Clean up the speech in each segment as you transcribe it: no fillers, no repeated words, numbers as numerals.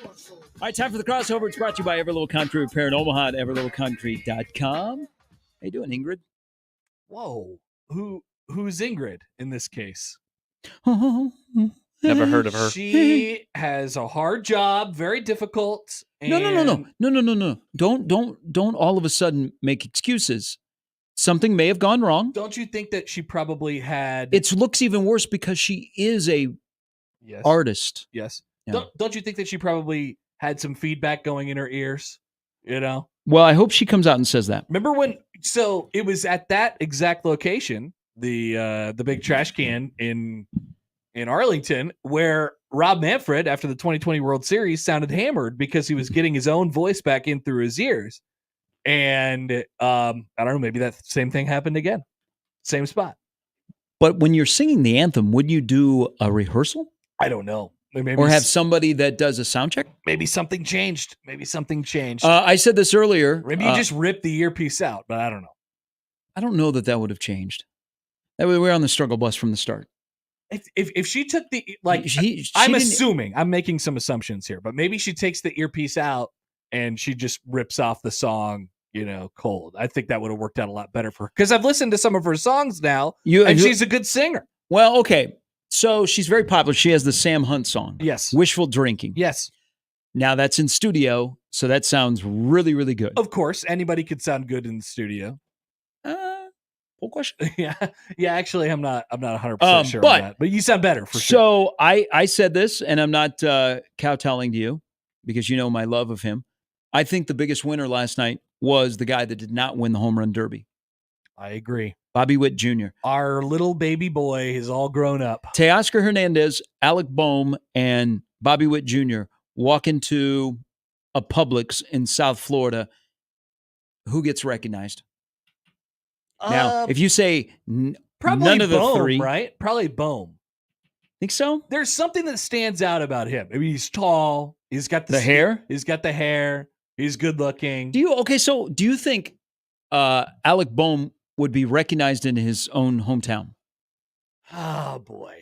All right, time for the crossover. It's brought to you by Every Little Country Repair in Omaha at everlittlecountry.com. How you doing, Ingrid? Whoa. Who's Ingrid in this case? Never heard of her. She has a hard job, very difficult. No. Don't all of a sudden make excuses. Something may have gone wrong. Don't you think that she probably had... It looks even worse because she is a artist. Yes. Yeah. Don't you think that she probably had some feedback going in her ears? You know? Well, I hope she comes out and says that. Remember when... So it was at that exact location, the big trash can in Arlington, where Rob Manfred, after the 2020 World Series, sounded hammered because he was getting his own voice back in through his ears. And I don't know, maybe that same thing happened again. Same spot. But when you're singing the anthem, would you do a rehearsal? I don't know. Maybe or have somebody that does a sound check? Maybe something changed. I said this earlier. Maybe you just ripped the earpiece out, but I don't know. I don't know that would have changed. That way we're on the struggle bus from the start. If she took the, like, I'm assuming, I'm making some assumptions here, but maybe she takes the earpiece out and she just rips off the song, you know, cold. I think that would have worked out a lot better for her. Because I've listened to some of her songs now, and she's a good singer. Well, okay. So she's very popular. She has the Sam Hunt song. Yes. Wishful Drinking. Yes. Now that's in studio, so that sounds really, really good. Of course, anybody could sound good in the studio. Full question. Yeah. Actually, I'm not 100% sure on that, but you sound better for sure. So I said this, and I'm not kowtowing to you because you know my love of him. I think the biggest winner last night was the guy that did not win the home run derby. I agree. Bobby Witt Jr. Our little baby boy is all grown up. Teoscar Hernandez, Alec Boehm, and Bobby Witt Jr. walk into a Publix in South Florida. Who gets recognized? Now, if you say probably none of the Boehm, three, right? Probably Boehm. Think so? There's something that stands out about him. I mean, he's tall. He's got the hair. He's got the hair. He's good looking. Do you think Alec Boehm would be recognized in his own hometown? Oh boy.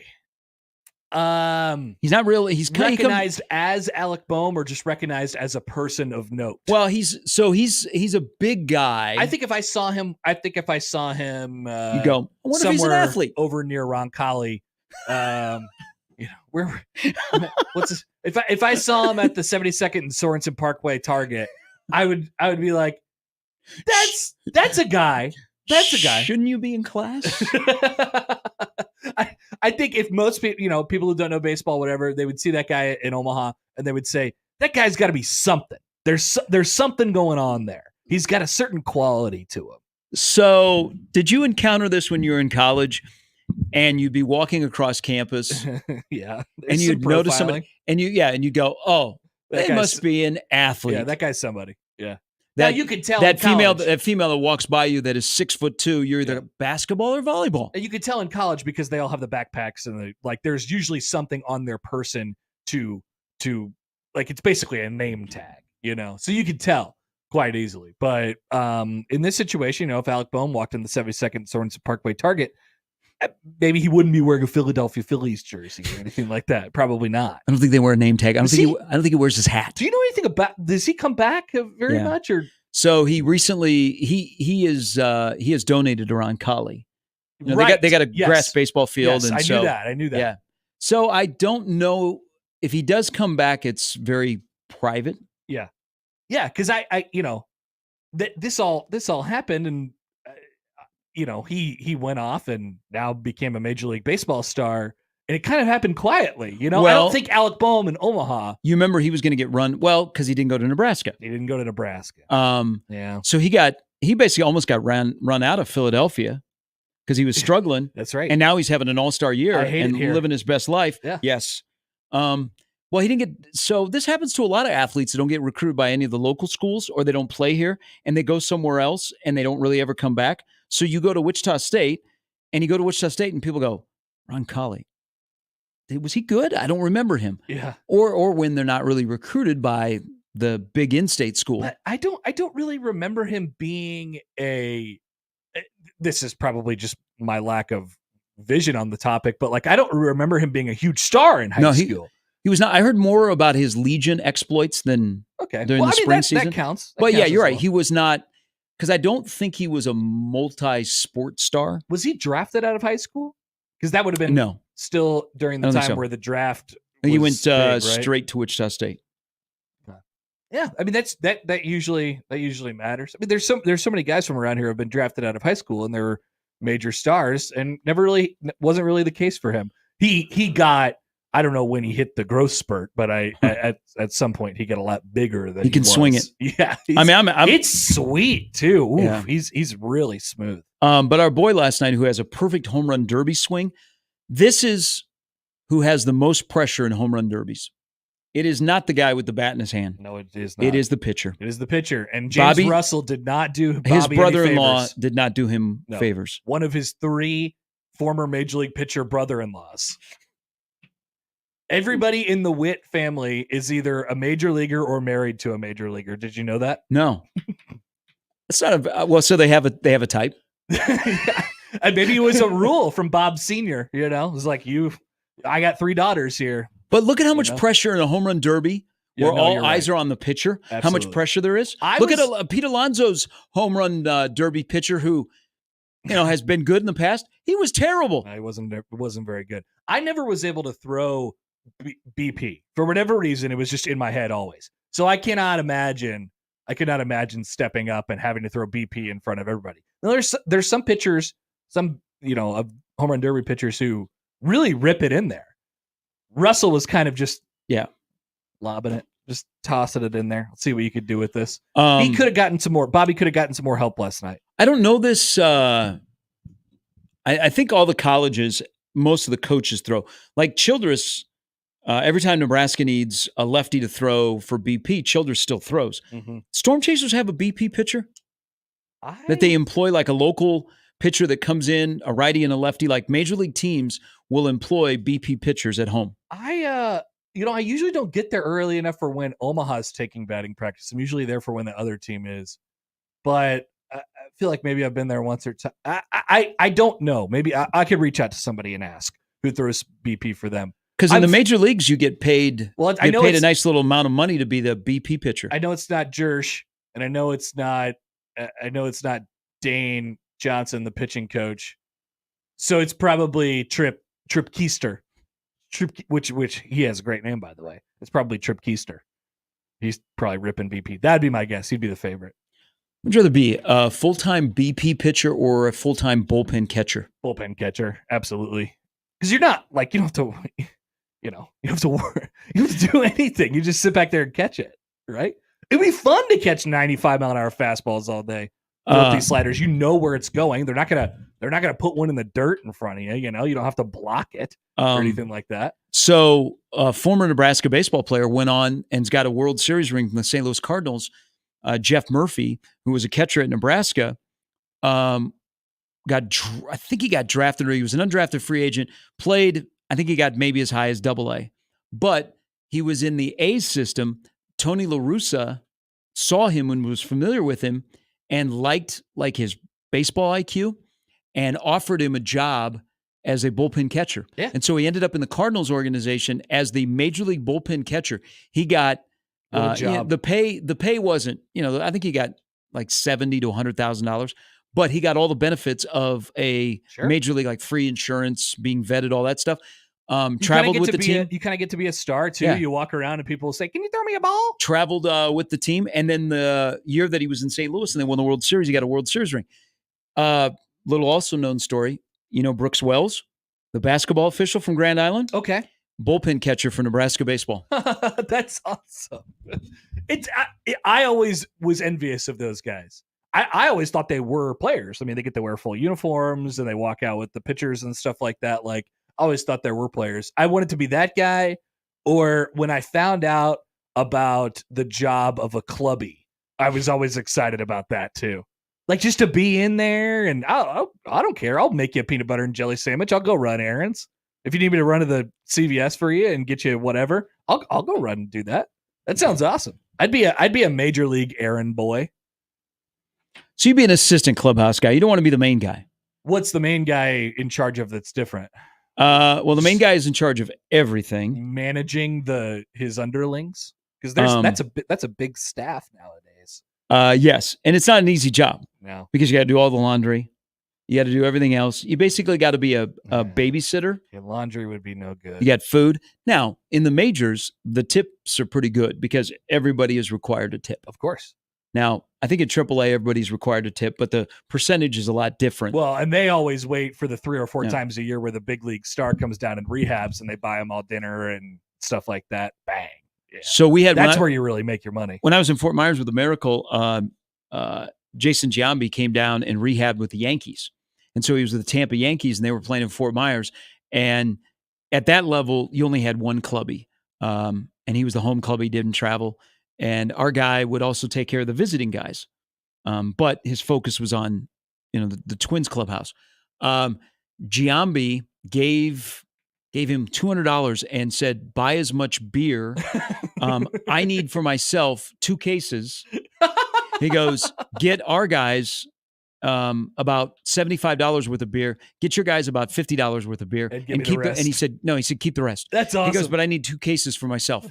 He's not really. He's recognized as Alec Boehm, or just recognized as a person of note. Well, he's a big guy. I think if I saw him, you go, I wonder if he's an athlete over near Roncalli. You know, where what's this? If I saw him at the 72nd and Sorensen Parkway Target, I would be like, that's a guy. That's a guy. Shouldn't you be in class? I think if most people, people who don't know baseball, whatever, they would see that guy in Omaha and they would say, that guy's got to be something. There's something going on there. He's got a certain quality to him. So did you encounter this when you were in college and you'd be walking across campus? Yeah. And you'd notice somebody and you go, oh, they must be an athlete. Yeah, that guy's somebody. Yeah. That, now you can tell that female that walks by you that is 6'2", you're either basketball or volleyball. And you can tell in college because they all have the backpacks and there's usually something on their person to like, it's basically a name tag, so you can tell quite easily. But in this situation, if Alec Boehm walked in the 72nd Sorensen Parkway Target, maybe he wouldn't be wearing a Philadelphia Phillies jersey or anything like that. Probably not. I don't think they wear a name tag. I don't think he wears his hat. Do you know anything about? Does he come back very much? Or so he recently he has donated to Roncalli. They got a grass baseball field. Yes, and I knew that. Yeah. So I don't know if he does come back. It's very private. Yeah. Yeah. Because this all happened and. He went off and now became a Major League Baseball star, and it kind of happened quietly. I don't think Alec Boehm in Omaha. You remember he was going to get run because he didn't go to Nebraska. He didn't go to Nebraska. Yeah. So he basically almost got run out of Philadelphia because he was struggling. That's right. And now he's having an all-star year and living his best life. Yeah. Yes. Well, he didn't get. So this happens to a lot of athletes that don't get recruited by any of the local schools, or they don't play here and they go somewhere else and they don't really ever come back. So you go to Wichita State, and people go, Roncalli, was he good? I don't remember him. Yeah. Or when they're not really recruited by the big in-state school. But I don't really remember him being this is probably just my lack of vision on the topic, but I don't remember him being a huge star in high school. He was not. I heard more about his Legion exploits than during the spring season. That counts. But yeah, you're right. He was not, because I don't think he was a multi-sport star. Was he drafted out of high school? Because that would have been still during the time where the draft was he went big, right? straight to Wichita State. Yeah, I mean that usually matters. I mean, there's so many guys from around here who have been drafted out of high school and they were major stars, and wasn't really the case for him. He got, I don't know when he hit the growth spurt, but at some point he got a lot bigger than he can swing it. Yeah, I mean, it's sweet too. Oof, yeah. He's really smooth. But our boy last night, who has a perfect home run derby swing, this is who has the most pressure in home run derbies. It is not the guy with the bat in his hand. No, it is not. It is the pitcher. It is the pitcher. And James Russell did not do Bobby his brother-in-law any favors. did not do him favors. One of his 3 former Major League pitcher brother-in-laws. Everybody in the Witt family is either a major leaguer or married to a major leaguer. Did you know that? No. It's not a so they have a type. And maybe it was a rule from Bob Sr., It was like, I got 3 daughters here. But look at how much pressure in a home run derby where all eyes are on the pitcher. Absolutely. How much pressure there is. Look at Pete Alonso's home run derby pitcher who, has been good in the past. He was terrible. He wasn't very good. I never was able to throw BP for whatever reason. It was just in my head always. So I cannot imagine stepping up and having to throw BP in front of everybody. Now, there's some pitchers, some of home run derby pitchers who really rip it in there. Russell was kind of just lobbing it, just tossing it in there. Let's see what you could do with this. He could have gotten some more. Bobby could have gotten some more help last night. I don't know this. I think all the colleges, most of the coaches throw. Like Childress, every time Nebraska needs a lefty to throw for BP, Childress still throws. Mm-hmm. Storm Chasers have a BP pitcher that they employ, like a local pitcher that comes in, a righty and a lefty. Like major league teams will employ BP pitchers at home. I usually don't get there early enough for when Omaha's taking batting practice. I'm usually there for when the other team is, but I feel like maybe I've been there once or twice. I don't know. Maybe I could reach out to somebody and ask who throws BP for them. Because in the major leagues, you get paid. Well, I know paid a nice little amount of money to be the BP pitcher. I know it's not Jersh, and I know it's not Dane Johnson, the pitching coach. So it's probably Trip Keister, which he has a great name, by the way. It's probably Trip Keister. He's probably ripping BP. That'd be my guess. He'd be the favorite. Would you rather be a full-time BP pitcher or a full-time bullpen catcher? Bullpen catcher, absolutely. Because you're not like you don't have to, you have to work. You don't have to do anything. You just sit back there and catch it, right? It'd be fun to catch 95-mile-an-hour fastballs all day. These sliders, where it's going. They're not gonna put one in the dirt in front of you. You don't have to block it or anything like that. So, a former Nebraska baseball player went on and's got a World Series ring from the St. Louis Cardinals. Jeff Murphy, who was a catcher at Nebraska, I think he got drafted, or he was an undrafted free agent. Played, I think he got maybe as high as AA, but he was in the A's system. Tony La Russa saw him and was familiar with him, and liked his baseball IQ and offered him a job as a bullpen catcher. Yeah. And so he ended up in the Cardinals organization as the major league bullpen catcher. He got the pay wasn't, I think he got like $70,000 to $100,000, but he got all the benefits of a major league, like free insurance, being vetted, all that stuff. Traveled with the team. You kind of get to be a star too. Yeah. You walk around and people will say, "Can you throw me a ball?" Traveled with the team, and then the year that he was in St. Louis and they won the World Series, he got a World Series ring. Little also known story. Brooks Wells, the basketball official from Grand Island. Okay. Bullpen catcher for Nebraska baseball. That's awesome. I always was envious of those guys. I always thought they were players. I mean, they get to wear full uniforms and they walk out with the pitchers and stuff like that. Like, I always thought there were players. I wanted to be that guy. Or when I found out about the job of a clubby, I was always excited about that too. Like, just to be in there, and I don't care. I'll make you a peanut butter and jelly sandwich. I'll go run errands. If you need me to run to the CVS for you and get you whatever, I'll go run and do that. That sounds awesome. I'd be a major league errand boy. So you'd be an assistant clubhouse guy. You don't want to be the main guy. What's the main guy in charge of that's different? Well, the main guy is in charge of everything. Managing his underlings, because that's a big staff nowadays. Yes, and it's not an easy job. No, because you got to do all the laundry, you got to do everything else. You basically got to be a babysitter. Your laundry would be no good. You got food. Now in the majors, the tips are pretty good because everybody is required to tip. Of course. Now, I think at AAA, everybody's required to tip, but the percentage is a lot different. Well, and they always wait for the 3 or 4 times a year where the big league star comes down and rehabs and they buy them all dinner and stuff like that. Bang. Yeah. So that's where you really make your money. When I was in Fort Myers with the Miracle, Jason Giambi came down and rehabbed with the Yankees. And so he was with the Tampa Yankees and they were playing in Fort Myers. And at that level, you only had one clubby. And he was the home clubby, he didn't travel. And our guy would also take care of the visiting guys. But his focus was on, the Twins clubhouse. Giambi gave him $200 and said, buy as much beer. I need for myself 2 cases. He goes, get our guys about $75 worth of beer. Get your guys about $50 worth of beer. And keep the rest. And he said, no, keep the rest. That's awesome. He goes, but I need 2 cases for myself.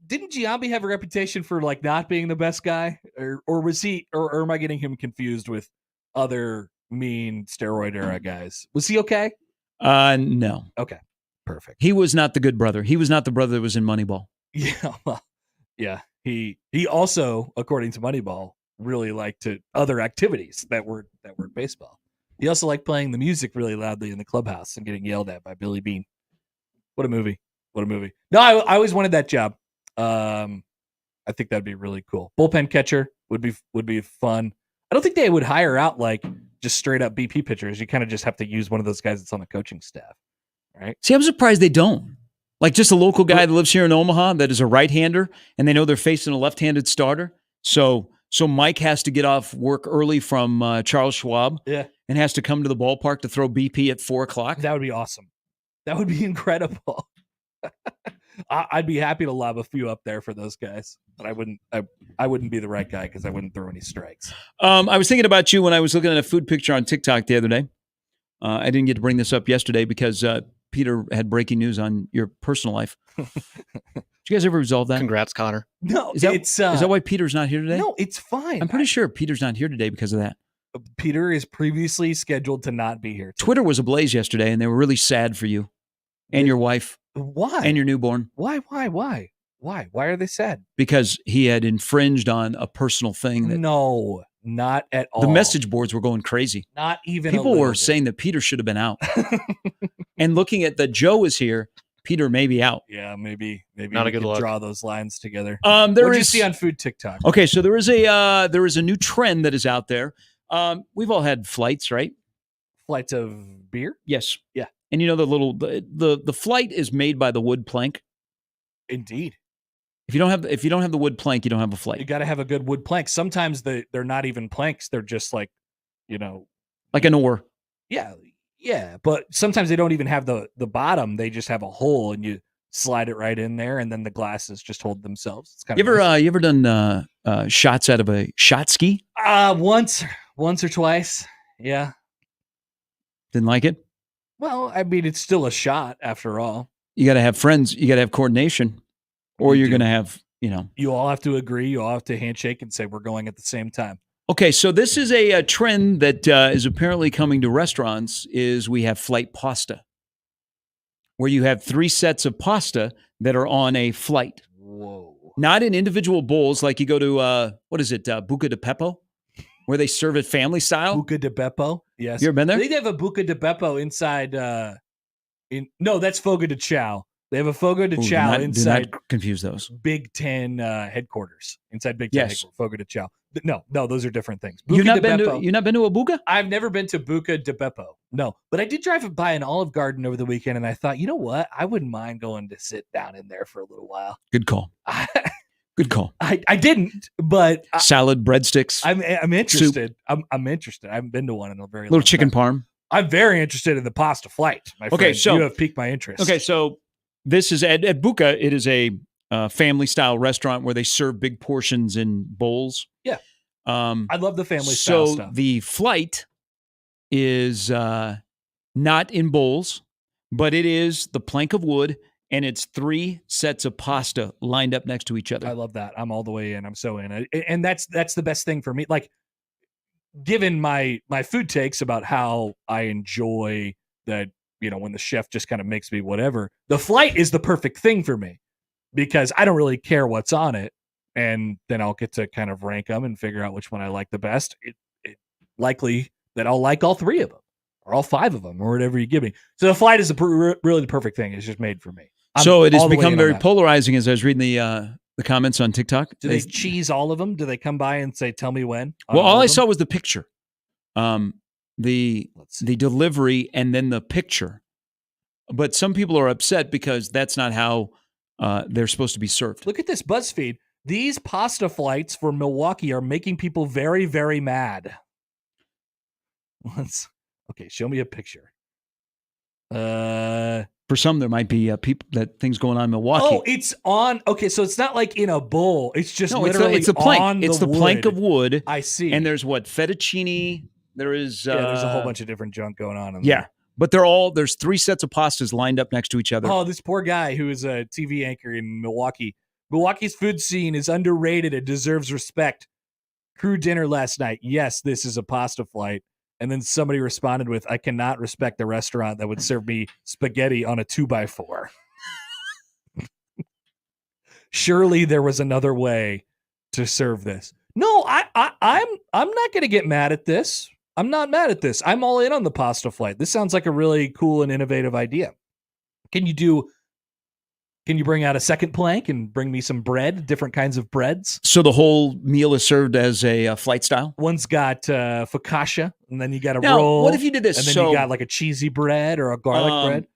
Didn't Giambi have a reputation for like not being the best guy, or was he? Or am I getting him confused with other mean steroid era guys? Was he okay? No. Okay, perfect. He was not the good brother. He was not the brother that was in Moneyball. Yeah, well, yeah. He also, according to Moneyball, really liked other activities that were baseball. He also liked playing the music really loudly in the clubhouse and getting yelled at by Billy Bean. What a movie. What a movie. No, I always wanted that job. I think that'd be really cool. Bullpen catcher would be fun. I don't think they would hire out like just straight up BP pitchers. You kind of just have to use one of those guys that's on the coaching staff, right? See, I'm surprised they don't. Like just a local guy that lives here in Omaha that is a right-hander, and they know they're facing a left-handed starter. So Mike has to get off work early from Charles Schwab, and has to come to the ballpark to throw BP at 4:00. That would be awesome. That would be incredible. I'd be happy to lob a few up there for those guys, but I wouldn't be the right guy because I wouldn't throw any strikes. I was thinking about you when I was looking at a food picture on TikTok the other day. I didn't get to bring this up yesterday because Peter had breaking news on your personal life. Did you guys ever resolve that? Congrats, Connor. No, is that why Peter's not here today? No, it's fine. I'm pretty sure Peter's not here today because of that. Peter is previously scheduled to not be here today. Twitter was ablaze yesterday, and they were really sad for you and your wife. Why? And your newborn. Why? Why are they sad? Because he had infringed on a personal thing. No, not at all. The message boards were going crazy. Not even people were saying that Peter should have been out. And looking at that Joe is here, Peter may be out. Yeah, maybe not a good look. Draw those lines together. What did you see on food TikTok? Okay, so there is a new trend that is out there. We've all had flights, right? Flights of beer? Yes. Yeah. And the flight is made by the wood plank. Indeed. If you don't have the wood plank, you don't have a flight. You got to have a good wood plank. Sometimes they're not even planks. They're just like, like an oar. Yeah. Yeah. But sometimes they don't even have the bottom. They just have a hole and you slide it right in there and then the glasses just hold themselves. It's kind of you ever done shots out of a shot ski? Once or twice. Yeah. Didn't like it? Well, I mean, it's still a shot after all. You got to have friends. You got to have coordination, or you're going to have, You all have to agree. You all have to handshake and say we're going at the same time. Okay, so this is a trend that is apparently coming to restaurants. Is we have flight pasta, where you have 3 sets of pasta that are on a flight. Whoa! Not in individual bowls like you go to Buca di Beppo, where they serve it family style. Buca di Beppo, yes. You ever been there? They have a Buca di Beppo inside. No, that's Fogo de Chao. They have a Fogo de Chao inside. Do not confuse those. Big Ten headquarters. Inside Big Ten headquarters, Fogo de Chao. No, those are different things. You've not been to a Buca? I've never been to Buca di Beppo. No, but I did drive by an Olive Garden over the weekend, and I thought, you know what? I wouldn't mind going to sit down in there for a little while. Good call. Good call. I didn't, but salad, breadsticks. I'm interested. I'm interested. I haven't been to one in a very little long chicken time. parm. I'm very interested in the pasta flight. My friend. So you have piqued my interest. Okay, so this is at Buca. It is a family style restaurant where they serve big portions in bowls. Yeah, I love the family style stuff. So the flight is not in bowls, but it is the plank of wood, and it's 3 sets of pasta lined up next to each other. I love that. I'm all the way in. I'm so in. And that's the best thing for me. Like, given my food takes about how I enjoy that, when the chef just kind of makes me whatever, the flight is the perfect thing for me because I don't really care what's on it. And then I'll get to kind of rank them and figure out which one I like the best. It likely that I'll like all 3 of them or all 5 of them or whatever you give me. So the flight is really the perfect thing. It's just made for me. So it has become very polarizing as I was reading the comments on TikTok. Do they cheese all of them? Do they come by and say, "Tell me when"? Well, all I saw was the picture, the delivery, and then the picture. But some people are upset because that's not how they're supposed to be served. Look at this BuzzFeed. These pasta flights for Milwaukee are making people very, very mad. Okay, show me a picture. For some, there might be things going on in Milwaukee. Oh, it's on. Okay, so it's not like in a bowl. It's just literally it's a plank. on it's the wood. Plank of wood. I see. And there's fettuccine. There is there's a whole bunch of different junk going on. There. But there's 3 sets of pastas lined up next to each other. Oh, this poor guy who is a TV anchor in Milwaukee. Milwaukee's food scene is underrated. It deserves respect. Crew dinner last night. Yes, this is a pasta flight. And then somebody responded with, "I cannot respect the restaurant that would serve me spaghetti on a 2x4. Surely there was another way to serve this." No, I'm not going to get mad at this. I'm not mad at this. I'm all in on the pasta flight. This sounds like a really cool and innovative idea. Can you bring out a second plank and bring me some bread, different kinds of breads? So the whole meal is served as a flight style? One's got focaccia, and then you got a roll. What if you did this? And then you got like a cheesy bread or a garlic bread.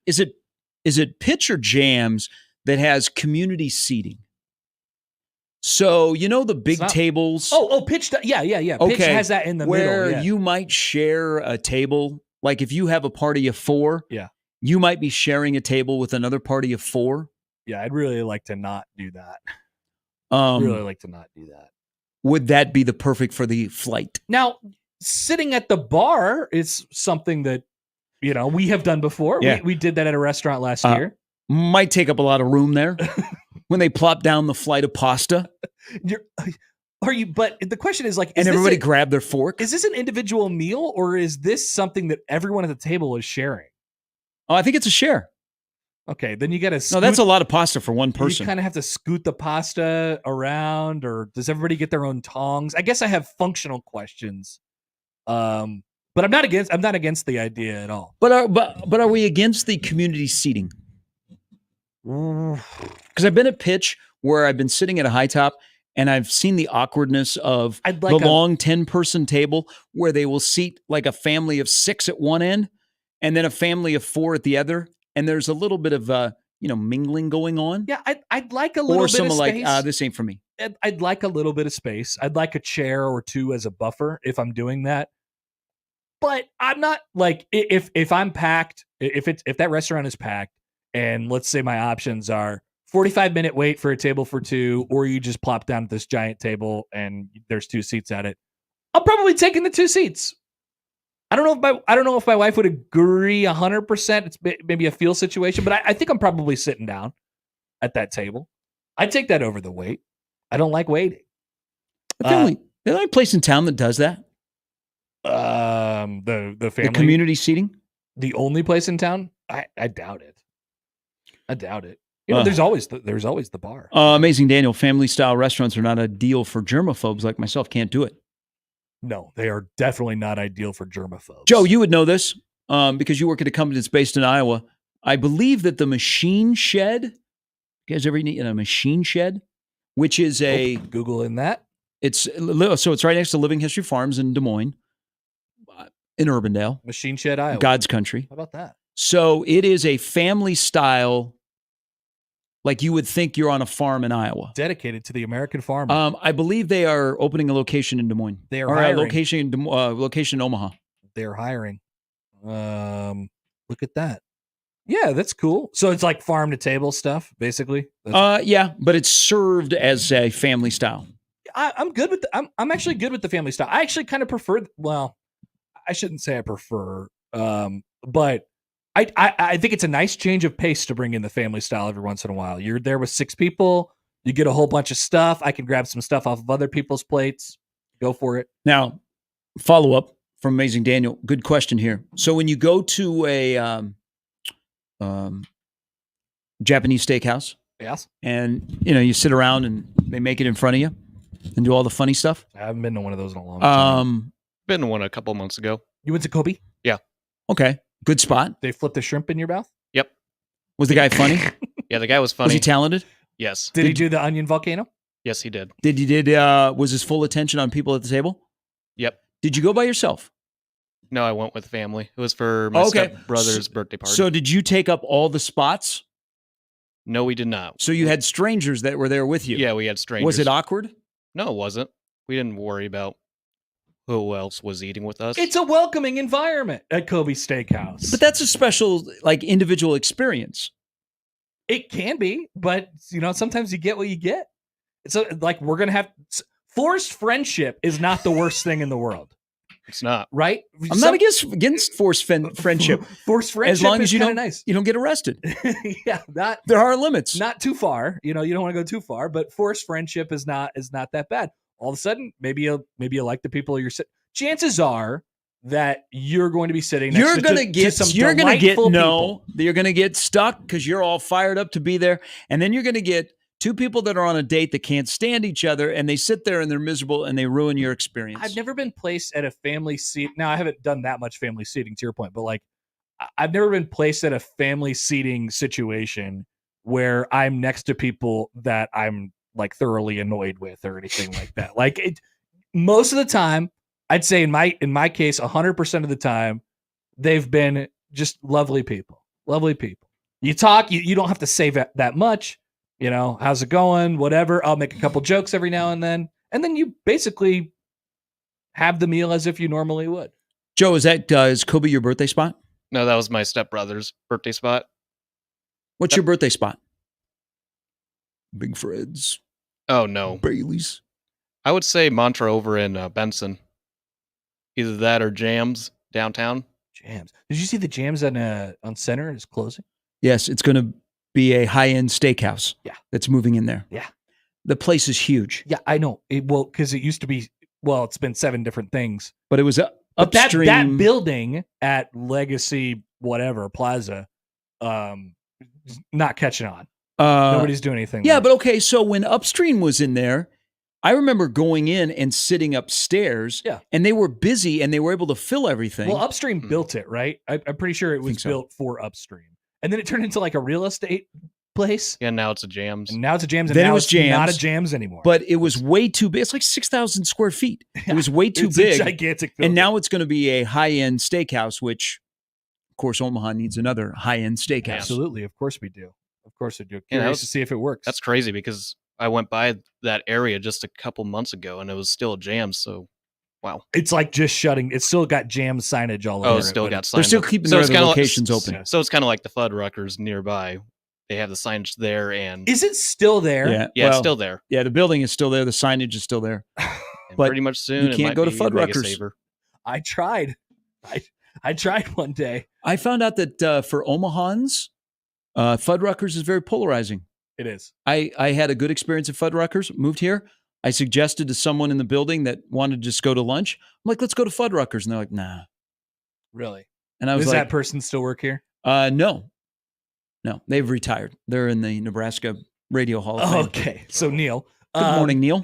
Is it pitch or jams that has community seating? So, the big tables. Oh, pitch. Yeah. Okay, pitch has that in the middle. Where you might share a table. Like if you have a party of 4, you might be sharing a table with another party of 4. Yeah, I'd really like to not do that. Would that be the perfect for the flight? Now, sitting at the bar is something that, we have done before. Yeah. We did that at a restaurant last year. Might take up a lot of room there when they plop down the flight of pasta. But the question is and everybody grab their fork. Is this an individual meal or is this something that everyone at the table is sharing? Oh, I think it's a share. Okay, then you got to. No, that's a lot of pasta for one person. You kind of have to scoot the pasta around, or does everybody get their own tongs? I guess I have functional questions, but I'm not against the idea at all. But are we against the community seating? Because I've been at pitch where I've been sitting at a high top, and I've seen the awkwardness of the long 10-person table where they will seat like a family of 6 at one end, and then a family of 4 at the other. And there's a little bit of mingling going on. Yeah, I'd like a little bit of space. Like, this ain't for me. I'd like a little bit of space. I'd like a chair or 2 as a buffer if I'm doing that. But I'm not like if I'm packed, if that restaurant is packed, and let's say my options are 45-minute wait for a table for 2, or you just plop down at this giant table and there's 2 seats at it, I'm probably taking the 2 seats. I don't know if my wife would agree 100%. It's maybe a feel situation, but I think I'm probably sitting down at that table. I'd take that over the wait. I don't like waiting. The only place in town that does that. The family, the community seating. The only place in town. I doubt it. There's always the bar. Amazing Daniel, family style restaurants are not ideal for germaphobes like myself. Can't do it. No, they are definitely not ideal for germaphobes. Joe, you would know this because you work at a company that's based in Iowa. I believe that the Machine Shed, you guys ever eaten a Machine Shed? Which is Googling that. It's right next to Living History Farms in Des Moines, in Urbandale. Machine Shed, Iowa. God's country. How about that? So it is a family style, like you would think you're on a farm in Iowa. Dedicated to the American farmer. I believe they are opening a location in Des Moines. They are hiring. A location in Omaha. They're hiring. Look at that. Yeah, that's cool. So it's like farm to table stuff, basically. Yeah, but it's served as a family style. I'm good with. I'm actually good with the family style. I actually kind of prefer. Well, I shouldn't say I prefer, but I think it's a nice change of pace to bring in the family style every once in a while. You're there with 6 people, you get a whole bunch of stuff. I can grab some stuff off of other people's plates. Go for it. Now, follow up from Amazing Daniel. Good question here. So when you go to a Japanese steakhouse, Yes. and you sit around and they make it in front of you and do all the funny stuff. I haven't been to one of those in a long time. Been to one a couple months ago. You went to Kobe? Okay, good spot. They flipped the shrimp in your mouth? Yep. Was the guy funny? Yeah, the guy was funny. Was he talented? Yes. Did he do the onion volcano? Yes, he did. Was his full attention on people at the table? Yep. Did you go by yourself? No, I went with family. It was for my stepbrother's birthday party. So did you take up all the spots? No, we did not. So you had strangers that were there with you? Yeah, we had strangers. Was it awkward? No, it wasn't. We didn't worry about who else was eating with us. It's a welcoming environment at Kobe Steakhouse. But that's a special, individual experience. It can be, but sometimes you get what you get. So we're gonna have forced friendship is not the worst thing in the world. It's not. Right? I'm not against forced friendship. Forced friendship as long as you don't get arrested. Yeah, there are limits. Not too far. You don't want to go too far, but forced friendship is not that bad. All of a sudden, maybe you like the people you're sitting. Chances are that you're going to be sitting next you're going to get people. You're going to get stuck because you're all fired up to be there, and then you're going to get two people that are on a date that can't stand each other, and they sit there and they're miserable and they ruin your experience. I've never been placed at a family seat. Now, I haven't done that much family seating, to your point, but I've never been placed at a family seating situation where I'm next to people that I'm thoroughly annoyed with or anything like that. Most of the time, I'd say in my case, 100% of the time, they've been just lovely people. Lovely people. You talk, you don't have to say that much. How's it going? Whatever. I'll make a couple jokes every now and then you basically have the meal as if you normally would. Joe, is Kobe your birthday spot? No, that was my stepbrother's birthday spot. What's your birthday spot? Big Fred's. Oh, no. Bailey's. I would say Mantra over in Benson. Either that or Jams downtown. Jams. Did you see the Jams on Center is closing? Yes, it's going to be a high-end steakhouse. Yeah. That's moving in there. Yeah. The place is huge. Yeah, I know. Because it used to be, it's been 7 different things. But it was upstream. That building at Legacy whatever Plaza, not catching on. Nobody's doing anything. Yeah, but okay, so when Upstream was in there, I remember going in and sitting upstairs, and they were busy and they were able to fill everything. Well, Upstream built it, right? I'm pretty sure it was built for Upstream. And then it turned into a real estate place. Yeah, now it's a Jams. And now it's a Jams. And then now it's Jams, not a Jams anymore. But it was way too big. It's 6,000 square feet. It was way too big. A gigantic building. And now it's going to be a high-end steakhouse, which, of course, Omaha needs another high-end steakhouse. Absolutely. Of course we do. Of course we do. Curious to see if it works. That's crazy because I went by that area just a couple months ago and it was still a Jams. So, wow. It's just shutting. It's still got Jam signage all over. Oh, it's still got signage. They're still keeping their other locations open. So it's kind of like the Fuddruckers nearby. They have the signage there, and is it still there? Yeah, it's still there. Yeah, the building is still there. The signage is still there. But pretty much soon, you can't go to Fuddruckers. I tried. I tried one day. I found out that for Omahans, Fuddruckers is very polarizing. It is. I had a good experience at Fuddruckers. Moved here. I suggested to someone in the building that wanted to just go to lunch. I'm like, let's go to Fuddruckers, and they're like, nah. Really? And I was Does that person still work here? No, they've retired. They're in the Nebraska Radio Hall of Fame. Okay, so Neil. Good morning, Neil.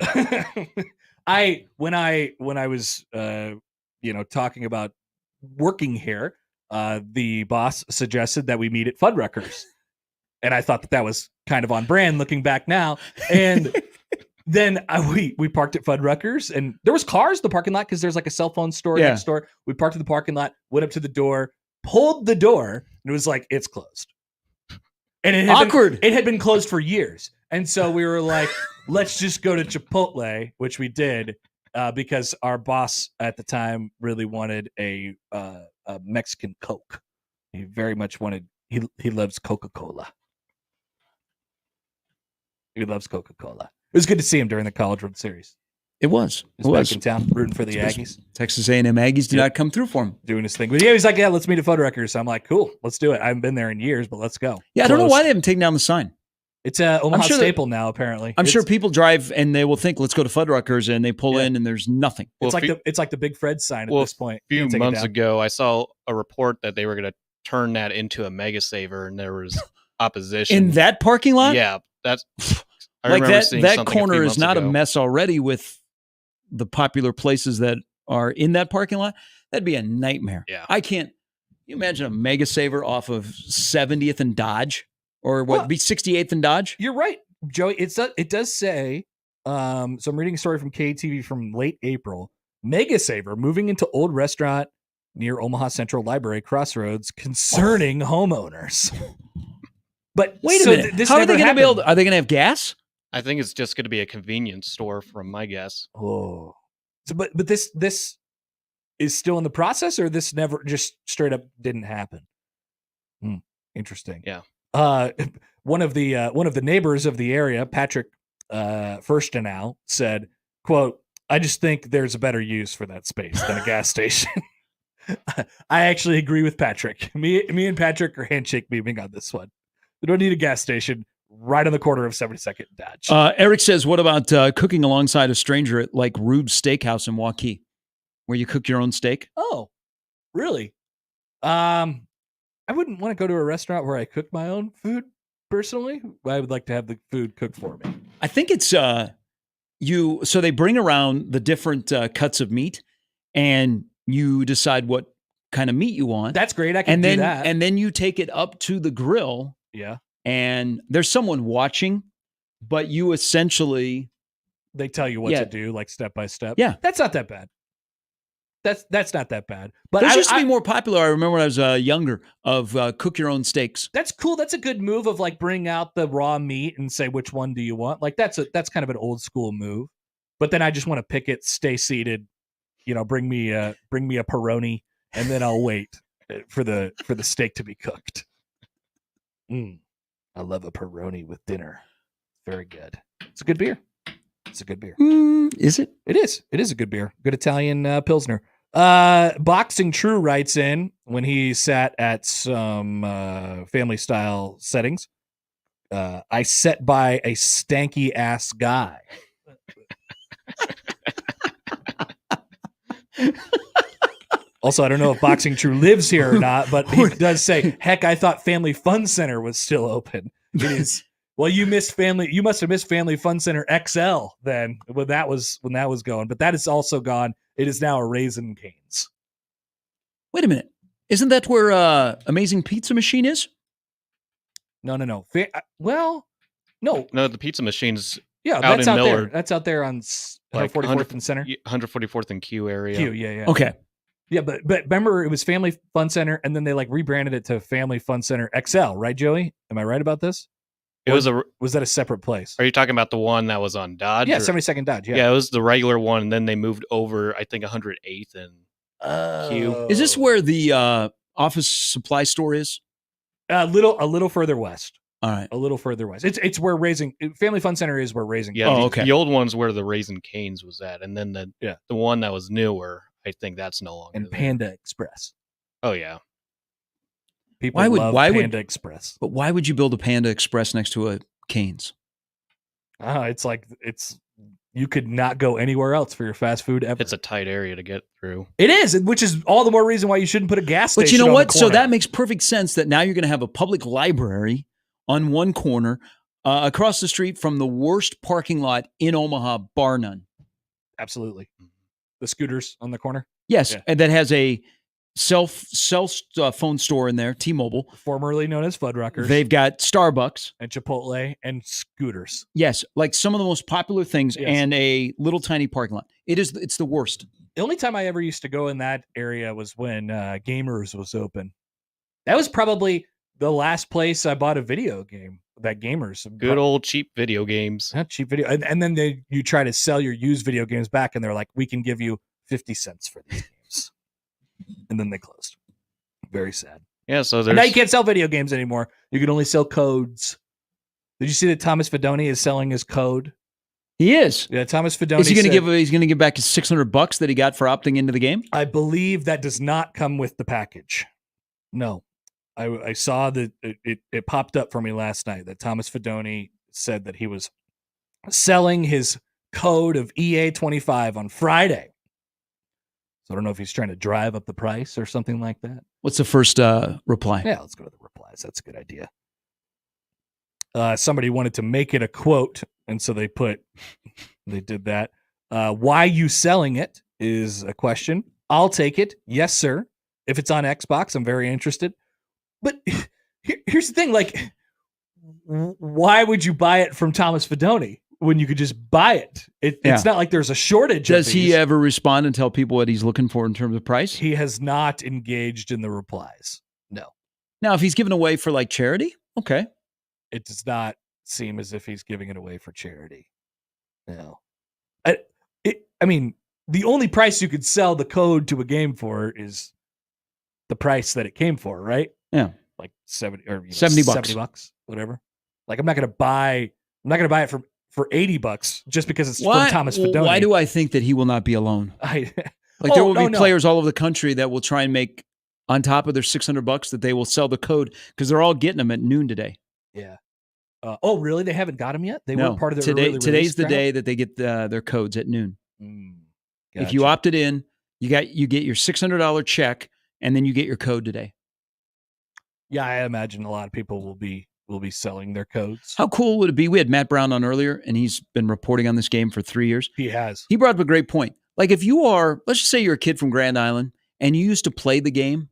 When I was talking about working here, the boss suggested that we meet at Fuddruckers, and I thought that was kind of on brand. Looking back now, and then we parked at Fuddruckers, and there was cars in the parking lot because there's a cell phone store next door. We parked in the parking lot, went up to the door, pulled the door, and it was it's closed. And it had been closed for years. And so we were like, let's just go to Chipotle, which we did because our boss at the time really wanted a Mexican Coke. He very much wanted, he loves Coca-Cola. He loves Coca-Cola. It was good to see him during the College World Series. It was. He's It back was. in town, rooting for the Aggies, Texas A&M Aggies did not come through for him. doing his thing. But yeah, he's like, yeah, let's meet at Fuddruckers. I'm like, cool, let's do it. I haven't been there in years, but let's go. Yeah, I don't know Closed. why they haven't taken down the sign. It's a Omaha sure staple now, apparently. I'm It's- sure people drive and they will think, let's go to Fuddruckers, and they pull in and there's nothing. It's Well, like the Big Fred sign at well, this point. A few Can't take it months down. ago, I saw a report that they were going to turn that into a mega saver, and there was opposition. In that parking lot? Yeah, that's I like remember that seeing that something a few corner is months not ago. a mess already with the popular places that are in that parking lot. That'd be a nightmare. Yeah. I can't. You imagine a mega saver off of 70th and Dodge, or what Well- be 68th and Dodge? You're right, Joey. It does say. So I'm reading a story from KTV from late April. Mega Saver moving into old restaurant near Omaha Central Library Crossroads concerning homeowners. But Wait a so minute. this How are never they going to be happened. able? Are they going to have gas? I think it's just going to be a convenience store, from my guess. Oh, so but this is still in the process, or this never just straight up didn't happen. Interesting. Yeah. One of the neighbors of the area, Patrick Firstenow, said, "Quote: I just think there's a better use for that space than a gas station." I actually agree with Patrick. Me and Patrick are handshake beaming on this one. We don't need a gas station right on the corner of 72nd and Dodge. Eric says, what about cooking alongside a stranger at like Rube's Steakhouse in Waukee, where you cook your own steak? Oh, really? I wouldn't want to go to a restaurant where I cook my own food personally. I would like to have the food cooked for me. I think it's so they bring around the different cuts of meat, and you decide what kind of meat you want. That's great. I can and do then that. and then you take it up to the grill, Yeah. and there's someone watching, but you essentially They tell you what Yeah. to do, like step by step. Yeah. That's not that bad. That's not that bad. But those I, used to I- be more popular. I remember when I was younger of cook your own steaks. that's cool. That's a good move of like bring out the raw meat and say which one do you want. Like that's kind of an old school move. But then I just want to pick it, stay seated, bring me a Peroni, and then I'll wait for the steak to be cooked. I love a Peroni with dinner. Very good. It's a good beer. It's a good beer. Is it? It is. It is a good beer. Good Italian Pilsner. Boxing True writes in when he sat at some family style settings. I sat by a stanky ass guy. Also, I don't know if Boxing True lives here or not, but he does say, heck, I thought Family Fun Center was still open. It is. Well, you must have missed Family Fun Center XL then when that was going, but that is also gone. It is now a Raisin Cane's. Wait a minute. Isn't that where Amazing Pizza Machine is? No. Well, no. No, the pizza machine's Yeah, out that's in out there. Millard. That's out there on Like 44th and Center. 144th and Q area. Q, yeah. Okay. Yeah, but remember it was Family Fun Center, and then they like rebranded it to Family Fun Center XL, right, Joey? Am I right about this? It was a. Was that a separate place? Are you talking about the one that was on Dodge? Yeah, or- 72nd Dodge. Yeah, it was the regular one. And then they moved over, I think, 108th and Q. Is this where the office supply store is? a little further west? All right. A little further west. It's where Family Fun Center is where Raising. Yeah, Oh, the, okay. the old one's where the Raisin Canes was at, and then the Yeah. the one that was newer, I think that's no longer and there. Panda Express. Oh yeah, People Why would- love why would- Panda Express. But why would you build a Panda Express next to a Cane's? It's like you could not go anywhere else for your fast food ever. it's a tight area to get through. It is, which is all the more reason why you shouldn't put a gas station. But you know on what? the So corner. that makes perfect sense that now you're going to have a public library on one corner across the street from the worst parking lot in Omaha, bar none. Absolutely. The scooters on the corner, Yes, Yeah. and that has a cell phone store in there, T-Mobile. formerly known as Fuddruckers, They've got Starbucks. and Chipotle and scooters. Yes, like some of the most popular things, Yes. and a little tiny parking lot. It's the worst. The only time I ever used to go in that area was when Gamers was open. That was probably the last place I bought a video game. That Gamers, Good old cheap video games. not cheap video, and then you try to sell your used video games back, and they're like, "We can give you 50 cents for these games," and then they closed. Very sad. Yeah, so And there's now you can't sell video games anymore. You can only sell codes. Did you see that Thomas Fedoni is selling his code? He is. Yeah, Thomas Fidone. Is he going to give? He's going to give back his $600 that he got for opting into the game. I believe that does not come with the package. No, I saw that it popped up for me last night that Thomas Fidone said that he was selling his code of EA25 on Friday. So I don't know if he's trying to drive up the price or something like that. What's the first reply? Yeah, let's go to the replies. That's a good idea. Somebody wanted to make it a quote, and so they did that. Why you selling it is a question. I'll take it. Yes, sir. If it's on Xbox, I'm very interested. But here's the thing, like, why would you buy it from Thomas Fidone when you could just buy it? It's not like there's a shortage. Does he ever respond and tell people what he's looking for in terms of price? He has not engaged in the replies. No. Now, if he's giving away for like charity, okay. It does not seem as if he's giving it away for charity. No. I mean, the only price you could sell the code to a game for is the price that it came for, right? Yeah. Like 70 or $70, $70, whatever. Like I'm not going to buy it for $80 just because it's from Thomas Fidone. Why do I think that he will not be alone? There will be players all over the country that will try and make on top of their $600 that they will sell the code because they're all getting them at noon today. Yeah. Oh, really? They haven't got them yet? They weren't part of their today. Today's the day that they get their codes at noon. Gotcha. If you opted in, you get your $600 check, and then you get your code today. Yeah, I imagine a lot of people will be selling their codes. How cool would it be? We had Matt Brown on earlier, and he's been reporting on this game for 3 years. He has. He brought up a great point. Like if you are, let's just say you're a kid from Grand Island, and you used to play the game,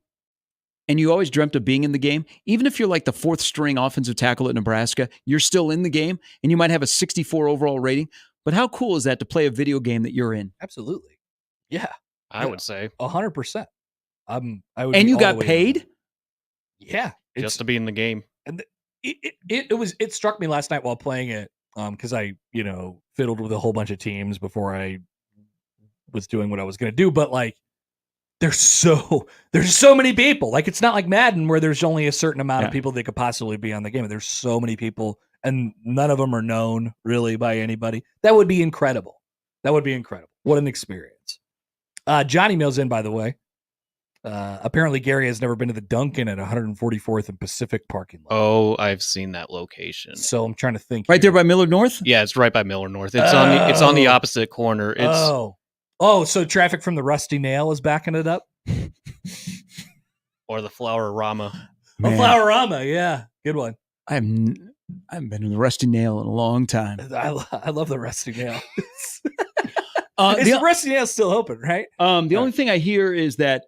and you always dreamt of being in the game, even if you're like the fourth string offensive tackle at Nebraska, you're still in the game, and you might have a 64 overall rating. But how cool is that to play a video game that you're in? Absolutely. Yeah. I would say 100%. And you got paid? Yeah. Just to be in the game. And it struck me last night while playing it, because I, fiddled with a whole bunch of teams before I was doing what I was going to do. But like, there's so many people. Like, it's not like Madden where there's only a certain amount of people that could possibly be on the game. There's so many people, and none of them are known really by anybody. That would be incredible. What an experience. Johnny mails in, by the way. Apparently Gary has never been to the Dunkin' at 144th and Pacific parking lot. Oh, I've seen that location. So I'm trying to think. Right there by Miller North? Yeah, it's right by Miller North. It's on the opposite corner. It's so traffic from the Rusty Nail is backing it up? Or the Flower-Rama. Oh, Flower-Rama, yeah. Good one. I haven't been to the Rusty Nail in a long time. I love the Rusty Nail. The Rusty Nail's still open, right? The only thing I hear is that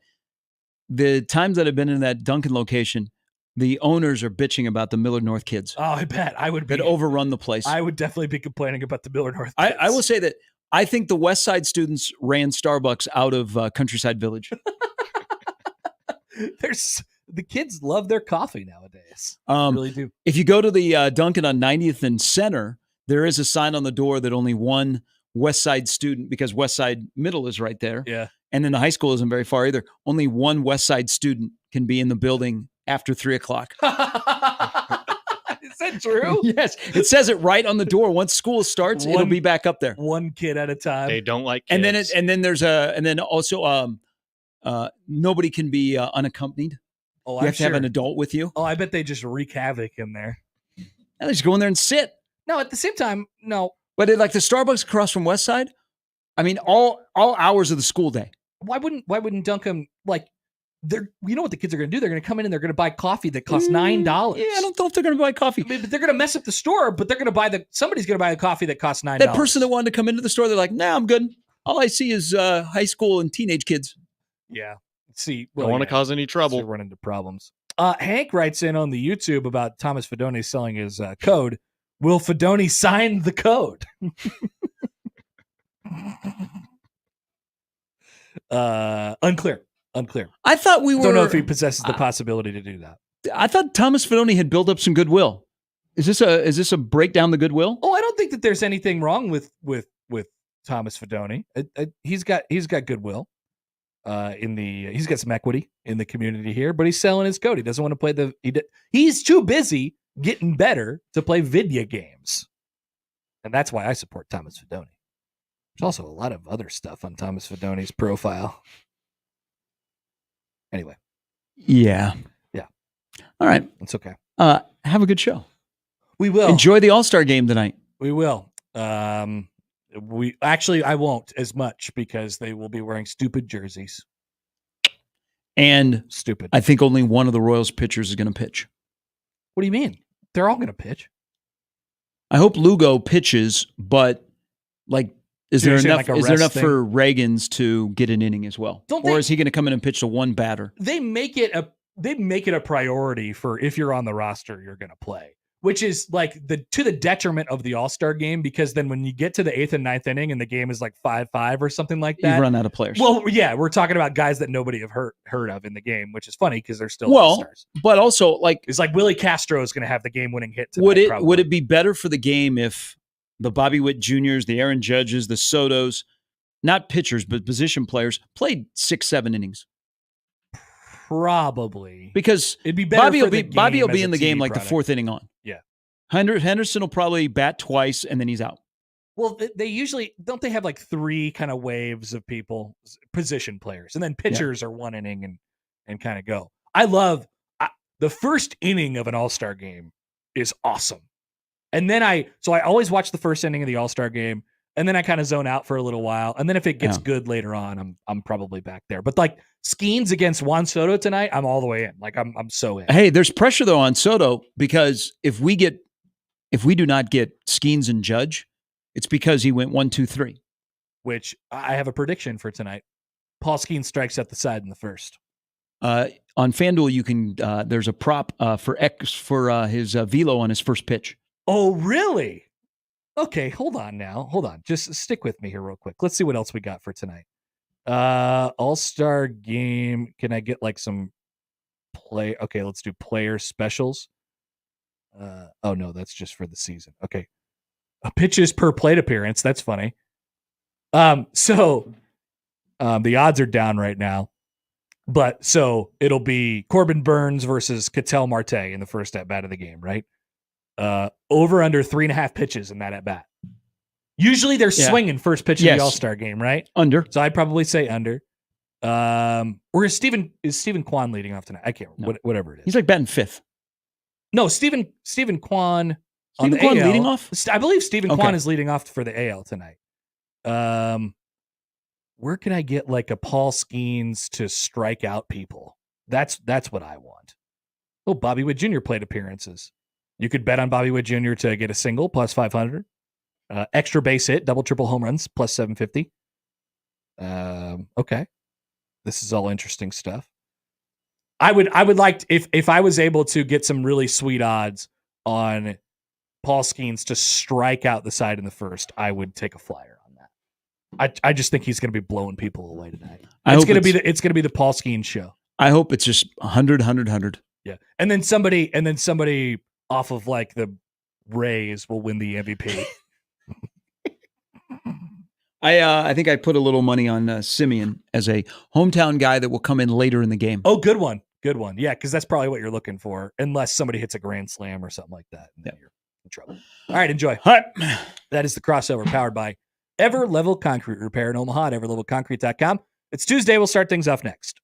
the times that I've been in that Dunkin' location, the owners are bitching about the Miller North kids. Oh, I bet. I would be. That overrun the place. I would definitely be complaining about the Miller North kids. I will say that I think the West Side students ran Starbucks out of Countryside Village. The kids love their coffee nowadays. They really do. If you go to the Dunkin' on 90th and Center, there is a sign on the door that only one West Side student, because West Side Middle is right there. Yeah. And then the high school isn't very far either. Only one West Side student can be in the building after 3:00. Is that true? Yes. It says it right on the door. Once school starts, it'll be back up there. One kid at a time. They don't like kids. And then also nobody can be unaccompanied. Oh, you have to have an adult with you. Oh, I bet they just wreak havoc in there. And they just go in there and sit. No, at the same time, no. But like the Starbucks across from West Side, I mean, all hours of the school day. Why wouldn't Dunkin', like, you know what the kids are going to do? They're going to come in and they're going to buy coffee that costs $9. Yeah, I don't know if they're going to buy coffee. But they're going to mess up the store, but they're going to buy somebody's going to buy the coffee that costs $9. That person that wanted to come into the store, they're like, nah, I'm good. All I see is high school and teenage kids. Yeah. See, don't want to cause any trouble. So run into problems. Hank writes in on the YouTube about Thomas Fidone selling his code. Will Fidone sign the code? Unclear. I thought we were. Don't know if he possesses the possibility to do that. I thought Thomas Fidone had built up some goodwill. Is this a breakdown the goodwill? Oh, I don't think that there's anything wrong with Thomas Fidone. He's got goodwill. He's got some equity in the community here, but he's selling his code. He doesn't want to play he's too busy getting better to play video games. And that's why I support Thomas Fidone. There's also a lot of other stuff on Thomas Fidone's profile. Anyway. Yeah. Yeah. All right. It's okay. Have a good show. We will. Enjoy the All-Star game tonight. We will. I won't as much because they will be wearing stupid jerseys. And Stupid. I think only one of the Royals pitchers is going to pitch. What do you mean? They're all going to pitch. I hope Lugo pitches, but is there enough for Reagans to get an inning as well? Or is he going to come in and pitch to one batter? They make it a priority for if you're on the roster, you're going to play, which is to the detriment of the All-Star game, because then when you get to the 8th and 9th inning and the game is 5-5 or something like that, you run out of players. Well, yeah, we're talking about guys that nobody have heard of in the game, which is funny because they're still All-Stars. But also it's Willie Castro is going to have the game-winning hit tonight. Would it be better for the game if the Bobby Witt Juniors, the Aaron Judges, the Sotos, not pitchers but position players, played 6-7 innings? Probably, because it'd be better. Bobby will be in the game product. the 4th inning on. Yeah, Henderson will probably bat twice and then he's out. Well, they usually don't. They have 3 kind of waves of people, position players, and then pitchers are 1 inning and kind of go. I love the first inning of an All-Star game is awesome. And then I always watch the first inning of the All-Star game, and then I kind of zone out for a little while, and then if it gets good later on, I'm probably back there. But Skeens against Juan Soto tonight, I'm all the way in. I'm so in. Hey, there's pressure though on Soto, because if we do not get Skeens and Judge, it's because he went 1-2-3. Which I have a prediction for tonight. Paul Skeens strikes at the side in the first. On FanDuel, you can. There's a prop for his velo on his first pitch. Oh, really? Okay, hold on. Just stick with me here real quick. Let's see what else we got for tonight. All-Star game. Can I get some play? Okay, let's do player specials. Oh no, that's just for the season. Okay. Pitches per plate appearance. That's funny. The odds are down right now. But so it'll be Corbin Burns versus Ketel Marte in the first at bat of the game, right? Over under 3.5 pitches in that at bat. Usually they're swinging first pitch of the All-Star game, right? Under. So I'd probably say under. Or is Stephen Kwan leading off tonight? I can't remember. Whatever it is. He's batting 5th. No, Stephen Kwan. Stephen Kwan leading off? I believe Stephen Kwan is leading off for the AL tonight. Where can I get a Paul Skeens to strike out people? That's what I want. Oh, Bobby Witt Jr. plate appearances. You could bet on Bobby Witt Jr. to get a single plus 500. Extra base hit, double, triple home runs plus 750. Okay. This is all interesting stuff. I would like if I was able to get some really sweet odds on Paul Skeens to strike out the side in the first, I would take a flyer on that. I just think he's going to be blowing people away tonight. It's going to be the Paul Skeens show. I hope it's just 100. Yeah, and then somebody off of the Rays will win the MVP. I think I put a little money on Simeon as a hometown guy that will come in later in the game. Oh, good one. Yeah, because that's probably what you're looking for, unless somebody hits a grand slam or something like that. And then you're in trouble. All right, enjoy. All right. That is the crossover powered by Ever Level Concrete Repair in Omaha at everlevelconcrete.com. It's Tuesday. We'll start things off next.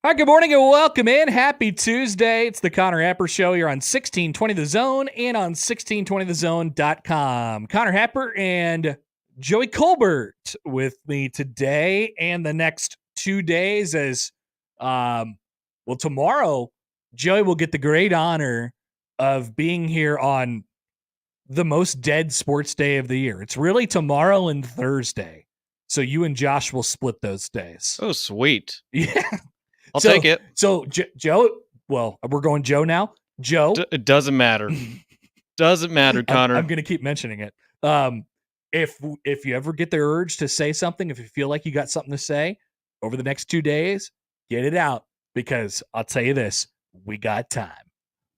Hi, good morning and welcome in. Happy Tuesday. It's the Connor Happer Show. You're on 1620 The Zone and on 1620thezone.com. Connor Happer and Joey Colbert with me today and the next 2 days as, tomorrow, Joey will get the great honor of being here on the most dead sports day of the year. It's really tomorrow and Thursday. So you and Josh will split those days. Oh, sweet. Yeah. I'll take it. So Joe, well, we're going Joe now. Joe, It doesn't matter. Doesn't matter, Connor. I'm going to keep mentioning it. If you ever get the urge to say something, if you feel like you got something to say over the next 2 days, get it out, because I'll tell you this: we got time.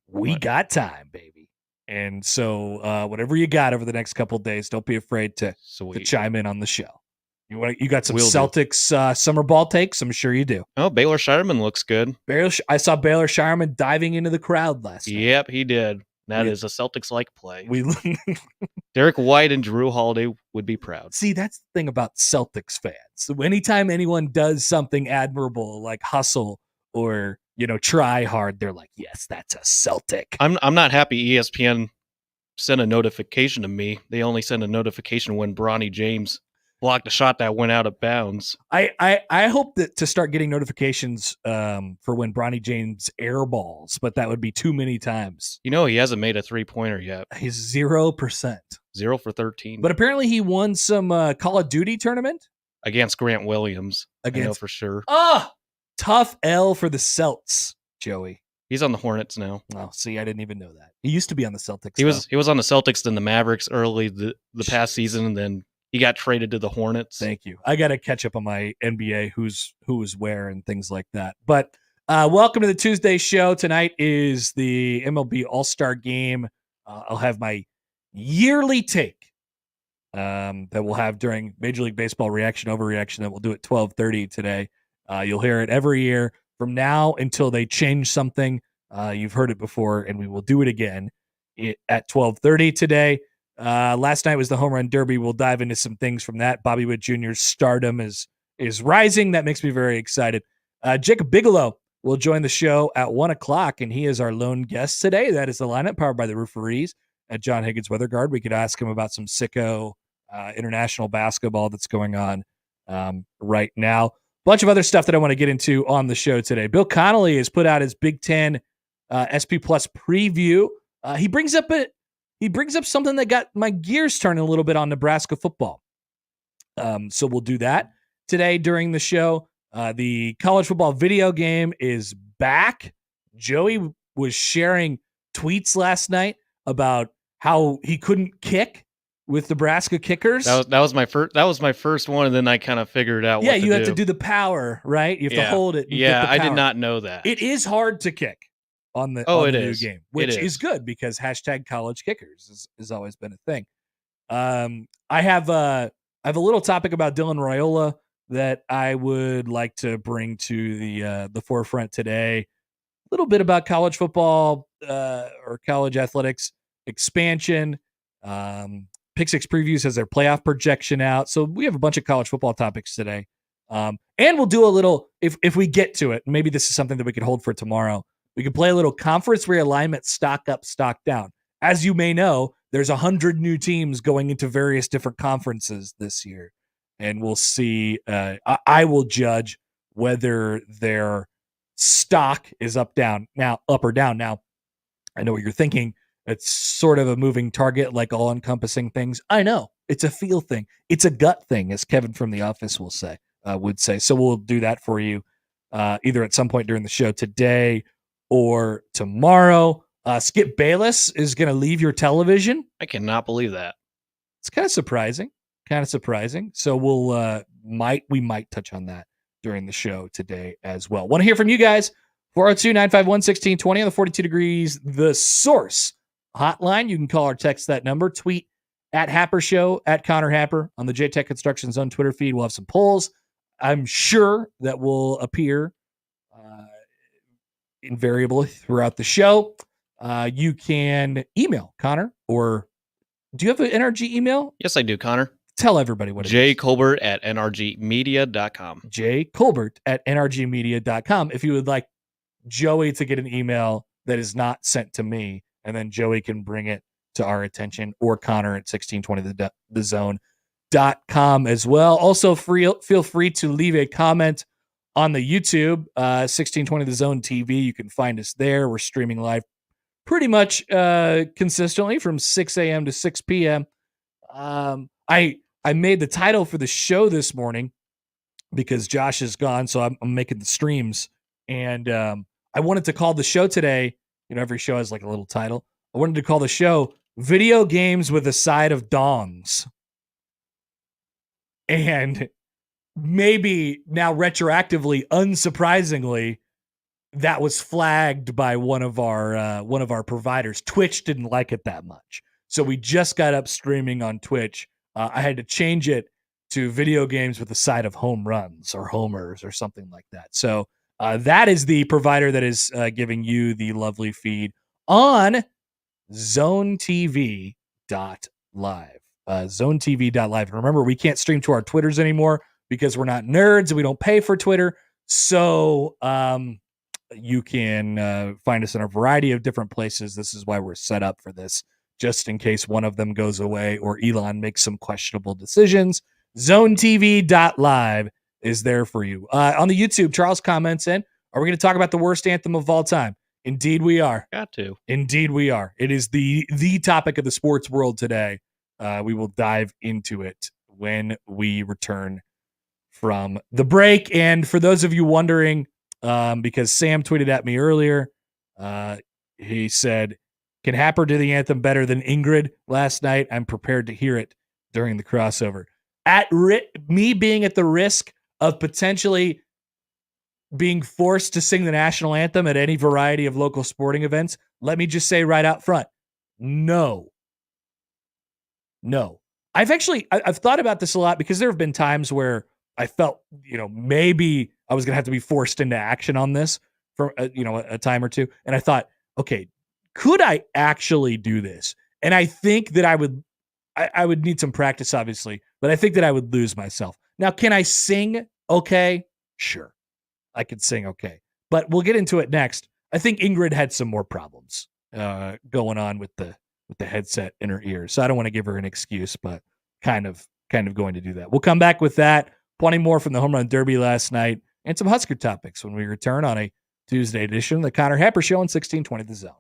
We got time, baby. And so, whatever you got over the next couple of days, don't be afraid to chime in on the show. You got some Celtics summer ball takes? I'm sure you do. Oh, Baylor Shireman looks good. I saw Baylor Shireman diving into the crowd last night. Yep, he did. That is a Celtics-like play. Derek White and Drew Holiday would be proud. See, that's the thing about Celtics fans. So anytime anyone does something admirable like hustle or, try hard, they're like, yes, that's a Celtic. I'm not happy ESPN sent a notification to me. They only sent a notification when Bronny James blocked a shot that went out of bounds. I hope that to start getting notifications for when Bronny James airballs, but that would be too many times. He hasn't made a 3-pointer yet. He's 0%. 0 for 13. But apparently he won some Call of Duty tournament against Grant Williams. I know for sure. Tough L for the Celts, Joey. He's on the Hornets now. Oh, see, I didn't even know that. He used to be on the Celtics. He was on the Celtics, then the Mavericks early the past season, and then he got traded to the Hornets. Thank you. I got to catch up on my NBA, who is where and things like that. But welcome to the Tuesday show. Tonight is the MLB All-Star Game. I'll have my yearly take that we'll have during Major League Baseball Reaction Overreaction that we'll do at 12:30 today. You'll hear it every year from now until they change something. You've heard it before, and we will do it again at 12:30 today. Last night was the Home Run Derby. We'll dive into some things from that. Bobby Witt Jr.'s stardom is rising. That makes me very excited. Jacob Bigelow will join the show at 1 o'clock, and he is our lone guest today. That is the lineup powered by the Referees at John Higgins Weather Guard. We could ask him about some sicko international basketball that's going on right now. Bunch of other stuff that I want to get into on the show today. Bill Connolly has put out his Big Ten SP Plus preview. He brings up something that got my gears turning a little bit on Nebraska football. So we'll do that today during the show. The college football video game is back. Joey was sharing tweets last night about how he couldn't kick with Nebraska kickers. That was my first one, and then I kind of figured out what to do. Yeah, you have to do the power, right? You have to hold it. I did not know that. It is hard to kick on the new game, which is good because #CollegeKickers has always been a thing. I have a little topic about Dylan Raiola that I would like to bring to the forefront today. A little bit about college football or college athletics expansion. Pick Six Previews has their playoff projection out. So we have a bunch of college football topics today. And we'll do a little, if we get to it, maybe this is something that we could hold for tomorrow. We can play a little conference realignment, stock up, stock down. As you may know, there's 100 new teams going into various different conferences this year. And we'll see, I will judge whether their stock is up or down. Now, I know what you're thinking. It's sort of a moving target, like all encompassing things. I know it's a feel thing. It's a gut thing, as Kevin from The Office would say. So we'll do that for you either at some point during the show today or tomorrow. Skip Bayless is going to leave your television. I cannot believe that. It's kind of surprising. So we might touch on that during the show today as well. Want to hear from you guys? 402-951-1620 on the 42 Degrees The Source hotline. You can call or text that number. Tweet at Happer Show, at Connor Happer on the J-Tech Construction Zone Twitter feed. We'll have some polls, I'm sure, that will appear invariably throughout the show. You can email Connor, or do you have an NRG email? Yes, I do, Connor. Tell everybody what it J. is. Colbert at nrgmedia.com. J. Colbert at nrgmedia.com. If you would like Joey to get an email that is not sent to me, and then Joey can bring it to our attention, or Connor at 1620thezone.com as well. Also, feel free to leave a comment on the YouTube, 1620 The Zone TV. You can find us there. We're streaming live pretty much consistently from 6 a.m. to 6 p.m. I made the title for the show this morning because Josh is gone, so I'm making the streams. And I wanted to call the show today, every show has like a little title. I wanted to call the show Video Games with a Side of Dongs. And maybe now retroactively, unsurprisingly, that was flagged by one of our providers. Twitch didn't like it that much. So we just got up streaming on Twitch. I had to change it to Video Games with a Side of Home Runs or Homers or something like that. So that is the provider that is giving you the lovely feed on ZoneTV.live. ZoneTV.live. Remember, we can't stream to our Twitters anymore because we're not nerds and we don't pay for Twitter. So you can find us in a variety of different places. This is why we're set up for this, just in case one of them goes away or Elon makes some questionable decisions. ZoneTV.live is there for you. On the YouTube, Charles comments in, are we going to talk about the worst anthem of all time? Indeed we are. Got to. Indeed we are. It is the topic of the sports world today. We will dive into it when we return from the break. And for those of you wondering, because Sam tweeted at me earlier, he said, can Happer do the anthem better than Ingrid last night? I'm prepared to hear it during the crossover. At me being at the risk of potentially being forced to sing the national anthem at any variety of local sporting events, let me just say right out front, no. I've thought about this a lot because there have been times where I felt, maybe I was going to have to be forced into action on this for, a time or two. And I thought, okay, could I actually do this? And I think that I would need some practice, obviously, but I think that I would lose myself. Now, can I sing okay? Sure. I could sing okay. But we'll get into it next. I think Ingrid had some more problems going on with the headset in her ears. So I don't want to give her an excuse, but kind of going to do that. We'll come back with that. Plenty more from the Home Run Derby last night and some Husker topics when we return on a Tuesday edition of the Connor Happer Show on 1620 The Zone.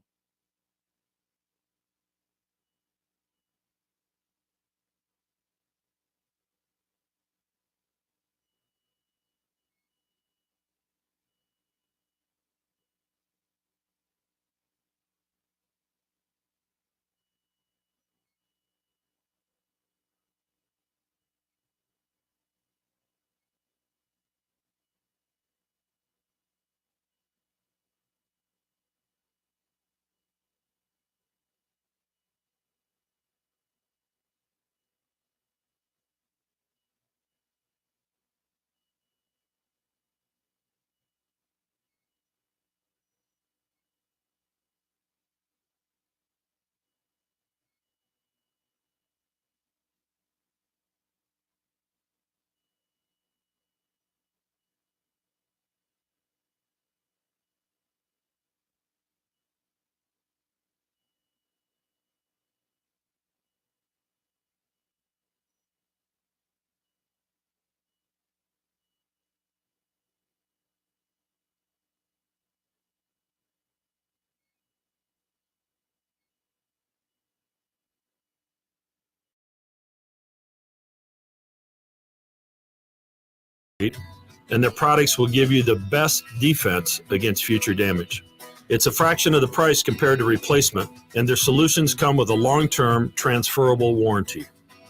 And their products will give you the best defense against future damage. It's a fraction of the price compared to replacement, and their solutions come with a long-term transferable warranty.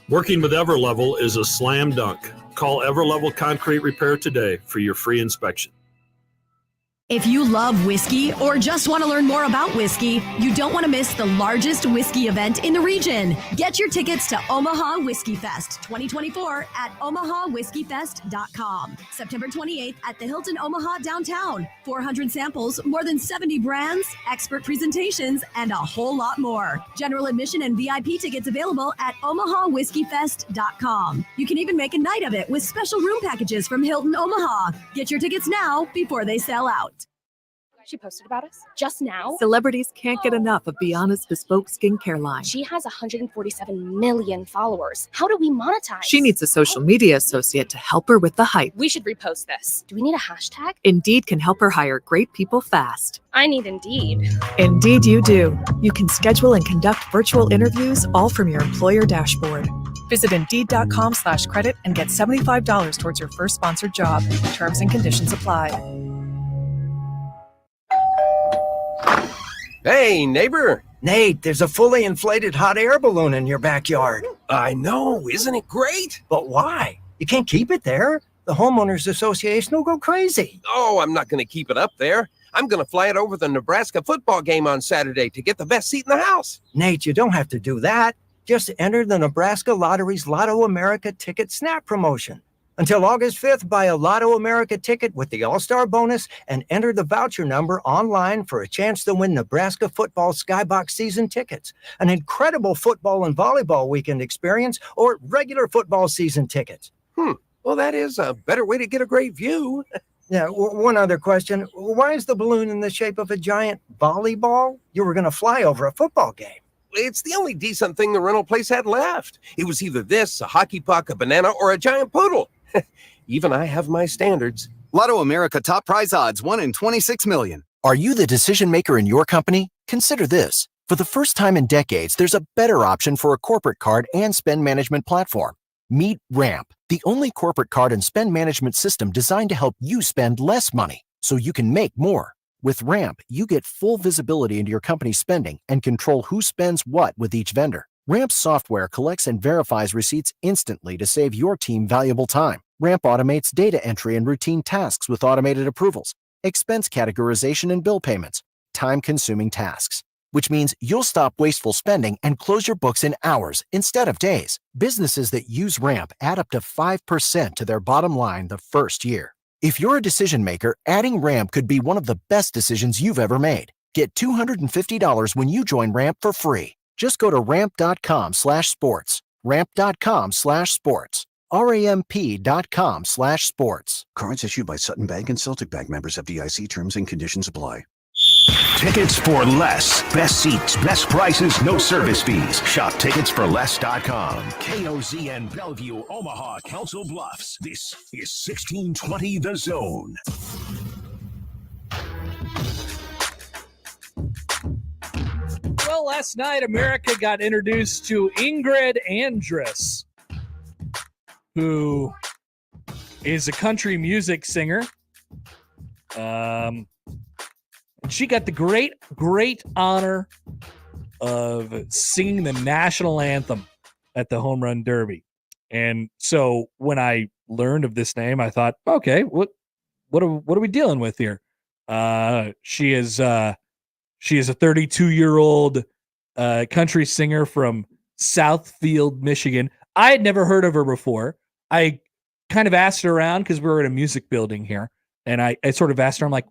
Working with Everlevel is a slam dunk. Call Everlevel Concrete Repair today for your free inspection. If you love whiskey or just want to learn more about whiskey, you don't want to miss the largest whiskey event in the region. Get your tickets to Omaha Whiskey Fest 2024 at omahawhiskeyfest.com. September 28th at the Hilton Omaha downtown. 400 samples, more than 70 brands, expert presentations, and a whole lot more. General admission and VIP tickets available at omahawhiskeyfest.com. You can even make a night of it with special room packages from Hilton Omaha. Get your tickets now before they sell out. She posted about us just now. Celebrities can't get enough of Beyonce's bespoke skincare line. She has 147 million followers. How do we monetize? She needs a social media associate to help her with the hype. We should repost this. Do we need a hashtag? Indeed can help her hire great people fast. I need Indeed. Indeed you do. You can schedule and conduct virtual interviews all from your employer dashboard. Visit Indeed.com/credit and get $75 towards your first sponsored job. Terms and conditions apply. Hey, neighbor. Nate, there's a fully inflated hot air balloon in your backyard. I know, isn't it great? But why? You can't keep it there. The homeowners association will go crazy. Oh, I'm not going to keep it up there. I'm going to fly it over the Nebraska football game on Saturday to get the best seat in the house. Nate, you don't have to do that. Just enter the Nebraska Lottery's Lotto America Ticket Snap promotion. Until August 5th, buy a Lotto America ticket with the All-Star bonus and enter the voucher number online for a chance to win Nebraska football Skybox season tickets, an incredible football and volleyball weekend experience, or regular football season tickets. Well, that is a better way to get a great view. Yeah, one other question. Why is the balloon in the shape of a giant volleyball? You were going to fly over a football game. It's the only decent thing the rental place had left. It was either this, a hockey puck, a banana, or a giant poodle. Even I have my standards. Lotto America top prize odds 1 in 26 million. Are you the decision maker in your company? Consider this. For the first time in decades, there's a better option for a corporate card and spend management platform. Meet Ramp, the only corporate card and spend management system designed to help you spend less money so you can make more. With Ramp, you get full visibility into your company's spending and control who spends what with each vendor. Ramp's software collects and verifies receipts instantly to save your team valuable time. Ramp automates data entry and routine tasks with automated approvals, expense categorization and bill payments, time-consuming tasks, which means you'll stop wasteful spending and close your books in hours instead of days. Businesses that use Ramp add up to 5% to their bottom line the first year. If you're a decision maker, adding Ramp could be one of the best decisions you've ever made. Get $250 when you join Ramp for free. Just go to ramp.com/sports. Ramp.com/sports. ramp.com/sports. Cards issued by Sutton Bank and Celtic Bank, members FDIC. Terms and conditions apply. Tickets for less. Best seats, best prices, no service fees. Shop ticketsforless.com. KOZN Bellevue, Omaha, Council Bluffs. This is 1620 The Zone. Well, last night, America got introduced to Ingrid Andress, who is a country music singer. She got the great honor of singing the national anthem at the Home Run Derby. And so when I learned of this name, I thought, okay, what are we dealing with here? She is a 32-year-old country singer from Southfield, Michigan. I had never heard of her before. I kind of asked her around because we were in a music building here, and I sort of asked her, I'm like,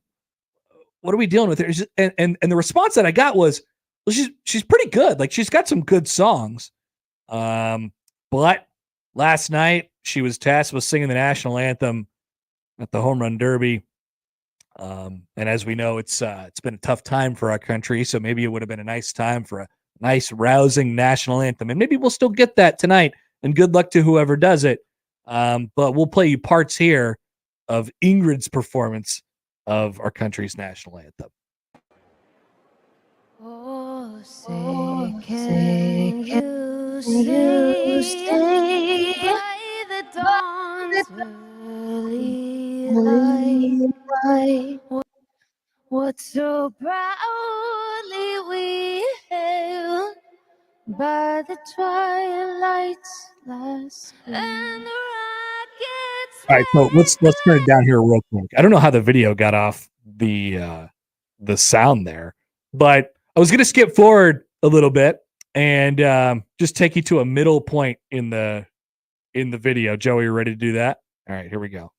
what are we dealing with here? And the response that I got was, well, she's pretty good. Like, she's got some good songs. But last night she was tasked with singing the national anthem at the Home Run Derby. And as we know, it's been a tough time for our country. So maybe it would have been a nice time for a nice, rousing national anthem. And maybe we'll still get that tonight. And good luck to whoever does it. But we'll play you parts here of Ingrid's performance of our country's national anthem. Oh, say, can you stay by the dawn's early light? What so proudly we hailed by the twilight's last gleam. And the rockets. All right, so let's turn it down here real quick. I don't know how the video got off the sound there. But I was gonna skip forward a little bit and just take you to a middle point in the video. Joey, you ready to do that? All right, here we go.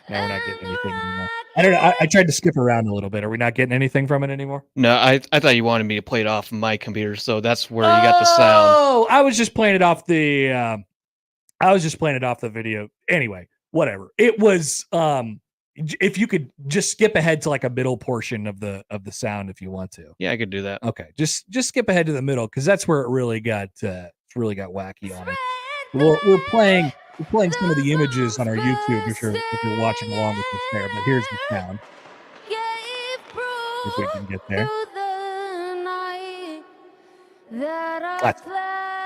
Now we're not getting anything anymore. I don't know. I tried to skip around a little bit. Are we not getting anything from it anymore? No, I thought you wanted me to play it off my computer, so that's where you got the sound. Oh, I was just playing it off the video. Anyway, whatever. It was if you could just skip ahead to like a middle portion of the sound if you want to. Yeah, I could do that. Okay, just skip ahead to the middle because that's where it really got wacky on it. We're playing some of the images on our YouTube if you're watching along with us there. But here's the sound. If we can get there.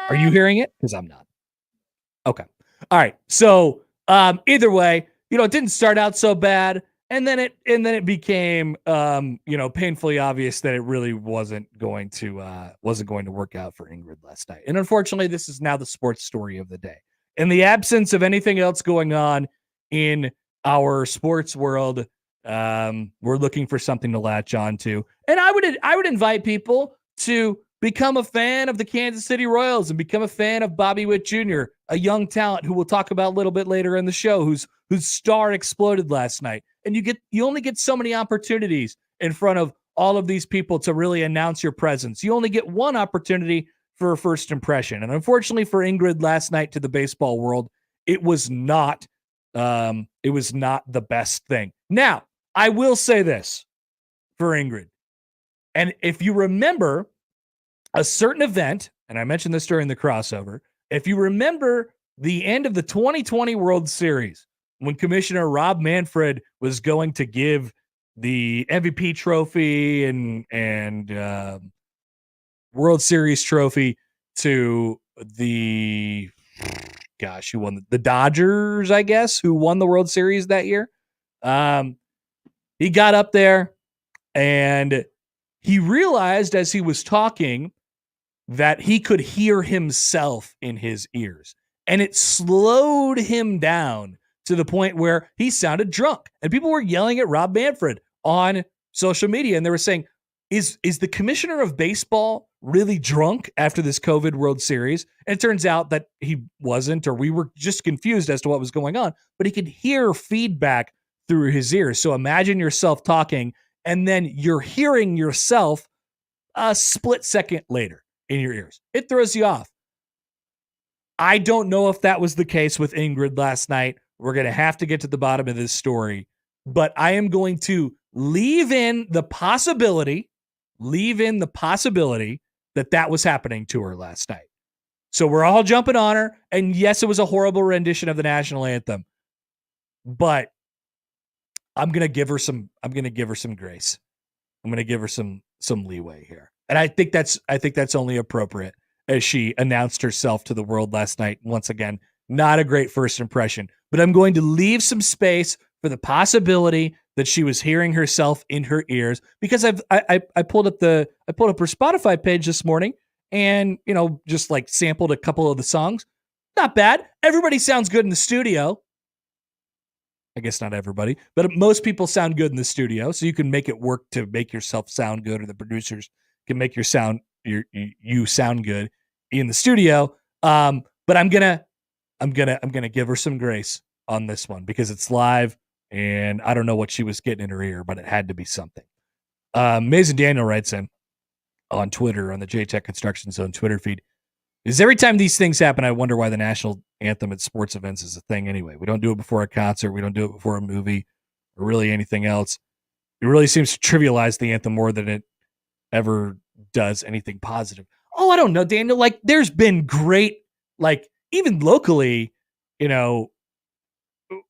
Are you hearing it? Because I'm not. Okay. All right. So either way, it didn't start out so bad, and then it became painfully obvious that it really wasn't going to work out for Ingrid last night. And unfortunately, this is now the sports story of the day. In the absence of anything else going on in our sports world, we're looking for something to latch on to. And I would invite people to become a fan of the Kansas City Royals and become a fan of Bobby Witt Jr., a young talent who we'll talk about a little bit later in the show, whose star exploded last night. And you only get so many opportunities in front of all of these people to really announce your presence. You only get one opportunity for a first impression. And unfortunately for Ingrid last night to the baseball world, it was not the best thing. Now, I will say this for Ingrid. And if you remember a certain event, and I mentioned this during the crossover, if you remember the end of the 2020 World Series, when Commissioner Rob Manfred was going to give the MVP trophy and World Series trophy to who won the Dodgers, I guess, who won the World Series that year. He got up there and he realized as he was talking that he could hear himself in his ears, and it slowed him down to the point where he sounded drunk, and people were yelling at Rob Manfred on social media, and they were saying, is the commissioner of baseball really drunk after this COVID World Series? And it turns out that he wasn't, or we were just confused as to what was going on, but he could hear feedback through his ears. So imagine yourself talking, and then you're hearing yourself a split second later in your ears. It throws you off. I don't know if that was the case with Ingrid last night. We're going to have to get to the bottom of this story, but I am going to leave in the possibility that was happening to her last night. So we're all jumping on her, and yes, it was a horrible rendition of the national anthem, but I'm going to give her some grace. I'm going to give her some leeway here. And I think that's only appropriate as she announced herself to the world last night. Once again, not a great first impression, but I'm going to leave some space for the possibility that she was hearing herself in her ears, because I pulled up her Spotify page this morning and, just like sampled a couple of the songs. Not bad. Everybody sounds good in the studio. I guess not everybody, but most people sound good in the studio. So you can make it work to make yourself sound good, or the producers can make you sound good in the studio. But I'm gonna give her some grace on this one because it's live, and I don't know what she was getting in her ear, but it had to be something. Mason Daniel writes in on Twitter, on the JTech Construction Zone Twitter feed, is every time these things happen, I wonder why the national anthem at sports events is a thing anyway. We don't do it before a concert. We don't do it before a movie or really anything else. It really seems to trivialize the anthem more than it ever does anything positive. Oh, I don't know, Daniel. Like, there's been great, like, even locally,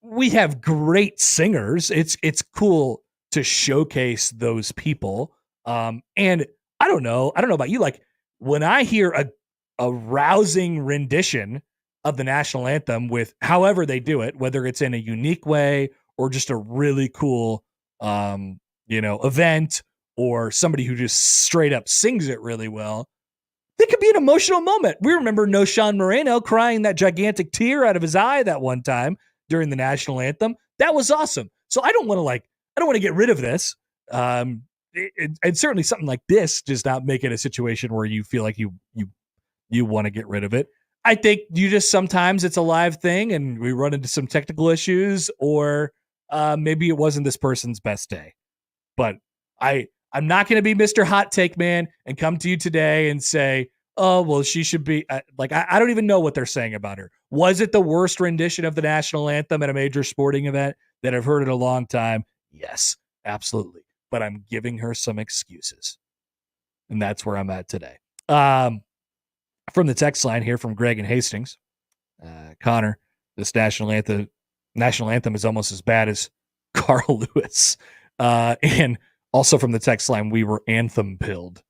we have great singers. It's cool to showcase those people. And I don't know about you. Like, when I hear a rousing rendition of the national anthem with however they do it, whether it's in a unique way or just a really cool, event, or somebody who just straight up sings it really well, it could be an emotional moment. We remember Noshan Moreno crying that gigantic tear out of his eye that one time during the national anthem. That was awesome. So I don't want to get rid of this. And certainly something like this does not make it a situation where you feel like you want to get rid of it. I think you just sometimes it's a live thing and we run into some technical issues, or maybe it wasn't this person's best day. But I'm not going to be Mr. Hot Take Man and come to you today and say, oh, well, she should be I don't even know what they're saying about her. Was it the worst rendition of the national anthem at a major sporting event that I've heard in a long time? Yes, absolutely. But I'm giving her some excuses. And that's where I'm at today. From the text line here from Greg and Hastings, Connor, this national anthem is almost as bad as Carl Lewis. And also from the text line, we were anthem pilled.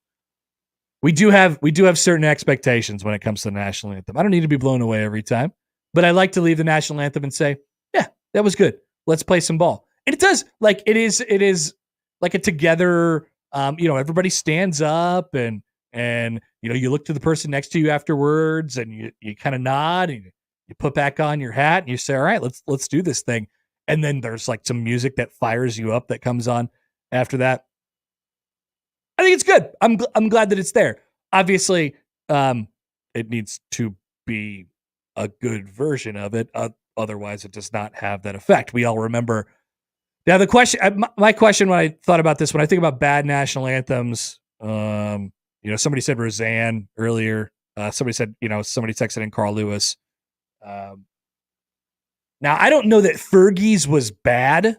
We do have certain expectations when it comes to the national anthem. I don't need to be blown away every time, but I like to leave the national anthem and say, yeah, that was good. Let's play some ball. And it does, like, it is like a together, everybody stands up and you look to the person next to you afterwards and you kind of nod and you put back on your hat and you say, all right, let's do this thing. And then there's like some music that fires you up that comes on after that. I think it's good. I'm glad that it's there. Obviously, it needs to be a good version of it. Otherwise, it does not have that effect. We all remember. Now, the question, my question when I thought about this, when I think about bad national anthems, somebody said Roseanne earlier. Somebody said, somebody texted in Carl Lewis. Now, I don't know that Fergie's was bad.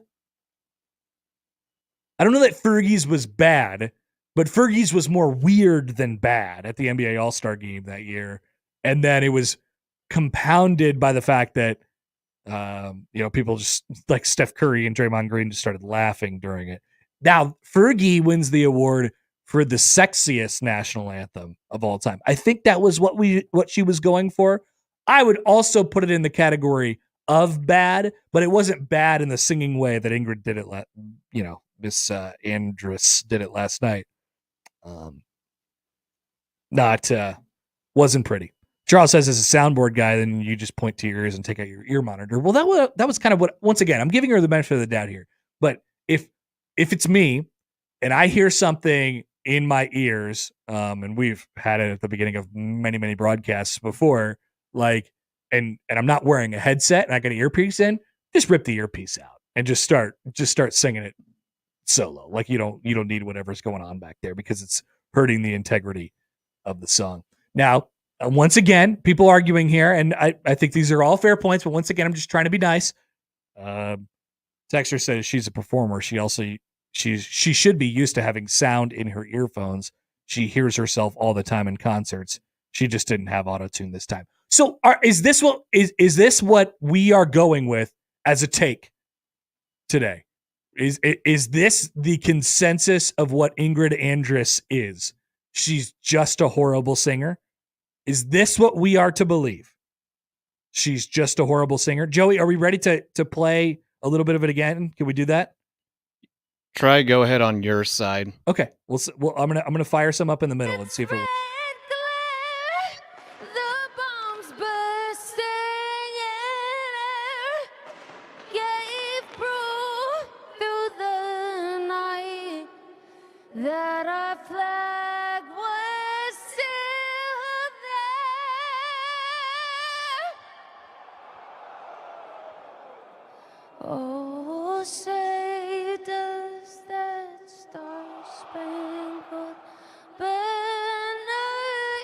But Fergie's was more weird than bad at the NBA All-Star game that year. And then it was compounded by the fact that, people just like Steph Curry and Draymond Green just started laughing during it. Now, Fergie wins the award for the sexiest national anthem of all time. I think that was what she was going for. I would also put it in the category of bad, but it wasn't bad in the singing way that Ingrid did it. Miss Andress did it last night. Wasn't pretty. Charles says, as a soundboard guy, then you just point to your ears and take out your ear monitor. Well, that was kind of what, once again, I'm giving her the benefit of the doubt here. But if it's me and I hear something in my ears, and we've had it at the beginning of many, many broadcasts before, like, and I'm not wearing a headset and I got an earpiece in, just rip the earpiece out and just start singing it solo. Like you don't need whatever's going on back there because it's hurting the integrity of the song. Now, once again, people arguing here, and I think these are all fair points, but once again, I'm just trying to be nice. Texter says she's a performer. She should be used to having sound in her earphones. She hears herself all the time in concerts. She just didn't have auto-tune this time. So is this what we are going with as a take today? Is this the consensus of what Ingrid Andress is? She's just a horrible singer. Is this what we are to believe? She's just a horrible singer. Joey, are we ready to play a little bit of it again? Can we do that? Go ahead on your side. Okay. Well, I'm gonna fire some up in the middle and see if it works. That our flag was still there. Oh, say does that star-spangled banner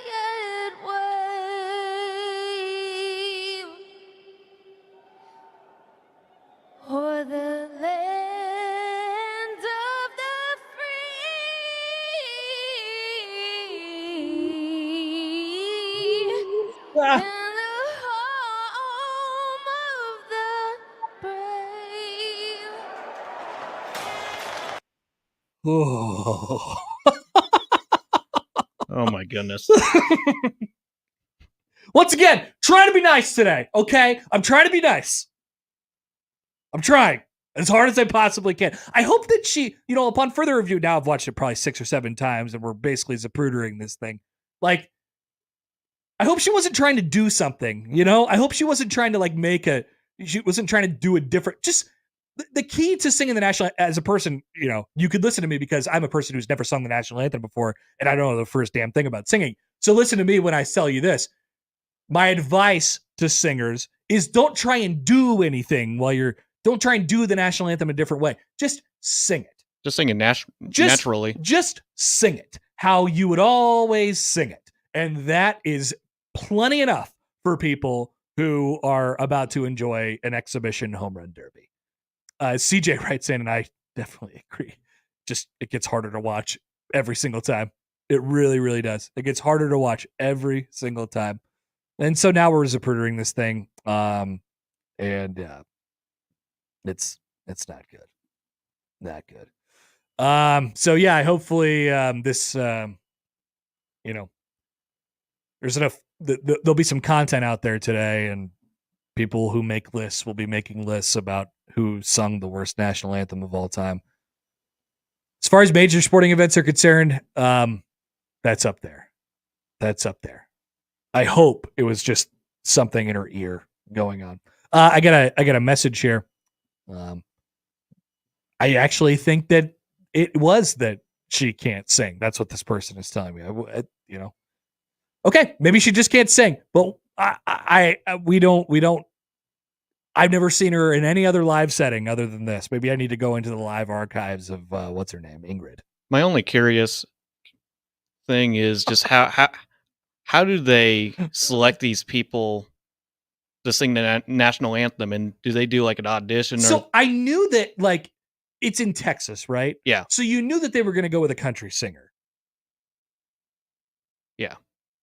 yet wave o'er the land of the and the home of the brave. Oh. Oh my goodness. Once again, trying to be nice today, okay? I'm trying to be nice. I'm trying as hard as I possibly can. I hope that she, upon further review, now I've watched it probably 6 or 7 times and we're basically zaprudering this thing. Like, I hope she wasn't trying to do something, I hope she wasn't trying to she wasn't trying to do a different, just the key to singing the national, as a person, you could listen to me because I'm a person who's never sung the national anthem before, and I don't know the first damn thing about singing. So listen to me when I tell you this. My advice to singers is don't try and do anything don't try and do the national anthem a different way. Just sing it. Just sing it naturally. Just sing it how you would always sing it. And that is plenty enough for people who are about to enjoy an exhibition home run derby. CJ writes in, and I definitely agree. Just, it gets harder to watch every single time. It really, really does. It gets harder to watch every single time. And so now we're Zaprudering this thing. And it's not good. Not good. So yeah, hopefully this, there's enough, there'll be some content out there today, and people who make lists will be making lists about who sung the worst national anthem of all time. As far as major sporting events are concerned, that's up there. That's up there. I hope it was just something in her ear going on. I got a message here. I actually think that it was that she can't sing. That's what this person is telling me. Okay, maybe she just can't sing. But we don't. I've never seen her in any other live setting other than this. Maybe I need to go into the live archives of what's her name, Ingrid. My only curious thing is just how do they select these people to sing the national anthem, and do they do like an audition? So I knew that, like, it's in Texas, right? Yeah. So you knew that they were going to go with a country singer. Yeah.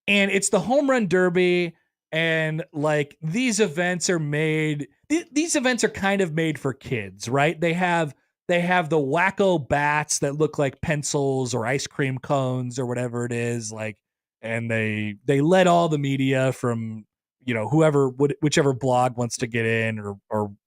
And it's the home run derby, and like these events are made. These events are kind of made for kids, right? They have the wacko bats that look like pencils or ice cream cones or whatever it is, like, and they let all the media from whichever blog wants to get in, or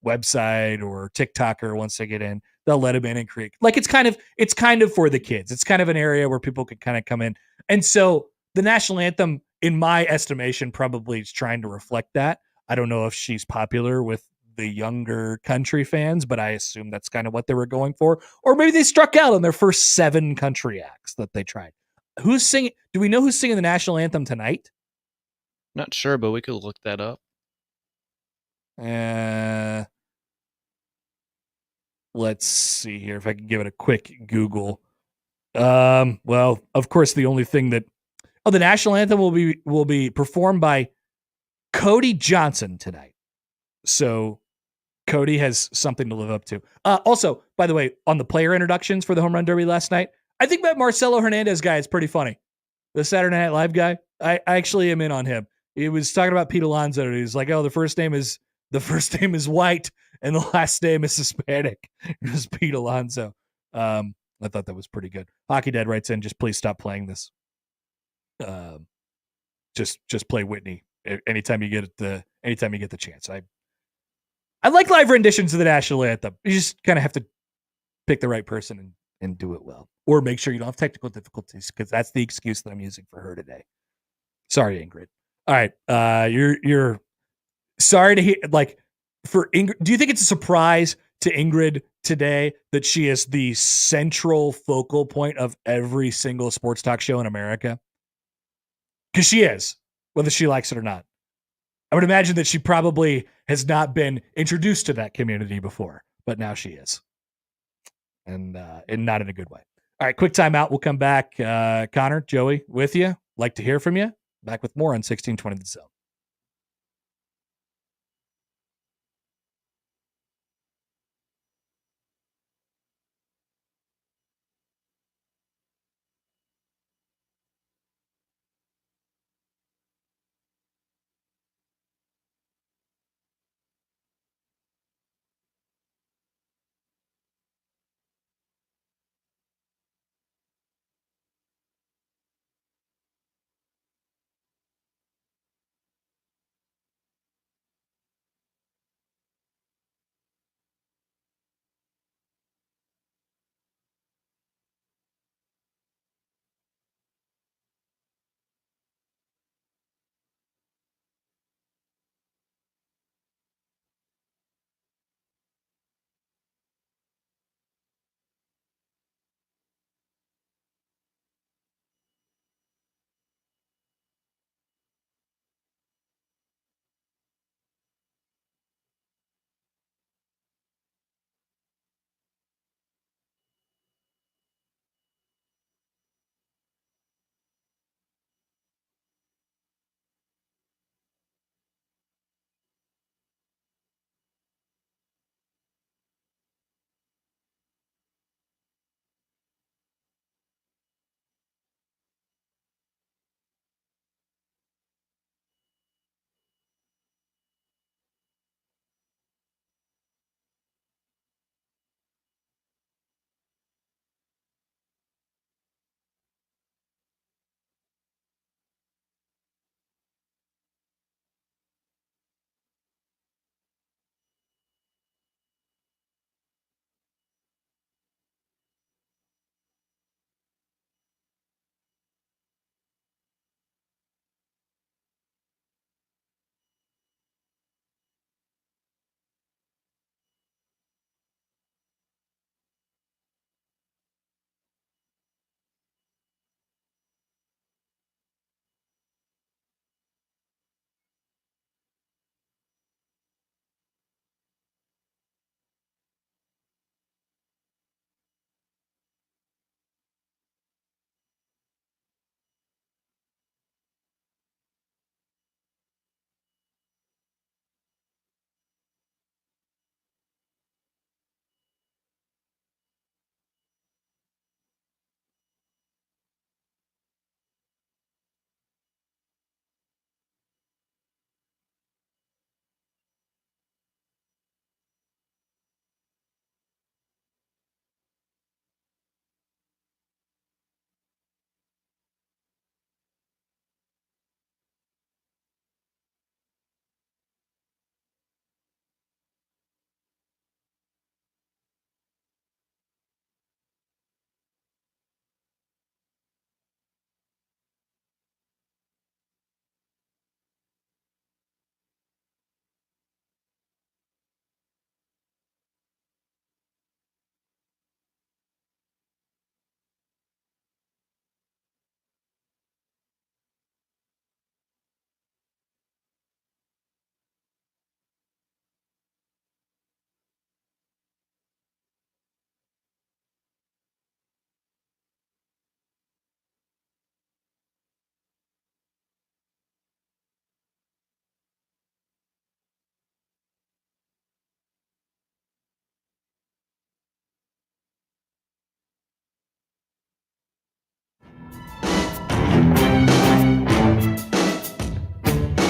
website or TikToker wants to get in, they'll let them in and create. Like, it's kind of for the kids. It's kind of an area where people could kind of come in. And so the national anthem, in my estimation, probably is trying to reflect that. I don't know if she's popular with the younger country fans, but I assume that's kind of what they were going for. Or maybe they struck out on their first 7 country acts that they tried. Who's singing? Do we know who's singing the national anthem tonight? Not sure, but we could look that up. Let's see here if I can give it a quick Google. Well, of course, the only thing that the national anthem will be performed by Cody Johnson tonight. So Cody has something to live up to. Also, by the way, on the player introductions for the home run derby last night, I think that Marcelo Hernandez guy is pretty funny. The Saturday Night Live guy, I actually am in on him. He was talking about Pete Alonso, and he's like, "Oh, the first name is white, and the last name is Hispanic." It was Pete Alonso. I thought that was pretty good. Hockey Dad writes in, "Just please stop playing this. Just play Whitney anytime you get the chance." I like live renditions of the national anthem. You just kind of have to pick the right person and do it well, or make sure you don't have technical difficulties, because that's the excuse that I'm using for her today. Sorry, Ingrid. All right, you're sorry to hear. Like, for Ingrid, do you think it's a surprise to Ingrid today that she is the central focal point of every single sports talk show in America? Because she is, whether she likes it or not. I would imagine that she probably has not been introduced to that community before, but now she is. And not in a good way. All right, quick timeout. We'll come back. Connor, Joey, with you. Like to hear from you. Back with more on 1620 The Zone.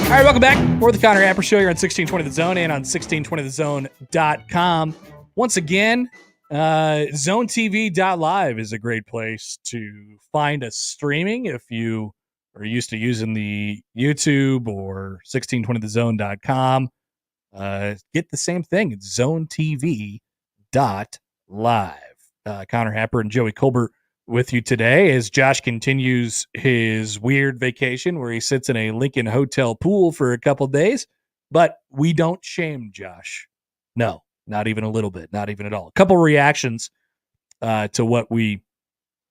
All right, welcome back. For the Connor Happer Show here on 1620 The Zone and on 1620thezone.com. Once again, zonetv.live is a great place to find us streaming if you are used to using the YouTube or 1620thezone.com. Get the same thing. It's zonetv.live. Connor Happer and Joey Colbert with you today as Josh continues his weird vacation where he sits in a Lincoln Hotel pool for a couple days. But we don't shame Josh. No, not even a little bit. Not even at all. A couple reactions to what we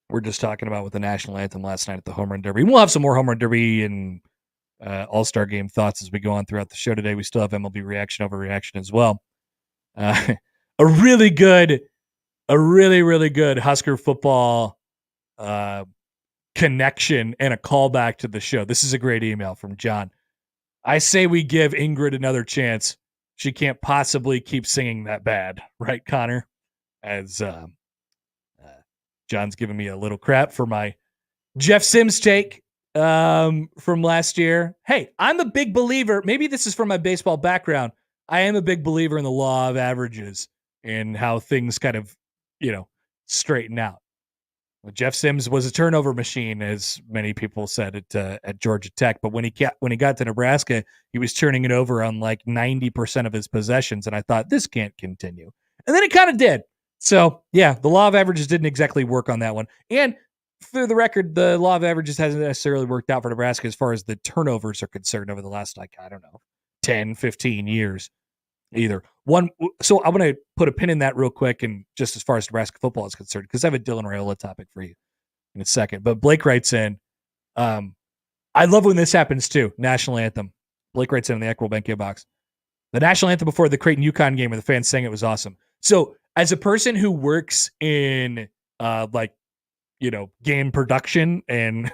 were just talking about with the national anthem last night at the Home Run Derby. We'll have some more Home Run Derby and All-Star Game thoughts as we go on throughout the show today. We still have MLB reaction over reaction as well. A really, really good Husker football connection and a callback to the show. This is a great email from John. I say we give Ingrid another chance. She can't possibly keep singing that bad, right, Connor? As John's giving me a little crap for my Jeff Sims take from last year. Hey, I'm a big believer. Maybe this is from my baseball background. I am a big believer in the law of averages and how things kind of, straighten out. Well, Jeff Sims was a turnover machine, as many people said at Georgia Tech. But when he got to Nebraska, he was turning it over on like 90% of his possessions. And I thought, this can't continue. And then it kind of did. So, yeah, the law of averages didn't exactly work on that one. And for the record, the law of averages hasn't necessarily worked out for Nebraska as far as the turnovers are concerned over the last, 10, 15 years either. So I want to put a pin in that real quick, and just as far as Nebraska football is concerned, because I have a Dylan Raiola topic for you in a second. But Blake writes in, I love when this happens too. National anthem. Blake writes in the Equitable Bank box. The national anthem before the Creighton UConn game where the fans sang it was awesome. So as a person who works in game production and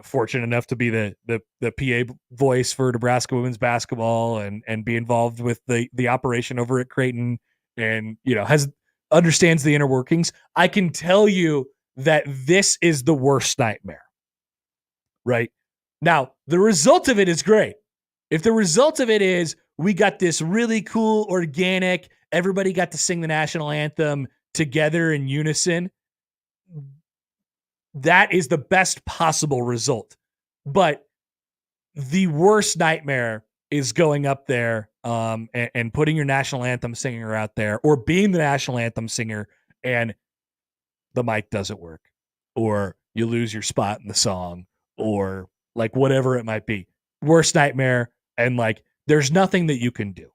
fortunate enough to be the PA voice for Nebraska women's basketball and be involved with the operation over at Creighton and understands the inner workings, I can tell you that this is the worst nightmare. Right? Now, the result of it is great. If the result of it is we got this really cool, organic, everybody got to sing the national anthem together in unison, that is the best possible result. But the worst nightmare is going up there and putting your national anthem singer out there, or being the national anthem singer and the mic doesn't work, or you lose your spot in the song, or whatever it might be. Worst nightmare. And there's nothing that you can do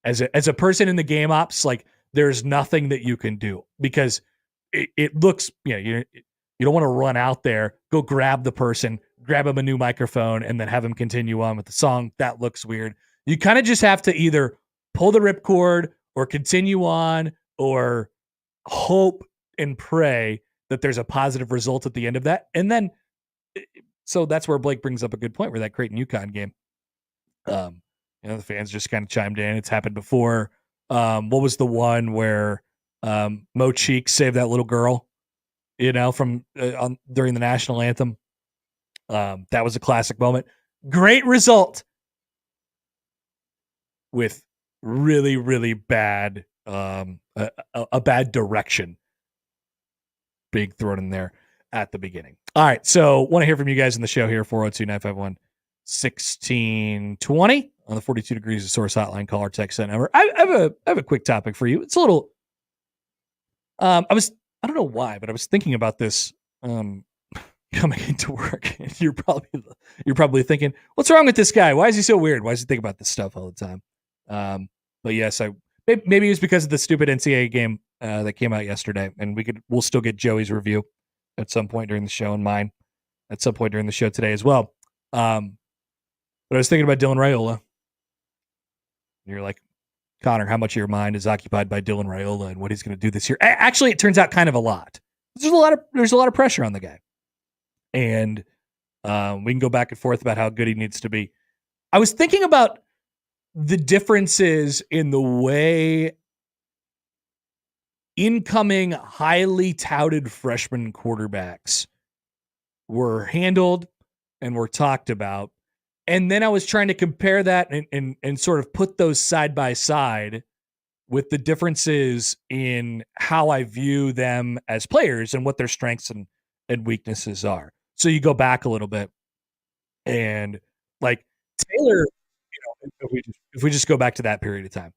as a person in the game ops. There's nothing that you can do because it looks, you don't want to run out there, go grab the person, grab him a new microphone, and then have him continue on with the song. That looks weird. You kind of just have to either pull the ripcord or continue on or hope and pray that there's a positive result at the end of that. And then, so that's where Blake brings up a good point where that Creighton UConn game, the fans just kind of chimed in. It's happened before. What was the one where Mo Cheek saved that little girl? From during the national anthem. That was a classic moment. Great result with really, really bad, a bad direction being thrown in there at the beginning. All right. So want to hear from you guys in the show here, 402-951-1620 on the 42 Degrees of Source hotline, call or text that number. I have a quick topic for you. It's a little, I don't know why, but I was thinking about this coming into work. And you're probably thinking, what's wrong with this guy? Why is he so weird? Why does he think about this stuff all the time? But yes, maybe it's because of the stupid NCAA game that came out yesterday, and we'll still get Joey's review at some point during the show, and mine at some point during the show today as well. But I was thinking about Dylan Raiola. And you're like, Connor, how much of your mind is occupied by Dylan Raiola and what he's going to do this year? Actually, it turns out kind of a lot. There's a lot of pressure on the guy, and we can go back and forth about how good he needs to be. I was thinking about the differences in the way incoming highly touted freshman quarterbacks were handled and were talked about, And then I was trying to compare that and sort of put those side by side with the differences in how I view them as players and what their strengths and weaknesses are. So you go back a little bit and like Taylor, if we just go back to that period of time,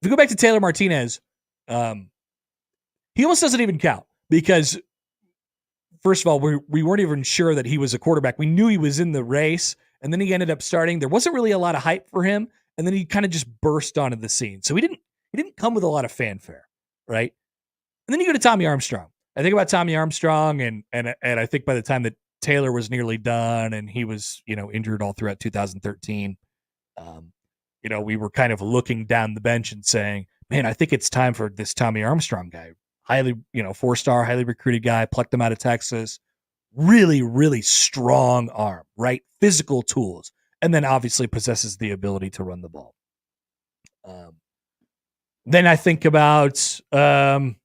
if we go back to Taylor Martinez, he almost doesn't even count because first of all, we weren't even sure that he was a quarterback. We knew he was in the race, and then he ended up starting. There wasn't really a lot of hype for him, and then he kind of just burst onto the scene. So he didn't come with a lot of fanfare, right? And then you go to Tommy Armstrong. I think about Tommy Armstrong, and I think by the time that Taylor was nearly done, and he was injured all throughout 2013, we were kind of looking down the bench and saying, "Man, I think it's time for this Tommy Armstrong guy." Highly, 4-star, highly recruited guy, plucked him out of Texas. Really, really strong arm, right? Physical tools. And then obviously possesses the ability to run the ball. Then I think about, there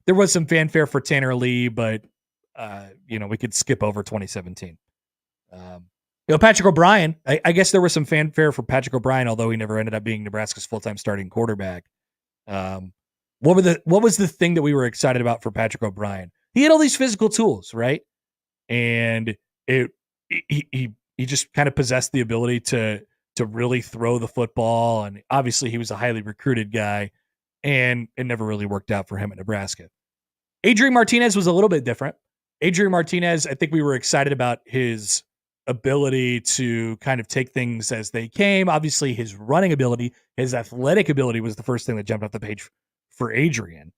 was some fanfare for Tanner Lee, but, we could skip over 2017. Patrick O'Brien, I guess there was some fanfare for Patrick O'Brien, although he never ended up being Nebraska's full-time starting quarterback. What was the thing that we were excited about for Patrick O'Brien? He had all these physical tools, right? And he just kind of possessed the ability to really throw the football. And obviously he was a highly recruited guy, and it never really worked out for him at Nebraska. Adrian Martinez was a little bit different. Adrian Martinez, I think we were excited about his ability to kind of take things as they came. Obviously his running ability, his athletic ability was the first thing that jumped off the page for Adrian.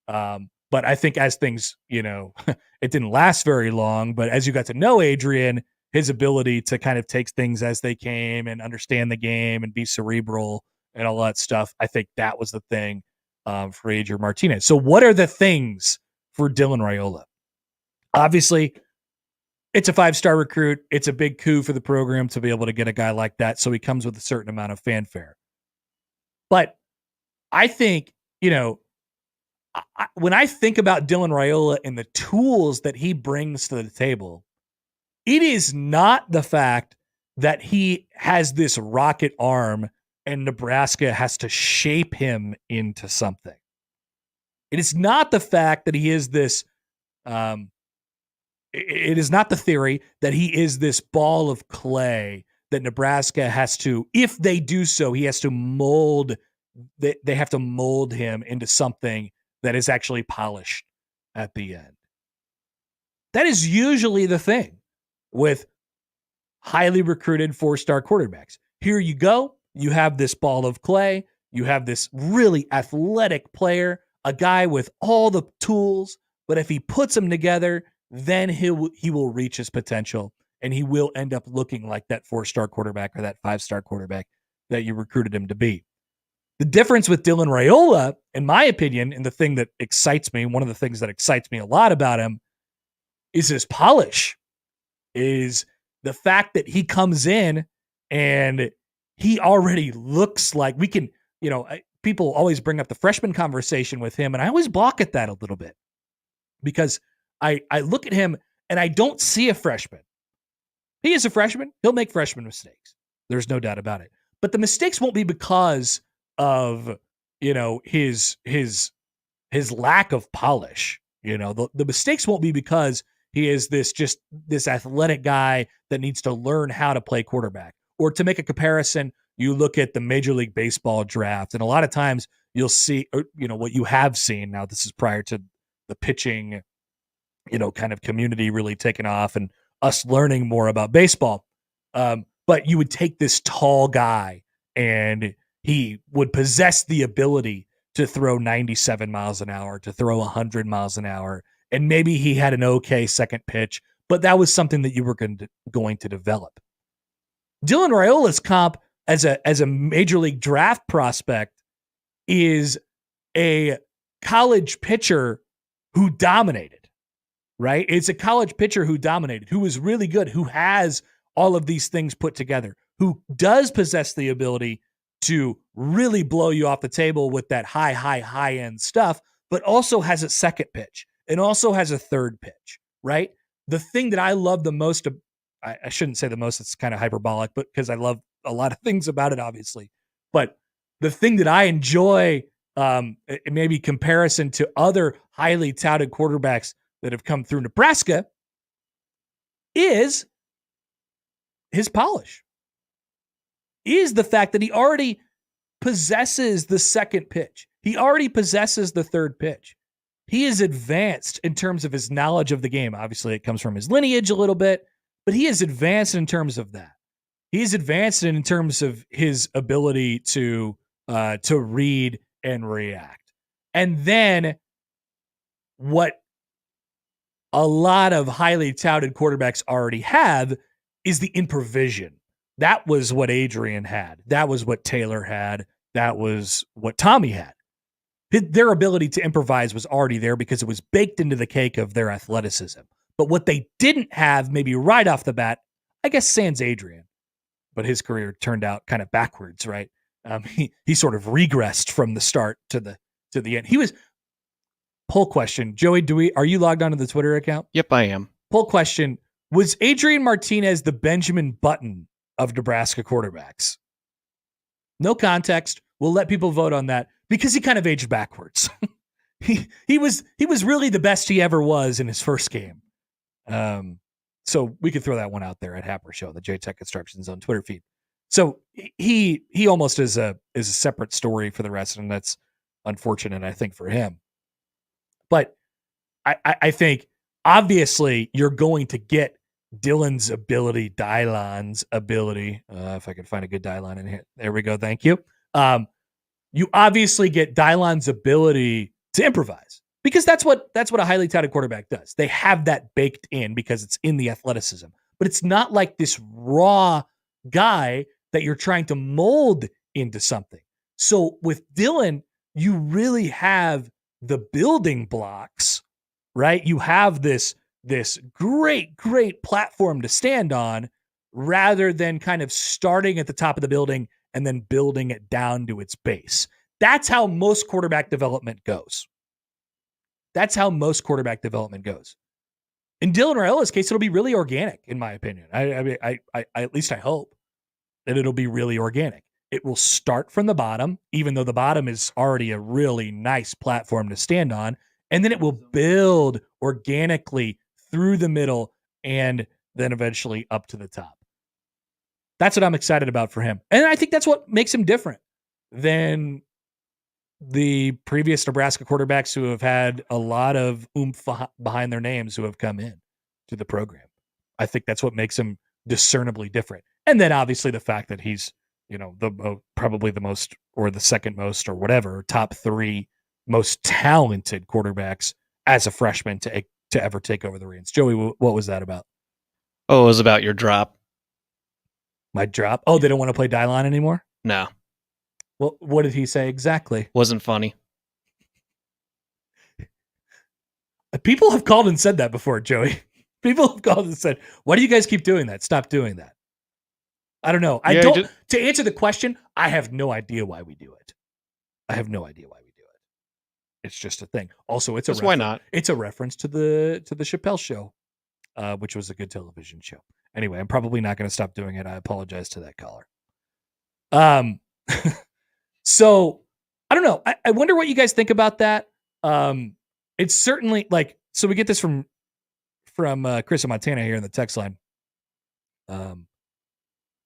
But I think as things, it didn't last very long, but as you got to know Adrian, his ability to kind of take things as they came and understand the game and be cerebral and all that stuff, I think that was the thing for Adrian Martinez. So what are the things for Dylan Raiola? Obviously, it's a 5-star recruit. It's a big coup for the program to be able to get a guy like that. So he comes with a certain amount of fanfare. But I think, when I think about Dylan Raiola and the tools that he brings to the table, it is not the fact that he has this rocket arm and Nebraska has to shape him into something. It is not the fact that he is this, it is not the theory that he is this ball of clay that Nebraska has to, if they do so, he has to mold, they have to mold him into something that is actually polished at the end. That is usually the thing with highly recruited 4-star quarterbacks. Here you go. You have this ball of clay. You have this really athletic player, a guy with all the tools, but if he puts them together, then he will reach his potential and he will end up looking like that 4-star quarterback or that 5-star quarterback that you recruited him to be. The difference with Dylan Raiola, in my opinion, and the thing that excites me, one of the things that excites me a lot about him, is his polish, is the fact that he comes in and he already looks like we can, people always bring up the freshman conversation with him, and I always balk at that a little bit because I look at him and I don't see a freshman. He is a freshman. He'll make freshman mistakes. There's no doubt about it. But the mistakes won't be because of his lack of polish. The mistakes won't be because he is this athletic guy that needs to learn how to play quarterback. Or to make a comparison, you look at the Major League Baseball draft, and a lot of times you'll see, what you have seen. Now this is prior to the pitching, kind of community really taking off and us learning more about baseball. But you would take this tall guy and he would possess the ability to throw 97 miles an hour, to throw 100 miles an hour. And maybe he had an okay second pitch, but that was something that you were going to develop. Dylan Raiola's comp as a major league draft prospect is a college pitcher who dominated, right? It's a college pitcher who dominated, who was really good, who has all of these things put together, who does possess the ability to really blow you off the table with that high end stuff, but also has a second pitch and also has a third pitch, right? The thing that I love the most I shouldn't say the most, it's kind of hyperbolic, but because I love a lot of things about it, obviously. But the thing that I enjoy, maybe comparison to other highly touted quarterbacks that have come through Nebraska, is his polish. Is the fact that he already possesses the second pitch. He already possesses the third pitch. He is advanced in terms of his knowledge of the game. Obviously, it comes from his lineage a little bit, but he is advanced in terms of that. He is advanced in terms of his ability to read and react. And then what a lot of highly touted quarterbacks already have is the improvision. That was what Adrian had. That was what Taylor had. That was what Tommy had. Their ability to improvise was already there because it was baked into the cake of their athleticism. But what they didn't have, maybe right off the bat, I guess sans Adrian, but his career turned out kind of backwards, right? He sort of regressed from the start to the end. He was poll question. Joey, are you logged onto the Twitter account? Yep, I am. Poll question. Was Adrian Martinez the Benjamin Button of Nebraska quarterbacks? No context. We'll let people vote on that because he kind of aged backwards. he was really the best he ever was in his first game. So we could throw that one out there at Happer Show, the JTech Construction Zone Twitter feed. So he almost is a separate story for the rest, and that's unfortunate, I think, for him. But I think obviously you're going to get Dylan's ability, Dylon's ability. If I could find a good Dylon in here. There we go. Thank you. You obviously get Dylon's ability to improvise because that's what a highly touted quarterback does. They have that baked in because it's in the athleticism. But it's not like this raw guy that you're trying to mold into something. So with Dylan, you really have the building blocks, right? You have this great platform to stand on rather than kind of starting at the top of the building and then building it down to its base. That's how most quarterback development goes. In Dylan Raiola's case, it'll be really organic, in my opinion. I at least I hope that it'll be really organic. It will start from the bottom, even though the bottom is already a really nice platform to stand on, and then it will build organically through the middle and then eventually up to the top. That's what I'm excited about for him. And I think that's what makes him different than the previous Nebraska quarterbacks who have had a lot of oomph behind their names who have come in to the program. I think that's what makes him discernibly different. And then obviously the fact that he's, probably the most or the second most or whatever, top three most talented quarterbacks as a freshman to ever take over the reins. Joey, what was that about? Oh, it was about your drop. My drop? Oh, they don't want to play Dylon anymore? No. Well, what did he say exactly? Wasn't funny. People have called and said that before, Joey. People have called and said, why do you guys keep doing that? Stop doing that. I don't know. To answer the question, I have no idea why we do it. It's just a thing. Also, why not? It's a reference to the Chappelle Show, which was a good television show. Anyway, I'm probably not going to stop doing it. I apologize to that caller. So I don't know. I wonder what you guys think about that. It's certainly so we get this from Chris in Montana here in the text line.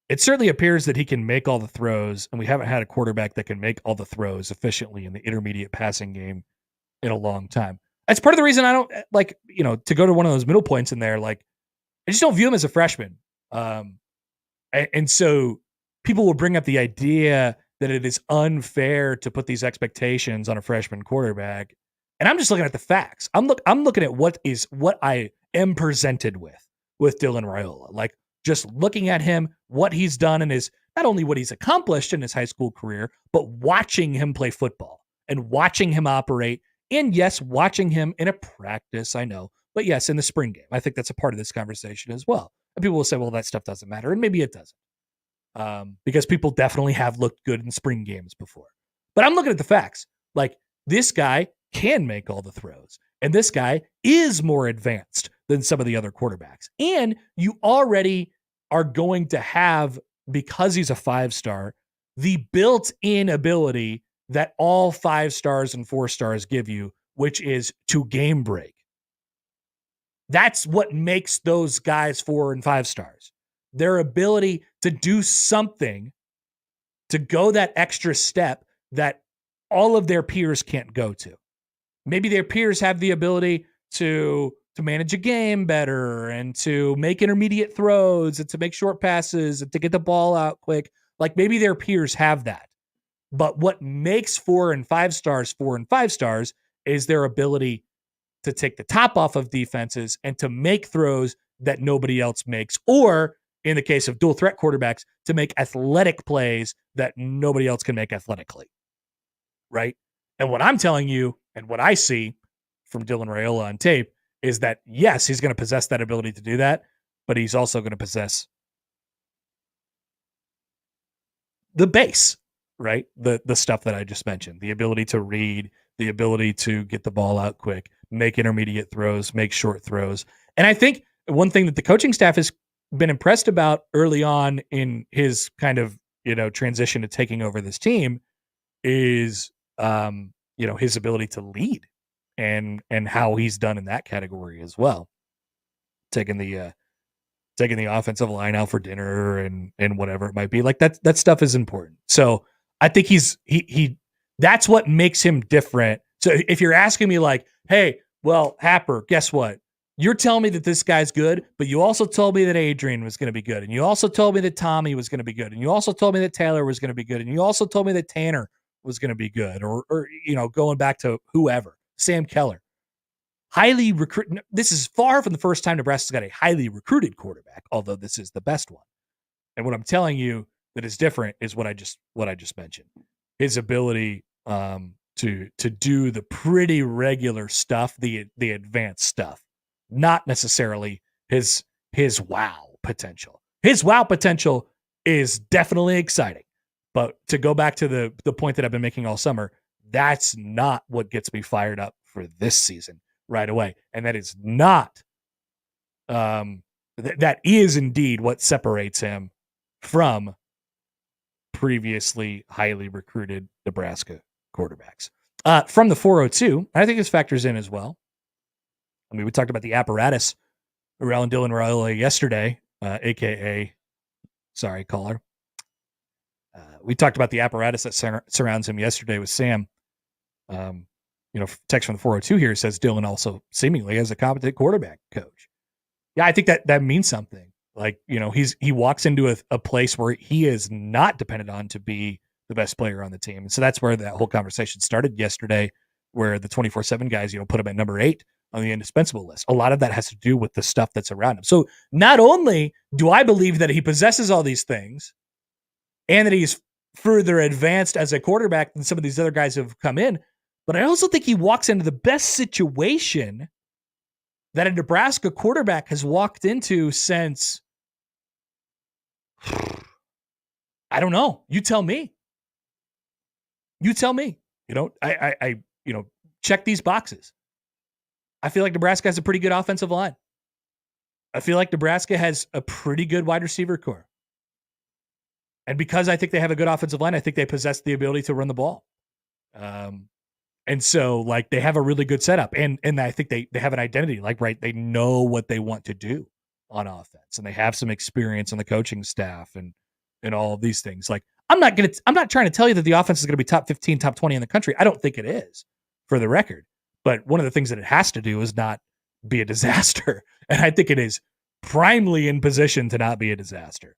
It certainly appears that he can make all the throws, and we haven't had a quarterback that can make all the throws efficiently in the intermediate passing game in a long time. That's part of the reason I don't to go to one of those middle points in there. I just don't view him as a freshman. And so people will bring up the idea that it is unfair to put these expectations on a freshman quarterback. And I'm just looking at the facts. I'm looking at what I am presented with Dylan Raiola. Just looking at him, what he's done in his, not only what he's accomplished in his high school career, but watching him play football and watching him operate. And yes, watching him in a practice, I know, but yes, in the spring game. I think that's a part of this conversation as well. And people will say, well, that stuff doesn't matter. And maybe it doesn't. Because people definitely have looked good in spring games before. But I'm looking at the facts. This guy can make all the throws. And this guy is more advanced than some of the other quarterbacks. And you already are going to have, because he's a 5-star, the built-in ability that all 5 stars and 4 stars give you, which is to game break. That's what makes those guys 4 and 5 stars. Their ability to do something, to go that extra step that all of their peers can't go to. Maybe their peers have the ability to manage a game better and to make intermediate throws and to make short passes and to get the ball out quick. Like maybe their peers have that. But what makes 4 and 5 stars 4 and 5 stars is their ability to take the top off of defenses and to make throws that nobody else makes, or in the case of dual threat quarterbacks, to make athletic plays that nobody else can make athletically. Right? And what I'm telling you and what I see from Dylan Raiola on tape is that, yes, he's going to possess that ability to do that, but he's also going to possess the base, right? The stuff that I just mentioned, the ability to read, the ability to get the ball out quick, make intermediate throws, make short throws. And I think one thing that the coaching staff has been impressed about early on in his kind of, transition to taking over this team is, his ability to lead and how he's done in that category as well. Taking the offensive line out for dinner and whatever it might be. Like that stuff is important. So I think he that's what makes him different. So if you're asking me like, hey, well, Happer, guess what? You're telling me that this guy's good, but you also told me that Adrian was going to be good. And you also told me that Tommy was going to be good. And you also told me that Taylor was going to be good. And you also told me that Tanner was going to be good. Or going back to whoever, Sam Keller. Highly recruited. This is far from the first time Nebraska's got a highly recruited quarterback, although this is the best one. And what I'm telling you that is different is what I just mentioned. His ability to do the pretty regular stuff, the advanced stuff, not necessarily his wow potential. His wow potential is definitely exciting. But to go back to the point that I've been making all summer, that's not what gets me fired up for this season right away. And that is not, that is indeed what separates him from previously highly recruited Nebraska quarterbacks. From the 402, I think this factors in as well. I mean, we talked about the apparatus around Dylan Raiola yesterday, a.k.a. Sorry, caller. We talked about the apparatus that surrounds him yesterday with Sam. Text from the 402 here says Dylan also seemingly has a competent quarterback coach. Yeah, I think that means something. Like, he walks into a place where he is not dependent on to be the best player on the team. And so that's where that whole conversation started yesterday, where the 24/7 guys, put him at number 8 on the indispensable list. A lot of that has to do with the stuff that's around him. So not only do I believe that he possesses all these things and that he's further advanced as a quarterback than some of these other guys who have come in, but I also think he walks into the best situation that a Nebraska quarterback has walked into since, I don't know. You tell me. I check these boxes. I feel like Nebraska has a pretty good offensive line. I feel like Nebraska has a pretty good wide receiver core. And because I think they have a good offensive line, I think they possess the ability to run the ball. And so, like, they have a really good setup. And I think they have an identity. Like, right, they know what they want to do on offense. And they have some experience on the coaching staff and all of these things. Like, I'm not trying to tell you that the offense is going to be top 15, top 20 in the country. I don't think it is, for the record. But one of the things that it has to do is not be a disaster. And I think it is primely in position to not be a disaster.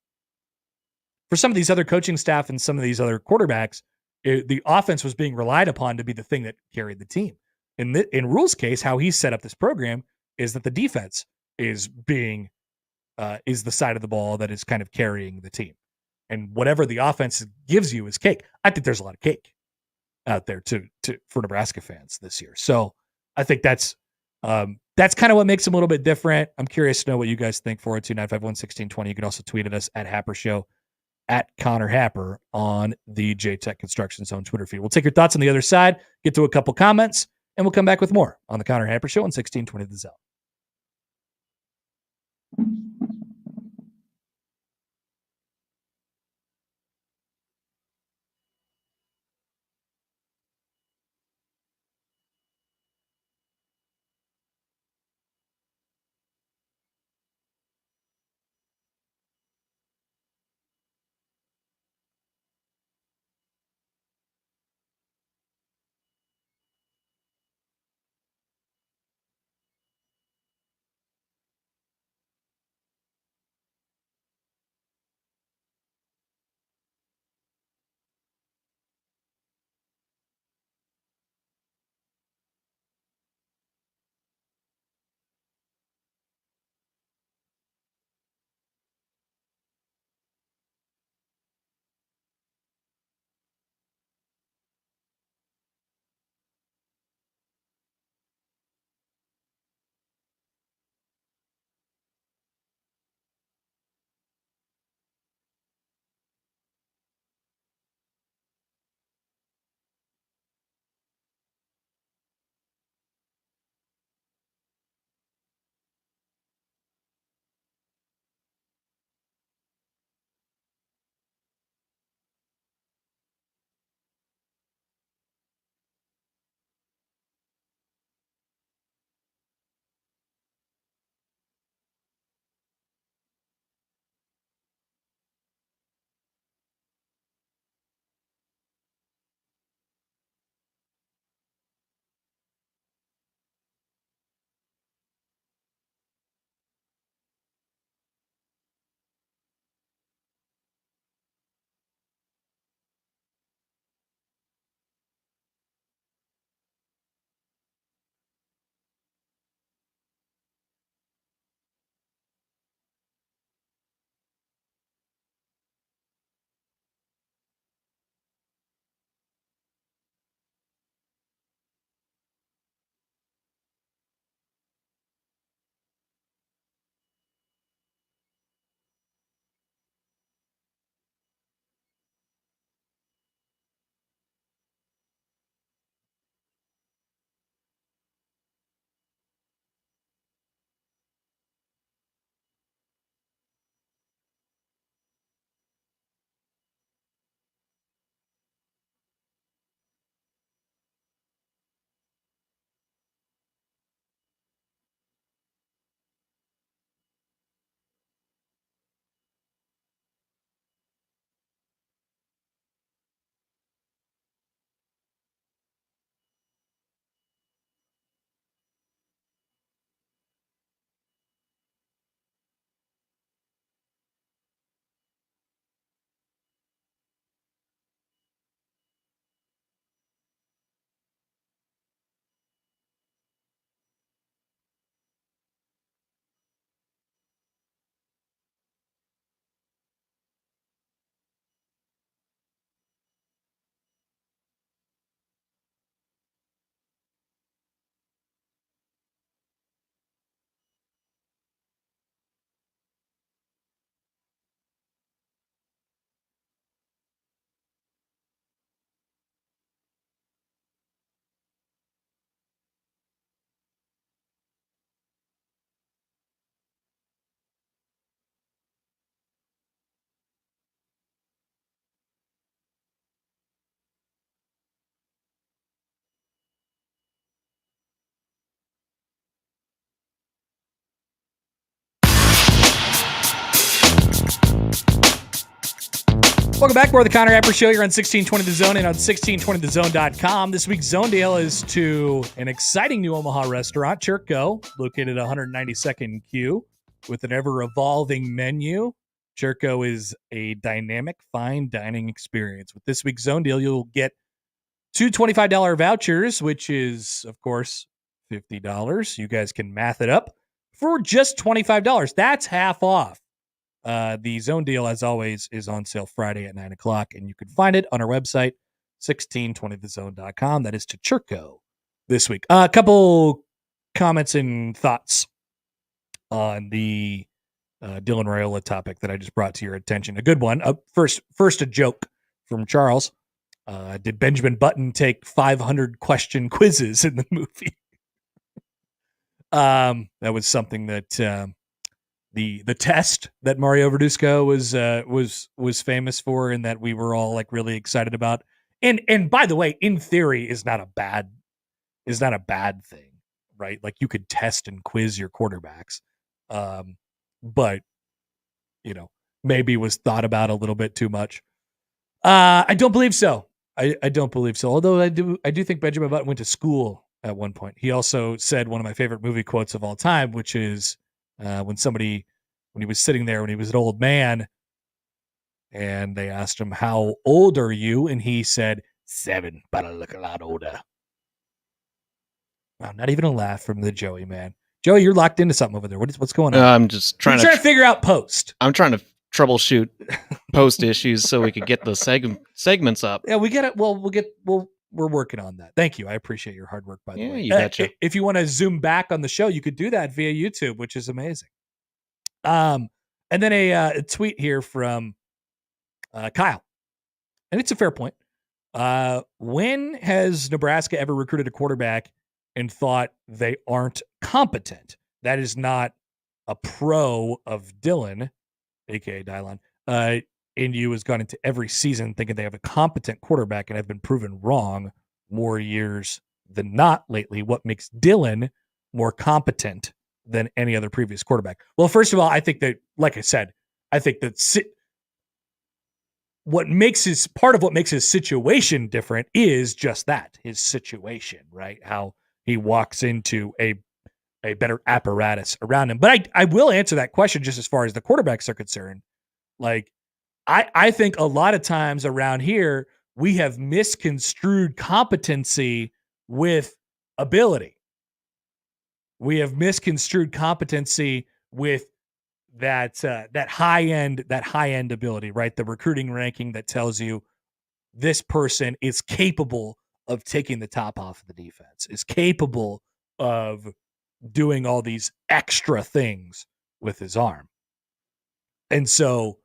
For some of these other coaching staff and some of these other quarterbacks, the offense was being relied upon to be the thing that carried the team. In Rule's case, how he's set up this program is that the defense is the side of the ball that is kind of carrying the team. And whatever the offense gives you is cake. I think there's a lot of cake out there for Nebraska fans this year. So I think that's kind of what makes him a little bit different. I'm curious to know what you guys think. 402-951-1620. You can also tweet at us at Happer Show, at Connor Happer on the JTech Construction Zone Twitter feed. We'll take your thoughts on the other side, get to a couple comments, and we'll come back with more on the Connor Happer Show on 1620 The Zone. Welcome back. We're the Connor Happer Show. You're on 1620 The Zone and on 1620thezone.com. This week's Zone Deal is to an exciting new Omaha restaurant, Churko, located 192nd Q, with an ever-evolving menu. Churko is a dynamic fine dining experience. With this week's Zone Deal, you'll get two $25 vouchers, which is, of course, $50. You guys can math it up for just $25. That's half off. The Zone Deal, as always, is on sale Friday at 9 o'clock, and you can find it on our website, 1620thezone.com. That is to Churko this week. A couple comments and thoughts on the Dylan Raiola topic that I just brought to your attention. A good one. First, a joke from Charles. Did Benjamin Button take 500 question quizzes in the movie? That was something that the test that Mario Verduzco was famous for, and that we were all like really excited about. And by the way, in theory, is not a bad thing, right? Like you could test and quiz your quarterbacks, but maybe was thought about a little bit too much. I don't believe so. I don't believe so. Although I do think Benjamin Button went to school at one point. He also said one of my favorite movie quotes of all time, which is when he was sitting there when he was an old man, and they asked him, "How old are you?" And he said, 7, but I look a lot older. Wow, not even a laugh from the Joey man. Joey, you're locked into something over there. What's going on? I'm just trying to figure out post. I'm trying to troubleshoot post issues so we could get the segments up. Yeah, we get it. Well, we're working on that. Thank you. I appreciate your hard work, by the way. You betcha. If you want to zoom back on the show, you could do that via YouTube, which is amazing. And then a tweet here from Kyle, and it's a fair point. When has Nebraska ever recruited a quarterback and thought they aren't competent? That is not a pro of Dylan, aka Dylon. NU has gone into every season thinking they have a competent quarterback and have been proven wrong more years than not lately. What makes Dylan more competent than any other previous quarterback? Well, first of all, I think that, like I said, I think that what makes his situation different is just that, his situation, right? How he walks into a better apparatus around him. But I will answer that question just as far as the quarterbacks are concerned. Like, I think a lot of times around here, we have misconstrued competency with ability. We have misconstrued competency with that high end ability, right? The recruiting ranking that tells you this person is capable of taking the top off of the defense, is capable of doing all these extra things with his arm. And so,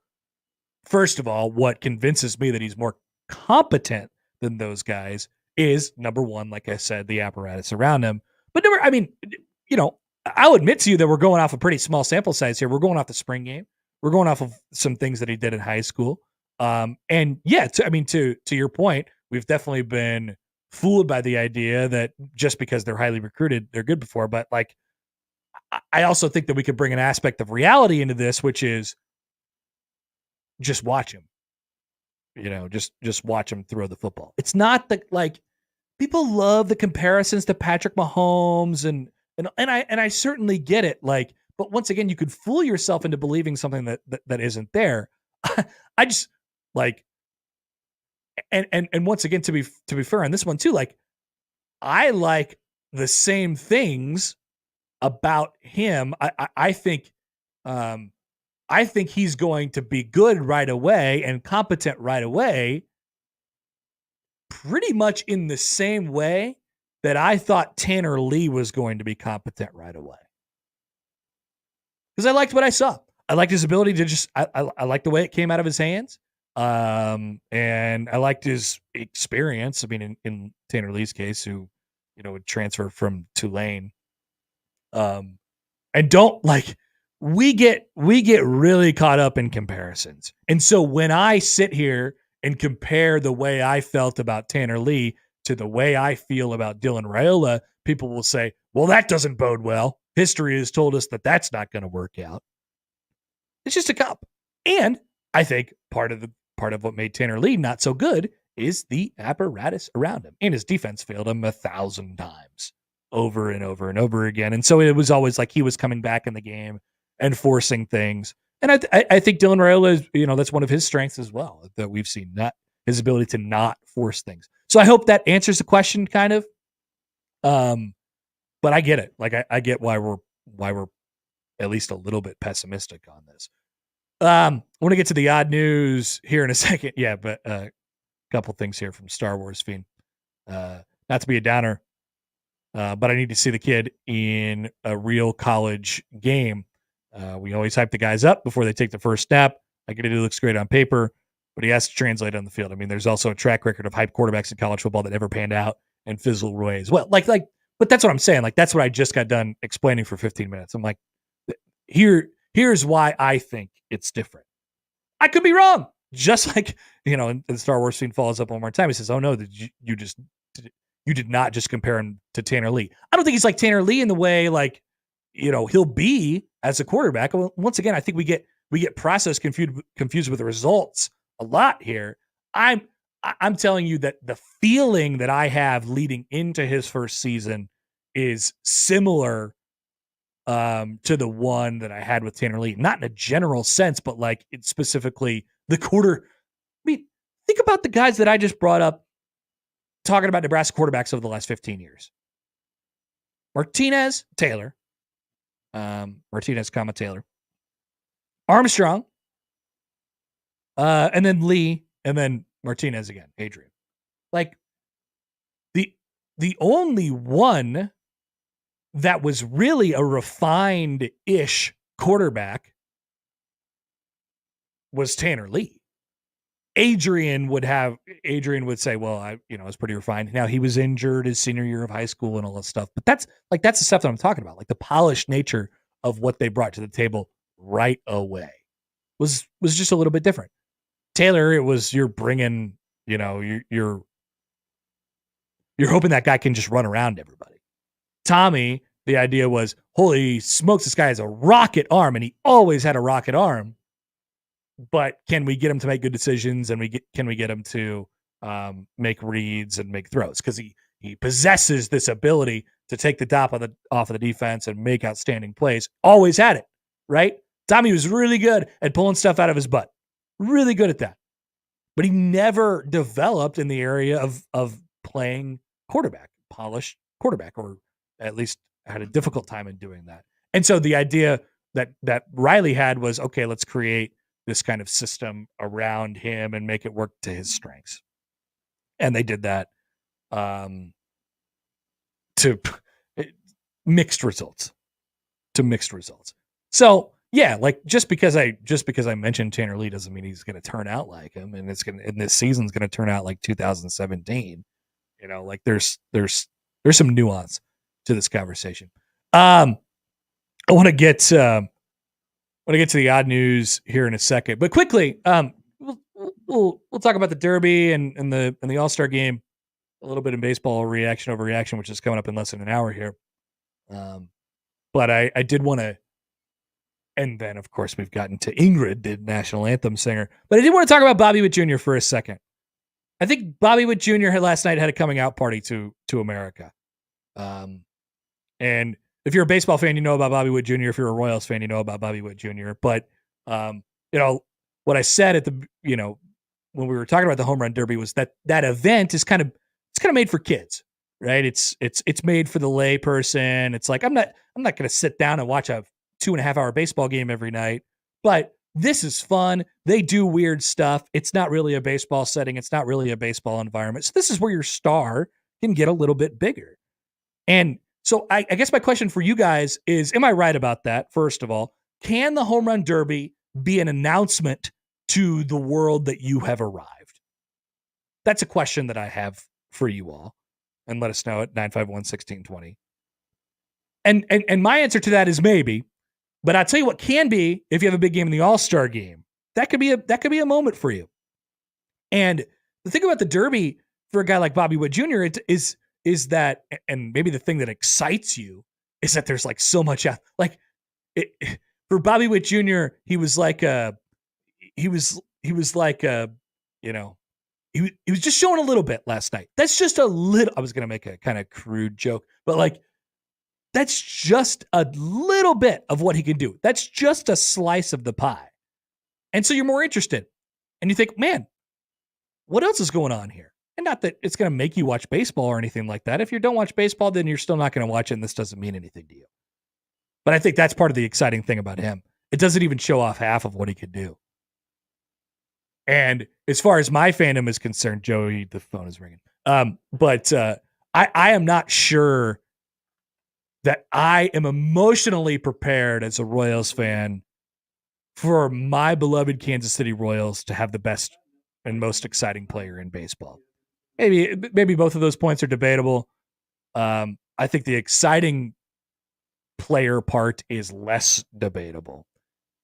first of all, what convinces me that he's more competent than those guys is, number one, like I said, the apparatus around him. But I'll admit to you that we're going off a pretty small sample size here. We're going off the spring game. We're going off of some things that he did in high school. And yeah, to your point, we've definitely been fooled by the idea that just because they're highly recruited, they're good before. But like, I also think that we could bring an aspect of reality into this, which is just watch him. Just watch him throw the football. It's not that, like, people love the comparisons to Patrick Mahomes and I certainly get it. Like, but once again, you could fool yourself into believing something that isn't there. I just like, and once again, to be fair on this one too, like, I like the same things about him. I think he's going to be good right away and competent right away, pretty much in the same way that I thought Tanner Lee was going to be competent right away. Because I liked what I saw. I liked his ability to I liked the way it came out of his hands. And I liked his experience. I mean, in Tanner Lee's case, who, would transfer from Tulane. And we get really caught up in comparisons. And so when I sit here and compare the way I felt about Tanner Lee to the way I feel about Dylan Raiola, people will say, well, that doesn't bode well. History has told us that that's not going to work out. It's just a cup. And I think part of what made Tanner Lee not so good is the apparatus around him. And his defense failed him 1,000 times over and over and over again. And so it was always like he was coming back in the game and forcing things. And I think Dylan Raiola is, that's one of his strengths as well, that we've seen, not his ability to not force things. So I hope that answers the question kind of. But I get it. Like, I get why we're at least a little bit pessimistic on this. I want to get to the odd news here in a second. Yeah, but a couple things here from Star Wars Fiend. Not to be a downer, but I need to see the kid in a real college game. We always hype the guys up before they take the first step. I get it. It looks great on paper, but he has to translate on the field. I mean, there's also a track record of hype quarterbacks in college football that never panned out and fizzled away as well. But that's what I'm saying. Like, that's what I just got done explaining for 15 minutes. I'm like, Here's why I think it's different. I could be wrong. Just like, and Star Wars Fiend follows up one more time. He says, "Oh no, you did not just compare him to Tanner Lee." I don't think he's like Tanner Lee in the way he'll be as a quarterback. Once again, I think we get process confused with the results a lot here. I'm telling you that the feeling that I have leading into his first season is similar to the one that I had with Tanner Lee. Not in a general sense, but like it's specifically the quarter. I mean, think about the guys that I just brought up talking about Nebraska quarterbacks over the last 15 years. Martinez, Taylor. Martinez, Taylor. Armstrong. And then Lee, and then Martinez again, Adrian. Like the only one that was really a refined-ish quarterback was Tanner Lee. Adrian would say, well, I was pretty refined. Now he was injured his senior year of high school and all that stuff. But that's the stuff that I'm talking about. Like the polished nature of what they brought to the table right away was just a little bit different. Taylor, it was you're bringing, you're hoping that guy can just run around everybody. Tommy, the idea was, holy smokes, this guy has a rocket arm, and he always had a rocket arm. But can we get him to make good decisions, and can we get him to make reads and make throws? Because he possesses this ability to take the top off of the defense and make outstanding plays. Always had it, right? Tommy was really good at pulling stuff out of his butt. Really good at that. But he never developed in the area of playing quarterback, polished quarterback, or at least had a difficult time in doing that. And so the idea that Riley had was, okay, let's create this kind of system around him and make it work to his strengths. And they did that to mixed results. So yeah, like just because I mentioned Tanner Lee doesn't mean he's going to turn out like him, and this season's going to turn out like 2017. Like there's some nuance to this conversation. I want to get to the odd news here in a second, but quickly, we'll talk about the Derby and the All-Star game, a little bit in baseball reaction, which is coming up in less than an hour here. But I did want to, and then of course we've gotten to Ingrid, the national anthem singer, but I did want to talk about Bobby Witt Jr. for a second. I think Bobby Witt Jr. last night had a coming out party to America. And if you're a baseball fan, you know about Bobby Witt Jr. If you're a Royals fan, you know about Bobby Witt Jr. But, what I said at when we were talking about the home run derby was that event is kind of made for kids, right? It's made for the lay person. It's like, I'm not going to sit down and watch a 2.5 hour baseball game every night, but this is fun. They do weird stuff. It's not really a baseball setting. It's not really a baseball environment. So this is where your star can get a little bit bigger. And so I guess my question for you guys is, am I right about that? First of all, can the home run derby be an announcement to the world that you have arrived? That's a question that I have for you all. And let us know at 951-1620. And my answer to that is maybe. But I'll tell you what can be, if you have a big game in the All-Star game, that could be a moment for you. And the thing about the Derby for a guy like Bobby Witt Jr. is that, and maybe the thing that excites you is that there's like so much for Bobby Witt Jr. He was just showing a little bit last night. That's just a little. I was gonna make a kind of crude joke, but that's just a little bit of what he can do. That's just a slice of the pie. And so you're more interested. And you think, man, what else is going on here? And not that it's going to make you watch baseball or anything like that. If you don't watch baseball, then you're still not going to watch it, and this doesn't mean anything to you. But I think that's part of the exciting thing about him. It doesn't even show off half of what he could do. And as far as my fandom is concerned, Joey, the phone is ringing. But I am not sure that I am emotionally prepared as a Royals fan for my beloved Kansas City Royals to have the best and most exciting player in baseball. Maybe both of those points are debatable. I think the exciting player part is less debatable.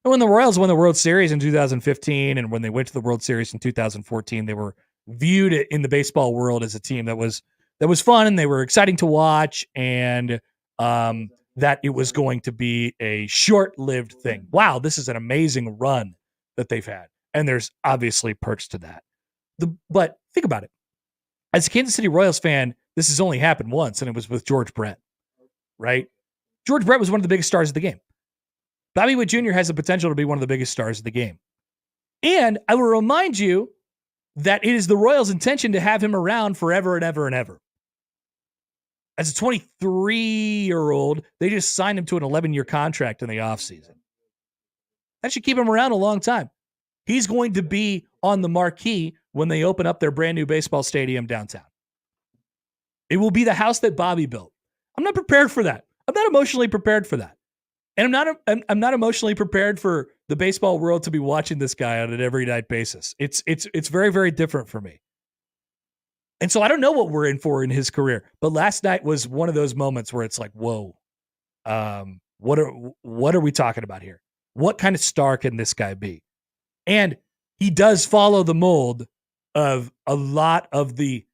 And when the Royals won the World Series in 2015, and when they went to the World Series in 2014, they were viewed in the baseball world as a team that was fun and they were exciting to watch, and that it was going to be a short-lived thing. Wow, this is an amazing run that they've had, and there's obviously perks to that. But think about it. As a Kansas City Royals fan, this has only happened once, and it was with George Brett, right? George Brett was one of the biggest stars of the game. Bobby Witt Jr. has the potential to be one of the biggest stars of the game. And I will remind you that it is the Royals' intention to have him around forever and ever and ever. As a 23-year-old, they just signed him to an 11-year contract in the offseason. That should keep him around a long time. He's going to be on the marquee when they open up their brand new baseball stadium downtown. It will be the house that Bobby built. I'm not prepared for that. I'm not emotionally prepared for that. And I'm not emotionally prepared for the baseball world to be watching this guy on an every night basis. It's very, very different for me. And so I don't know what we're in for in his career. But last night was one of those moments where it's like, whoa, what are we talking about here? What kind of star can this guy be? And he does follow the mold of a lot of the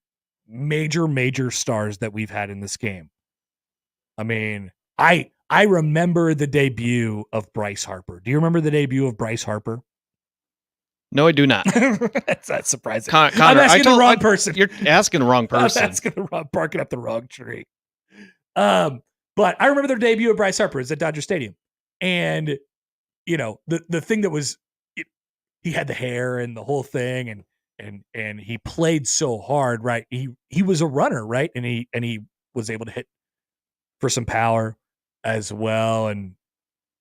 major stars that we've had in this game. I mean, I remember the debut of Bryce Harper. Do you remember the debut of Bryce Harper? No, I do not. That's not surprising. Connor, I'm asking the wrong person. You're asking the wrong person. I'm asking barking up the wrong tree. But I remember their debut of Bryce Harper is at Dodger Stadium. And, you know, the thing that was, he had the hair and the whole thing, and he played so hard, right? He was a runner, right? And he was able to hit for some power as well. And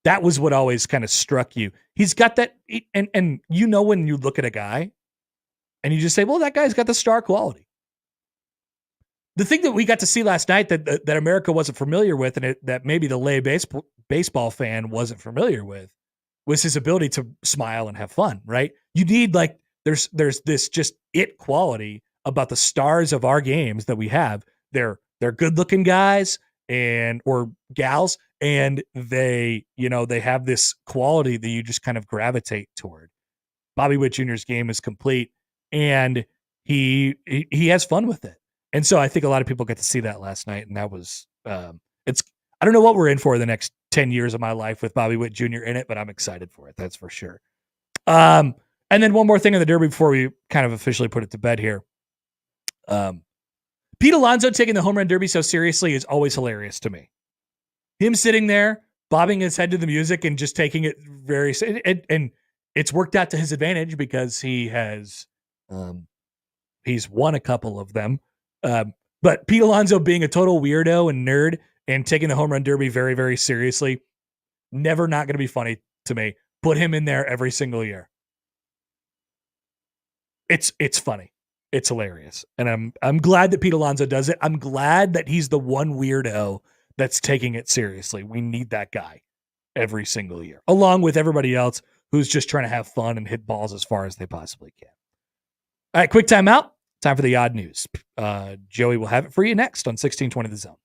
that was what always kind of struck you. He's got that, and you know when you look at a guy and you just say, well, that guy's got the star quality. The thing that we got to see last night that America wasn't familiar with, and that maybe the lay baseball fan wasn't familiar with, was his ability to smile and have fun, right? You need, like, there's this just it quality about the stars of our games that we have. They're good looking guys or gals, and they have this quality that you just kind of gravitate toward. Bobby Witt Jr.'s game is complete, and he has fun with it. And so I think a lot of people get to see that last night, and that was I don't know what we're in for the next 10 years of my life with Bobby Witt Jr. in it, but I'm excited for it. That's for sure. And then one more thing on the Derby before we kind of officially put it to bed here. Pete Alonso taking the home run derby so seriously is always hilarious to me. Him sitting there, bobbing his head to the music and just taking it very, and it's worked out to his advantage because he has, he's won a couple of them. But Pete Alonso being a total weirdo and nerd and taking the home run derby very, very seriously, never not going to be funny to me. Put him in there every single year. It's funny. It's hilarious. And I'm glad that Pete Alonso does it. I'm glad that he's the one weirdo that's taking it seriously. We need that guy every single year, along with everybody else who's just trying to have fun and hit balls as far as they possibly can. All right, quick timeout. Time for the odd news. Joey will have it for you next on 1620 The Zone.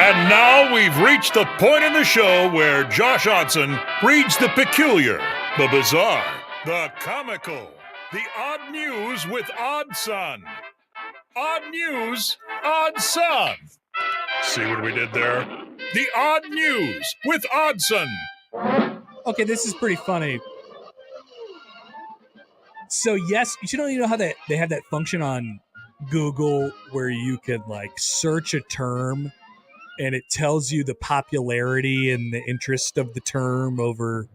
And now we've reached the point in the show where Josh Odson reads the peculiar, the bizarre, the comical, the odd news with Odd Son. Odd news, Odd Son. See what we did there? The odd news with Oddson. Okay, this is pretty funny. So yes, you know how they have that function on Google where you can like search a term and it tells you the popularity and the interest of the term over,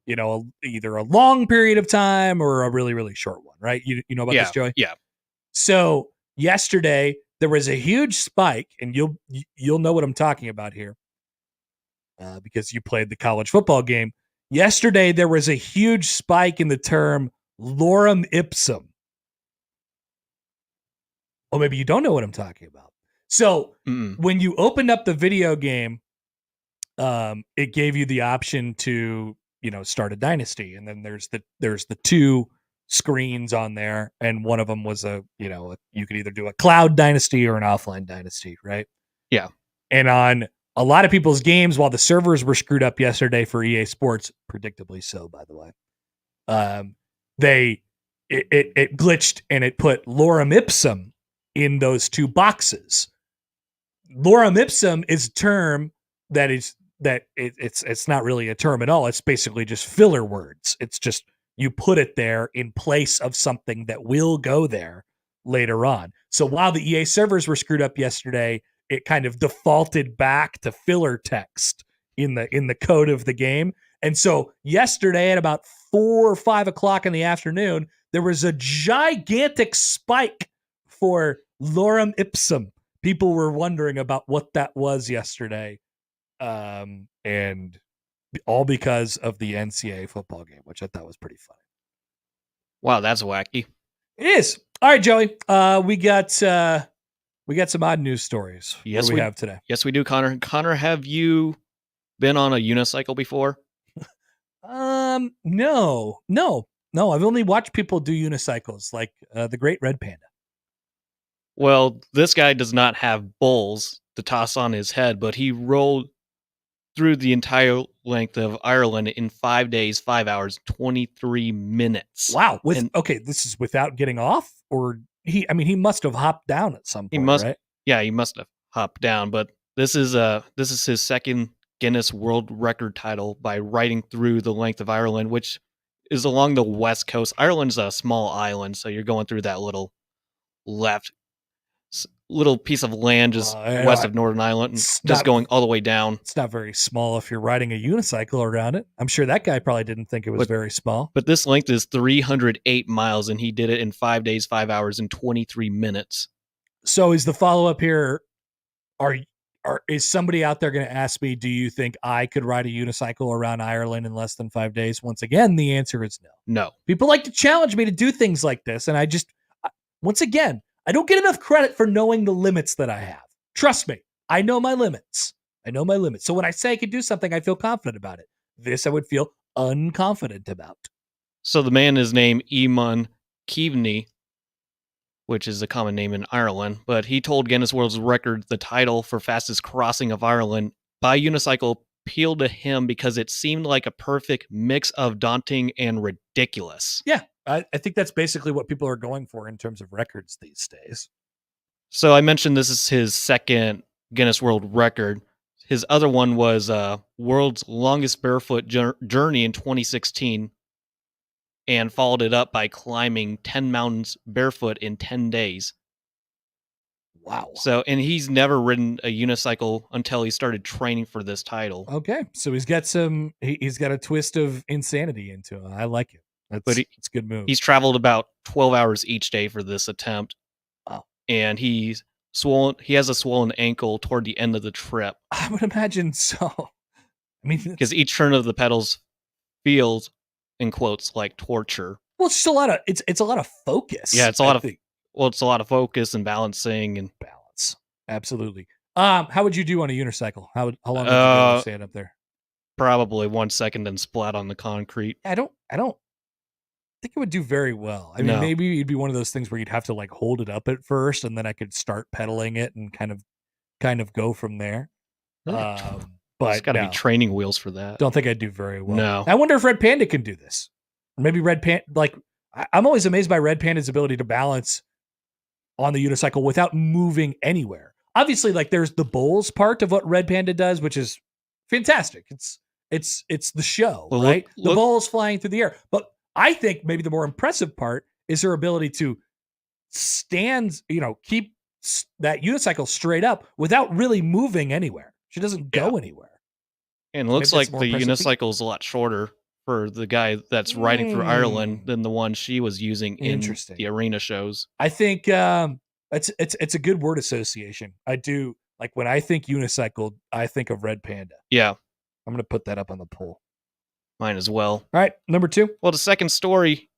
either a long period of time or a really, really short one, right? You know about this, Joey? Yeah. So yesterday there was a huge spike, and you'll know what I'm talking about here because you played the college football game. Yesterday there was a huge spike in the term lorem ipsum. Oh, maybe you don't know what I'm talking about. So when you opened up the video game, it gave you the option to, start a dynasty. And then there's the two screens on there. And one of them was you could either do a cloud dynasty or an offline dynasty, right? Yeah. And on a lot of people's games, while the servers were screwed up yesterday for EA Sports, predictably so, by the way, it glitched and it put lorem ipsum in those two boxes. Lorem ipsum is a term it's not really a term at all. It's basically just filler words. It's just you put it there in place of something that will go there later on. So while the EA servers were screwed up yesterday, it kind of defaulted back to filler text in the code of the game. And so yesterday at about 4 or 5 o'clock in the afternoon, there was a gigantic spike for lorem ipsum. People were wondering about what that was yesterday. And all because of the NCAA football game, which I thought was pretty funny. Wow, that's wacky. It is. All right, Joey. We got some odd news stories. Yes, what do we have today. Yes, we do, Connor. Connor, have you been on a unicycle before? No. I've only watched people do unicycles, like the Great Red Panda. Well, this guy does not have bowls to toss on his head, but he rolled through the entire length of Ireland in 5 days, 5 hours, 23 minutes. Wow. This is without getting off, or he must have hopped down at some point, right? Yeah, he must have hopped down, but this is his second Guinness World Record title by riding through the length of Ireland, which is along the west coast. Ireland's a small island, so you're going through that little piece of land just west of Northern Ireland, and just going all the way down. It's not very small if you're riding a unicycle around it. I'm sure that guy probably didn't think it was very small. But this length is 308 miles, and he did it in 5 days, 5 hours, and 23 minutes. So is the follow-up here, is somebody out there going to ask me, do you think I could ride a unicycle around Ireland in less than 5 days? Once again, the answer is no. No. People like to challenge me to do things like this, and once again, I don't get enough credit for knowing the limits that I have. Trust me, I know my limits. So when I say I could do something, I feel confident about it. This I would feel unconfident about. So the man is named Eamon Keaveney, which is a common name in Ireland, but he told Guinness World Records the title for fastest crossing of Ireland by unicycle appealed to him because it seemed like a perfect mix of daunting and ridiculous. Yeah, I think that's basically what people are going for in terms of records these days. So I mentioned this is his second Guinness World Record. His other one was world's longest barefoot journey in 2016, and followed it up by climbing 10 mountains barefoot in 10 days. Wow. So, and he's never ridden a unicycle until he started training for this title. Okay. So he's got a twist of insanity into it. I like it. It's a good move. He's traveled about 12 hours each day for this attempt. Wow. And he has a swollen ankle toward the end of the trip. I would imagine so. I mean, because each turn of the pedals feels, in quotes, like torture. Well, it's just it's a lot of focus. Yeah, it's a lot of focus and balancing and balance. Absolutely. How would you do on a unicycle? How long would you stand up there? Probably 1 second, then splat on the concrete. I don't think it would do very well. I mean, maybe it'd be one of those things where you'd have to like hold it up at first, and then I could start pedaling it and kind of go from there. It's But got to no, be training wheels for that. don't think I'd do very well. No. I wonder if Red Panda can do this. Maybe Red Panda, I'm always amazed by Red Panda's ability to balance on the unicycle without moving anywhere. Obviously, there's the bowls part of what Red Panda does, which is fantastic. It's the show, Well, right? look- The bowls flying through the air. But I think maybe the more impressive part is her ability to stand, keep that unicycle straight up without really moving anywhere. She doesn't go anywhere. And it looks Maybe that's like more the impressive feat. unicycle is a lot shorter for the guy that's riding through Ireland than the one she was using in Interesting. the arena shows. I think it's a good word association. I do when I think unicycle, I think of Red Panda. Yeah, I'm going to put that up on the poll. mine as well. All right, number 2. Well, the second story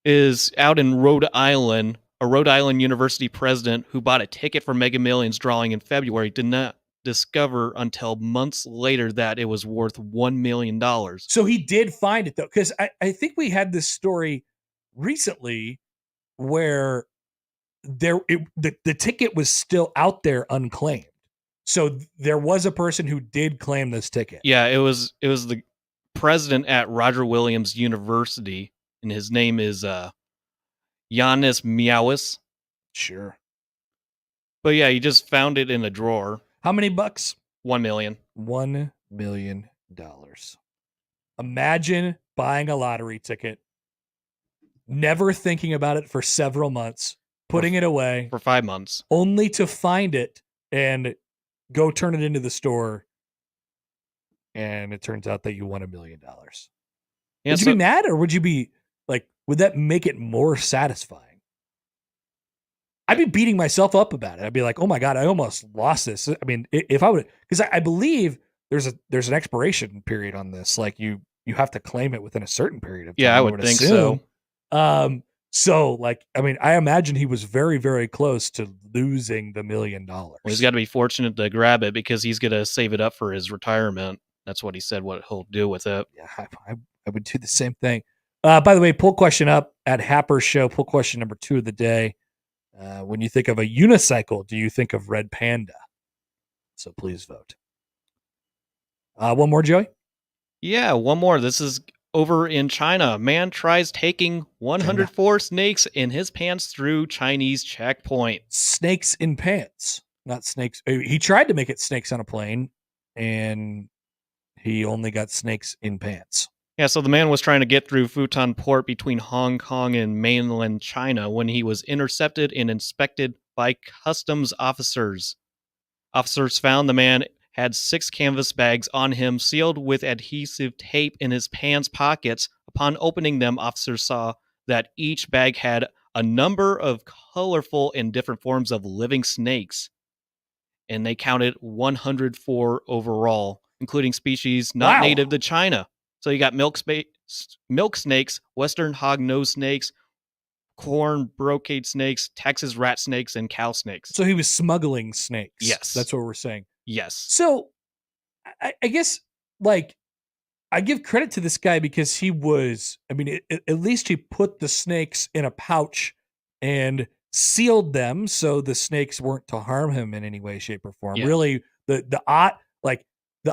is out in Rhode Island. A Rhode Island University president who bought a ticket for Mega Millions drawing in February did not discover until months later that it was worth $1 million. So he did find it though, because I think we had this story recently where the ticket was still out there unclaimed. So there was a person who did claim this ticket. Yeah, it was the president at Roger Williams University, and his name is Giannis Miawis. Sure. But yeah, he just found it in a drawer. How many bucks? 1 million. $1 million. Imagine buying a lottery ticket, never thinking about it for several months, putting it away for 5 months, only to find it and go turn it into the store, and it turns out that you won $1 million. Yeah, Would you be mad, or would you be would that make it more satisfying? I'd be beating myself up about it. I'd be like, oh my God, I almost lost this. I mean, if I would, because I believe there's an expiration period on this. You have to claim it within a certain period of time. Yeah, I would think assume. So. I imagine he was very, very close to losing the $1 million. Well, he's got to be fortunate to grab it because he's going to save it up for his retirement. That's what he said, what he'll do with it. Yeah, I would do the same thing. By the way, poll question up at Happer Show. Poll question number 2 of the day. When you think of a unicycle, do you think of Red Panda? So please vote. One more, Joey? Yeah, one more. This is over in China. Man tries taking 104 snakes in his pants through Chinese checkpoint. Snakes in pants, not snakes. He tried to make it snakes on a plane, and he only got snakes in pants. Yeah, so the man was trying to get through Futan Port between Hong Kong and mainland China when he was intercepted and inspected by customs officers. Officers found the man had 6 canvas bags on him sealed with adhesive tape in his pants pockets. Upon opening them, officers saw that each bag had a number of colorful and different forms of living snakes. And they counted 104 overall, including species not native to China. So you got milk snakes, western hognose snakes, corn brocade snakes, Texas rat snakes, and cow snakes. So he was smuggling snakes. Yes. That's what we're saying. Yes. So I guess I give credit to this guy because he was, at least he put the snakes in a pouch and sealed them so the snakes weren't to harm him in any way, shape, or form. Yeah. Really, the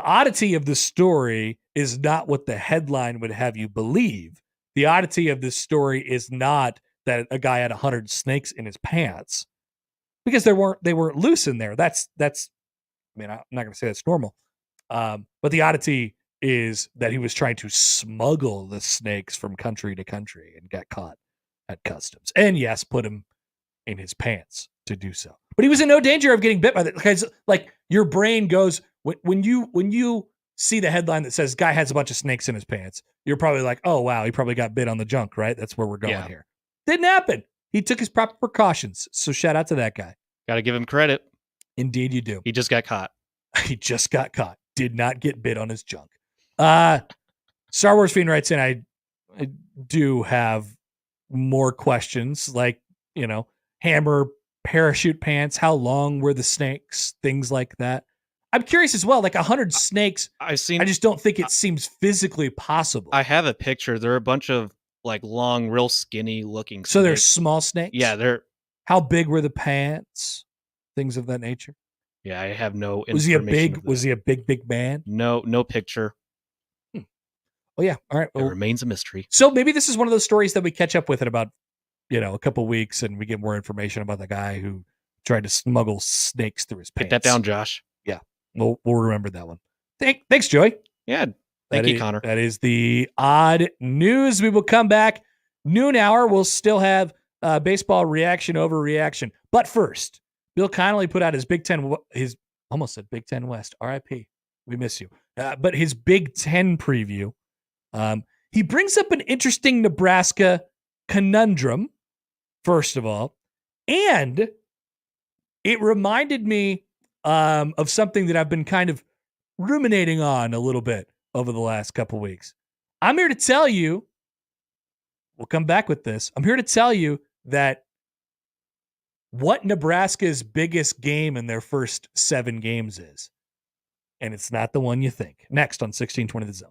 oddity of the story is not what the headline would have you believe. The oddity of this story is not that a guy had 100 snakes in his pants, because they weren't loose in there. That's I'm not going to say that's normal. But the oddity is that he was trying to smuggle the snakes from country to country and got caught at customs. And yes, put him in his pants to do so. But he was in no danger of getting bit by that, because your brain goes, when you see the headline that says guy has a bunch of snakes in his pants, you're probably like, oh wow, he probably got bit on the junk, right? That's where we're going here. Didn't happen. He took his proper precautions. So shout out to that guy. Got to give him credit. Indeed you do. He just got caught. He just got caught. Did not get bit on his junk. Star Wars Fiend writes in, I do have more questions, hammer, parachute pants, how long were the snakes, things like that. I'm curious as well, 100 snakes. I just don't think it seems physically possible. I have a picture. There are a bunch of long, real skinny looking snakes. So they're small snakes? Yeah, they're. How big were the pants? Things of that nature. Yeah, I have no Was he a information. big? Was he a big man? No picture. Oh yeah. All right. It remains a mystery. So maybe this is one of those stories that we catch up with in about, a couple weeks, and we get more information about the guy who tried to smuggle snakes through his pants. Get that down, Josh. Yeah, we'll remember that one. Thanks, Joey. Yeah, thank you, Connor. That is the odd news. We will come back noon hour. We'll still have baseball reaction, overreaction. But first, Bill Connolly put out his Big Ten. His almost said Big Ten West. R.I.P. We miss you. But his Big Ten preview. He brings up an interesting Nebraska conundrum, first of all, and it reminded me of something that I've been kind of ruminating on a little bit over the last couple weeks. I'm here to tell you, we'll come back with this. I'm here to tell you that what Nebraska's biggest game in their first 7 games is. And it's not the one you think. Next on 1620 The Zone.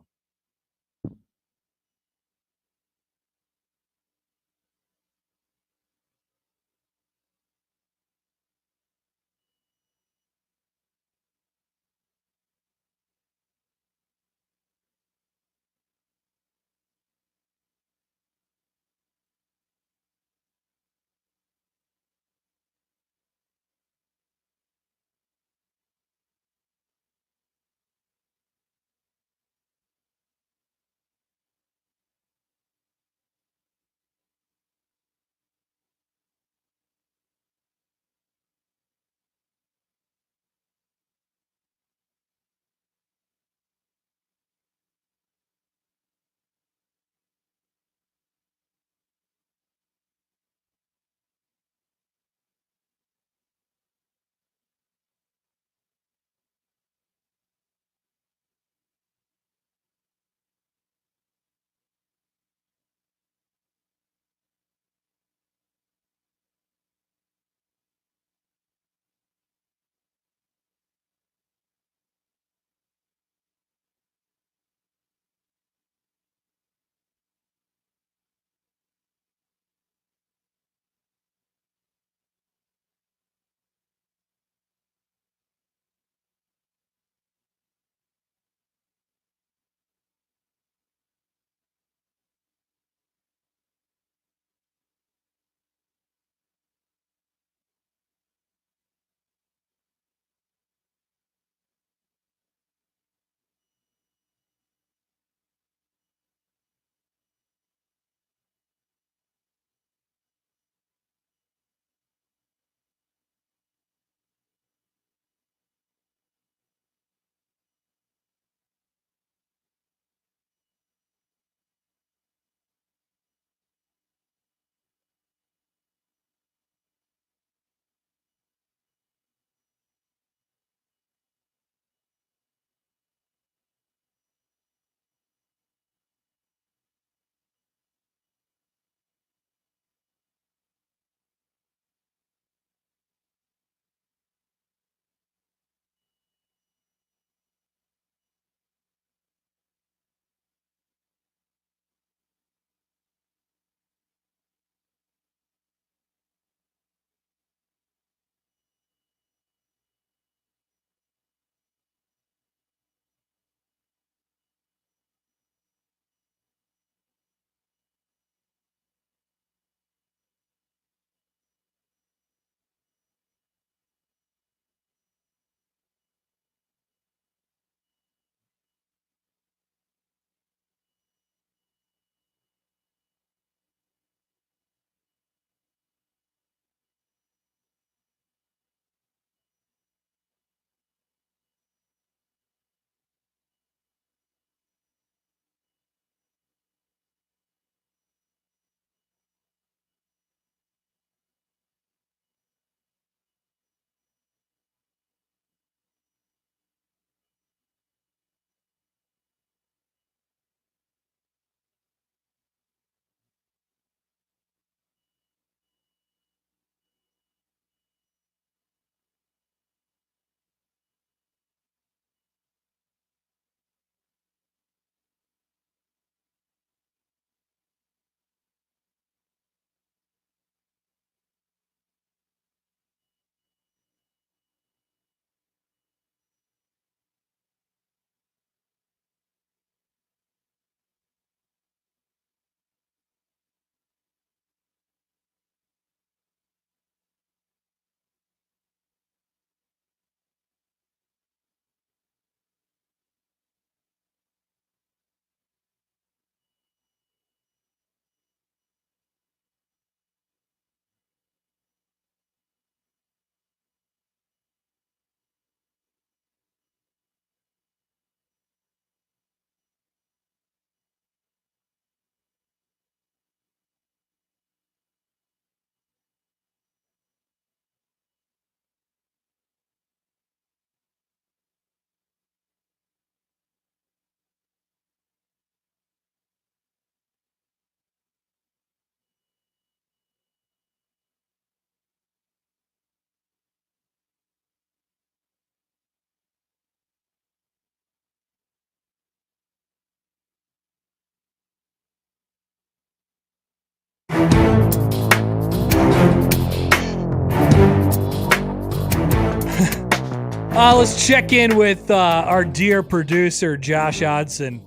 Let's check in with our dear producer, Josh Hodson,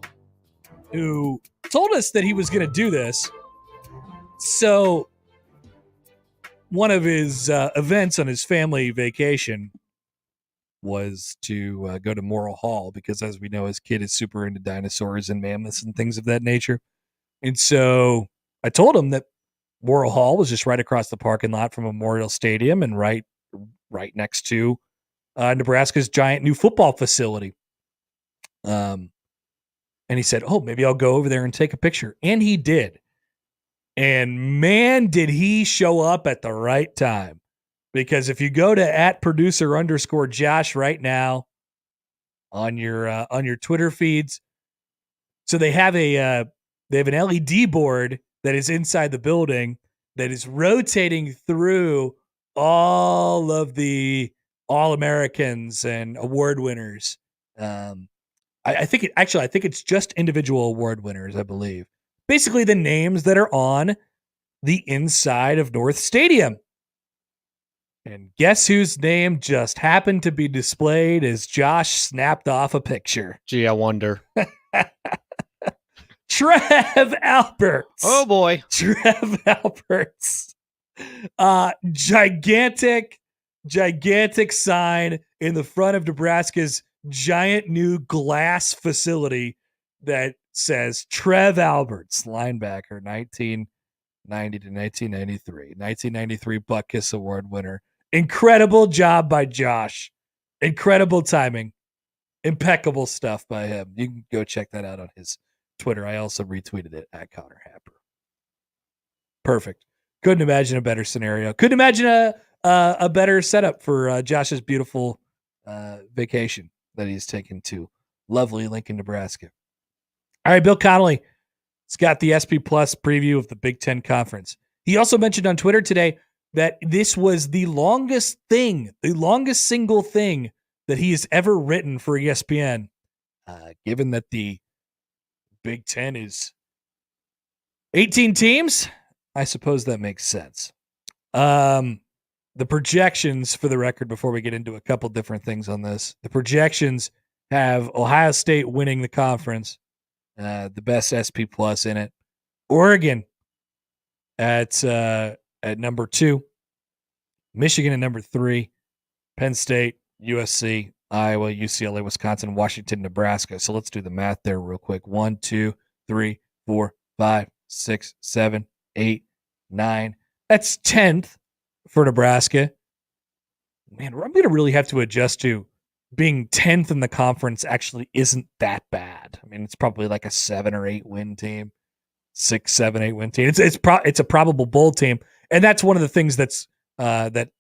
who told us that he was going to do this. So one of his events on his family vacation was to go to Morrill Hall because, as we know, his kid is super into dinosaurs and mammoths and things of that nature. And so I told him that Morrill Hall was just right across the parking lot from Memorial Stadium and right next to Nebraska's giant new football facility. And he said, "Oh, maybe I'll go over there and take a picture." And he did. And man, did he show up at the right time. Because if you go to @producer_Josh right now on your Twitter feeds, so they have an LED board that is inside the building that is rotating through all of the All-Americans and award winners. I think it's just individual award winners, I believe. Basically the names that are on the inside of North Stadium. And guess whose name just happened to be displayed as Josh snapped off a picture? Gee, I wonder. Trev Alberts. Oh boy. Trev Alberts. Gigantic sign in the front of Nebraska's giant new glass facility that says Trev Alberts, linebacker, 1990 to 1993. 1993 Butkus Award winner. Incredible job by Josh. Incredible timing. Impeccable stuff by him. You can go check that out on his Twitter. I also retweeted it at Connor Happer. Perfect. Couldn't imagine a better scenario. Couldn't imagine a better setup for Josh's beautiful vacation that he's taken to lovely Lincoln, Nebraska. All right, Bill Connolly has got the SP Plus preview of the Big Ten Conference. He also mentioned on Twitter today that this was the longest single thing that he has ever written for ESPN, given that the Big Ten is 18 teams. I suppose that makes sense. The projections, for the record, before we get into a couple different things on this, the projections have Ohio State winning the conference, the best SP Plus in it. Oregon at number 2, Michigan at number 3, Penn State, USC, Iowa, UCLA, Wisconsin, Washington, Nebraska. So let's do the math there real quick. 1, 2, 3, 4, 5, 6, 7, 8, 9. That's 10th for Nebraska. Man, I'm going to really have to adjust to being 10th in the conference actually isn't that bad. I mean, it's probably like a 7 or 8 win team, 6, 7, 8 win team. It's a probable bowl team. And that's one of the things that's that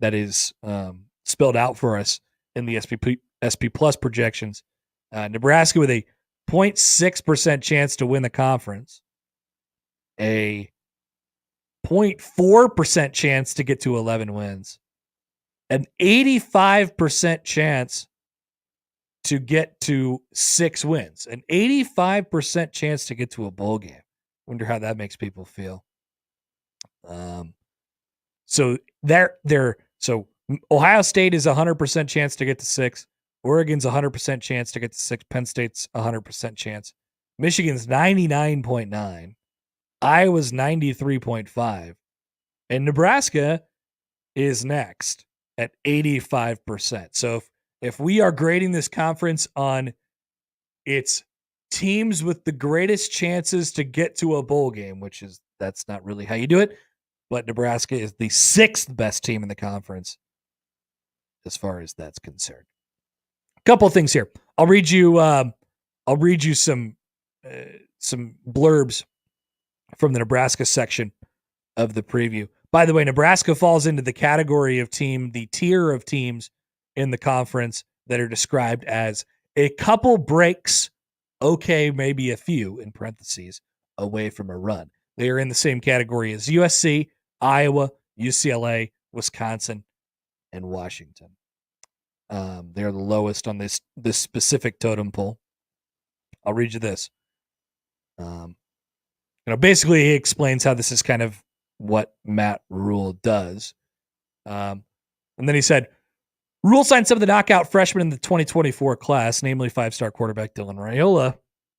is spelled out for us in the SP Plus projections. Nebraska with a 0.6% chance to win the conference, a 0.4% chance to get to 11 wins, an 85% chance to get to 6 wins, an 85% chance to get to a bowl game. Wonder how that makes people feel. So Ohio State is 100% chance to get to 6. Oregon's 100% chance to get to 6. Penn State's 100% chance. Michigan's 99.9. Iowa's 93.5. And Nebraska is next at 85%. So if we are grading this conference on its teams with the greatest chances to get to a bowl game, that's not really how you do it, but Nebraska is the 6th best team in the conference as far as that's concerned. A couple of things here. I'll read you some blurbs from the Nebraska section of the preview. By the way, Nebraska falls into the category of the tier of teams in the conference that are described as a couple breaks, okay, maybe a few, in parentheses, away from a run. They are in the same category as USC, Iowa, UCLA, Wisconsin, and Washington. They're the lowest on this specific totem pole. I'll read you this. Basically, he explains how this is kind of what Matt Rule does. And then he said, Rule signed some of the knockout freshmen in the 2024 class, namely 5-star quarterback Dylan Raiola.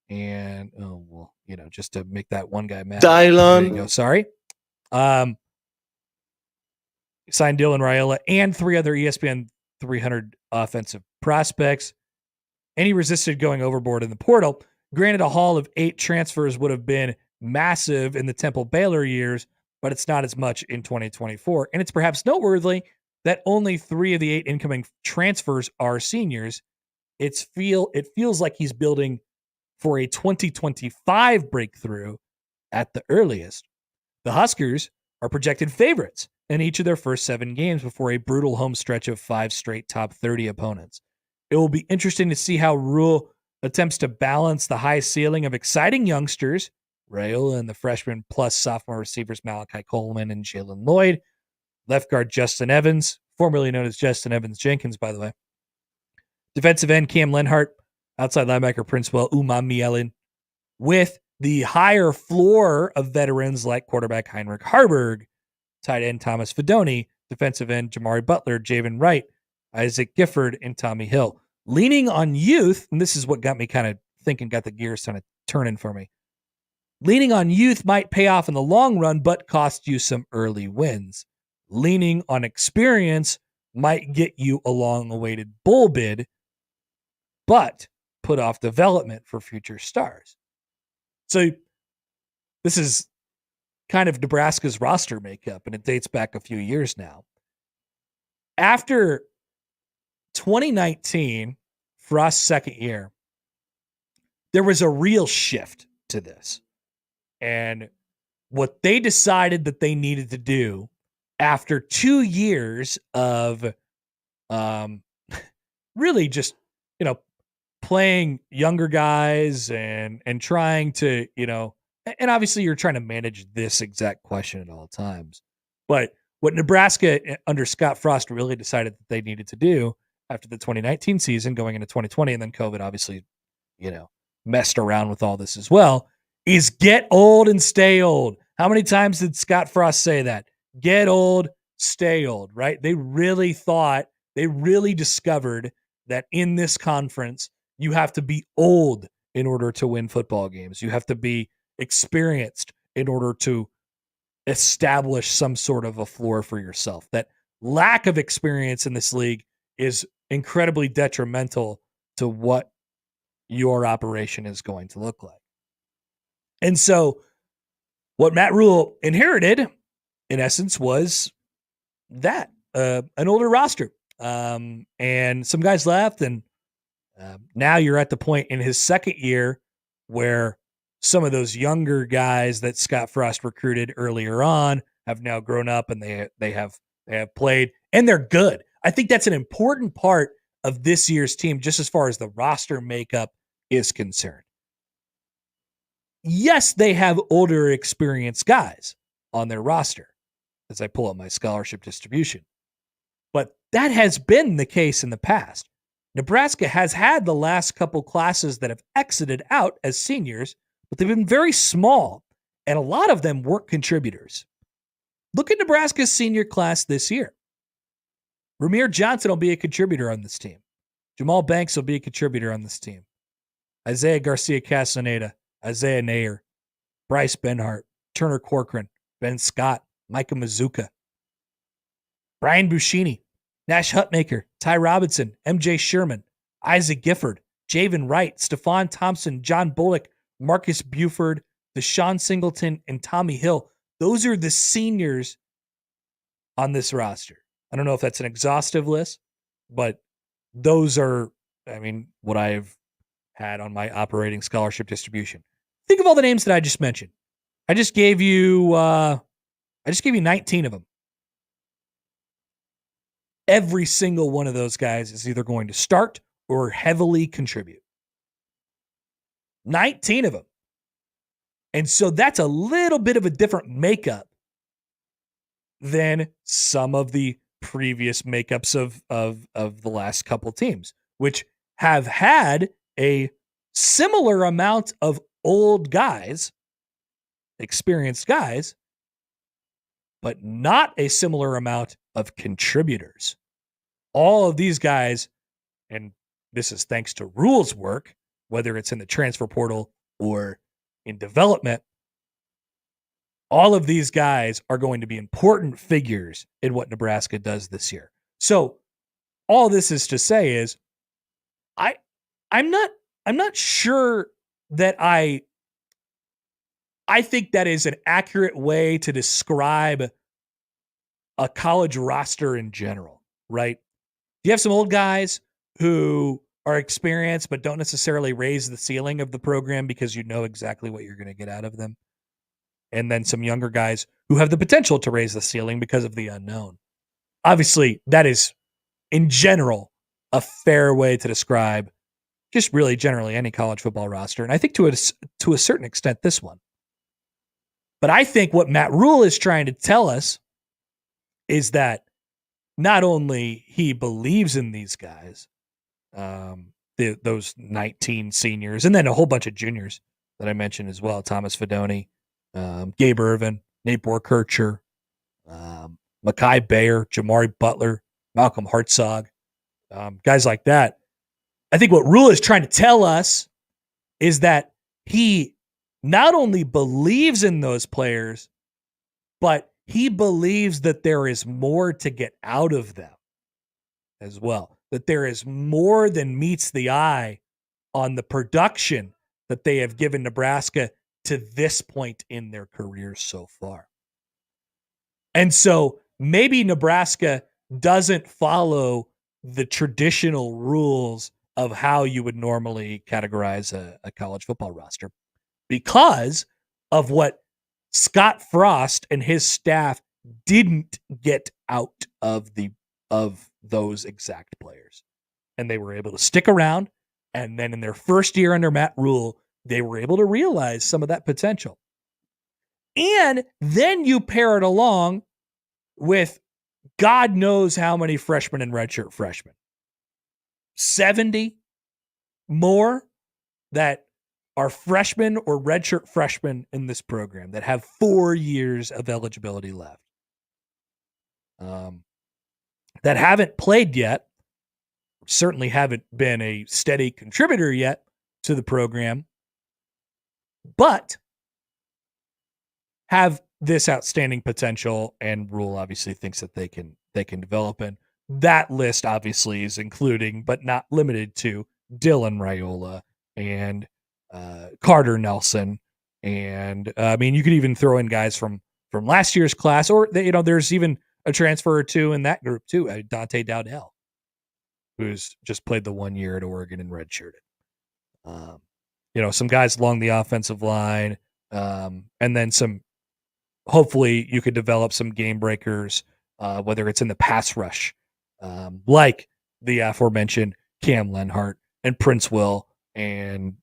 And, just to make that one guy mad. Dylan. There you go. Sorry. Signed Dylan Raiola and 3 other ESPN 300 offensive prospects. And he resisted going overboard in the portal. Granted, a haul of 8 transfers would have been massive in the Temple Baylor years, but it's not as much in 2024. And it's perhaps noteworthy that only 3 of the 8 incoming transfers are seniors. It feels like he's building for a 2025 breakthrough at the earliest. The Huskers are projected favorites in each of their first 7 games before a brutal home stretch of 5 straight top 30 opponents. It will be interesting to see how Rule attempts to balance the high ceiling of exciting youngsters, Raiola and the freshman plus sophomore receivers Malachi Coleman and Jalen Lloyd, left guard Justin Evans, formerly known as Justin Evans Jenkins, by the way, defensive end Cam Lenhart, outside linebacker Princewell Umamielen, with the higher floor of veterans like quarterback Heinrich Harburg, tight end Thomas Fedoni, defensive end Jamari Butler, Javen Wright, Isaac Gifford, and Tommy Hill. Leaning on youth, and this is what got me kind of thinking, got the gears kind of turning for me. Leaning on youth might pay off in the long run, but cost you some early wins. Leaning on experience might get you a long-awaited bull bid, but put off development for future stars. So this is kind of Nebraska's roster makeup, and it dates back a few years now. After 2019, Frost's second year, there was a real shift to this. And what they decided that they needed to do after 2 years of really just, playing younger guys and trying to, and obviously you're trying to manage this exact question at all times. But what Nebraska under Scott Frost really decided that they needed to do after the 2019 season going into 2020, and then COVID obviously, messed around with all this as well, is get old and stay old. How many times did Scott Frost say that? Get old, stay old, right? They really discovered that in this conference, you have to be old in order to win football games. You have to be experienced in order to establish some sort of a floor for yourself. That lack of experience in this league is incredibly detrimental to what your operation is going to look like. And so what Matt Rule inherited, in essence, was that, an older roster. And some guys left, and now you're at the point in his second year where some of those younger guys that Scott Frost recruited earlier on have now grown up, and they have played, and they're good. I think that's an important part of this year's team, just as far as the roster makeup is concerned. Yes, they have older, experienced guys on their roster, as I pull up my scholarship distribution. But that has been the case in the past. Nebraska has had the last couple classes that have exited out as seniors, but they've been very small, and a lot of them weren't contributors. Look at Nebraska's senior class this year. Ramir Johnson will be a contributor on this team. Jamal Banks will be a contributor on this team. Isaiah Garcia Castaneda, Isaiah Nair, Bryce Benhart, Turner Corcoran, Ben Scott, Micah Mazuka, Brian Buschini, Nash Hutmaker, Ty Robinson, MJ Sherman, Isaac Gifford, Javen Wright, Stephon Thompson, John Bullock, Marcus Buford, Deshaun Singleton, and Tommy Hill. Those are the seniors on this roster. I don't know if that's an exhaustive list, but those are, what I've had on my operating scholarship distribution. Think of all the names that I just mentioned. I just gave you 19 of them. Every single one of those guys is either going to start or heavily contribute. 19 of them. And so that's a little bit of a different makeup than some of the previous makeups of the last couple teams, which have had a similar amount of old guys, experienced guys, but not a similar amount of contributors. all of these guys, and this is thanks to rules work, whether it's in the transfer portal or in development, all of these guys are going to be important figures in what Nebraska does this year. So all this is to say is I'm not sure that I think that is an accurate way to describe a college roster in general, right? You have some old guys who are experienced but don't necessarily raise the ceiling of the program because you know exactly what you're going to get out of them. And then some younger guys who have the potential to raise the ceiling because of the unknown. Obviously, that is, in general, a fair way to describe just really generally any college football roster. And I think to a certain extent, this one. But I think what Matt Rule is trying to tell us is that not only he believes in these guys, those 19 seniors, and then a whole bunch of juniors that I mentioned as well, Thomas Fedoni, Gabe Irvin, Nate Borkircher, Makai Bayer, Jamari Butler, Malcolm Hartzog, guys like that. I think what Rule is trying to tell us is that he not only believes in those players, but he believes that there is more to get out of them as well, that there is more than meets the eye on the production that they have given Nebraska to this point in their careers so far. And so maybe Nebraska doesn't follow the traditional rules of how you would normally categorize a college football roster because of what Scott Frost and his staff didn't get out of those exact players. And they were able to stick around. And then in their first year under Matt Rule, they were able to realize some of that potential. And then you pair it along with God knows how many freshmen and redshirt freshmen. 70 more that are freshmen or redshirt freshmen in this program that have 4 years of eligibility left. That haven't played yet, certainly haven't been a steady contributor yet to the program, but have this outstanding potential, and Rule obviously thinks that they can develop in. That list obviously is including, but not limited to, Dylan Raiola and Carter Nelson. And I mean, you could even throw in guys from last year's class, or there's even a transfer or two in that group too. Dante Dowdell, who's just played the 1 year at Oregon and redshirted. Some guys along the offensive line, and then some. Hopefully, you could develop some game breakers, whether it's in the pass rush, like the aforementioned Cam Lenhart and Prince Will, and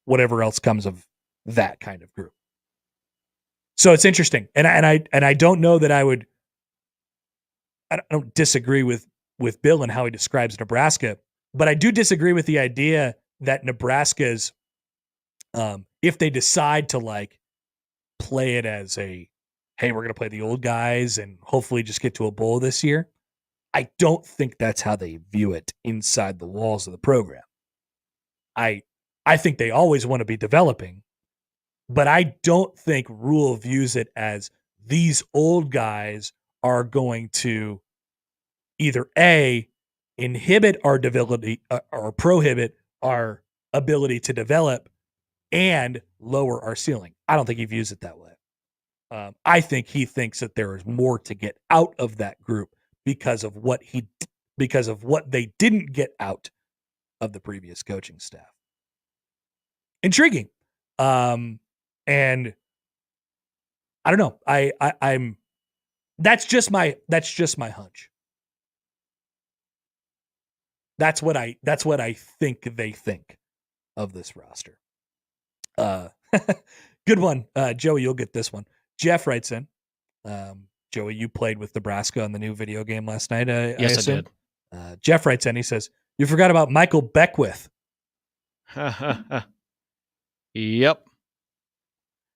whatever else comes of that kind of group. So it's interesting, and I don't know that I don't disagree with Bill and how he describes Nebraska, but I do disagree with the idea that Nebraska's, if they decide to play it as hey, we're going to play the old guys and hopefully just get to a bowl this year. I don't think that's how they view it inside the walls of the program. I think they always want to be developing, but I don't think Rule views it as these old guys are going to either A, inhibit our ability or prohibit our ability to develop and lower our ceiling. I don't think he views it that way. I think he thinks that there is more to get out of that group because of what they didn't get out of the previous coaching staff. Intriguing. And I don't know. I'm that's just my hunch. That's what I think they think of this roster. Good one. Joey, you'll get this one. Jeff writes in. Joey, you played with Nebraska on the new video game last night. Yes, I did. Jeff writes in. He says, you forgot about Michael Beckwith. Yep.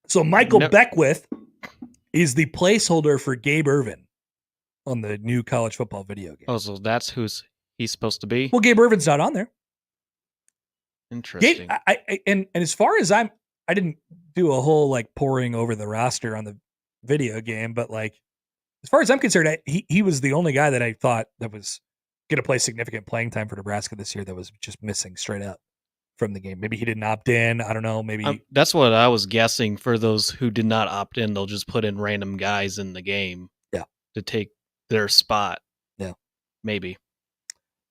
So Michael Beckwith is the placeholder for Gabe Irvin on the new college football video game. Oh, so that's he's supposed to be? Well, Gabe Irvin's not on there. Interesting. Gabe, and as far as I didn't do a whole like poring over the roster on the video game, but like as far as I'm concerned, he was the only guy that I thought that was going to play significant playing time for Nebraska this year that was just missing straight up from the game. Maybe he didn't opt in. I don't know. Maybe that's what I was guessing. For those who did not opt in, they'll just put in random guys in the game. Yeah. To take their spot. Yeah. Maybe.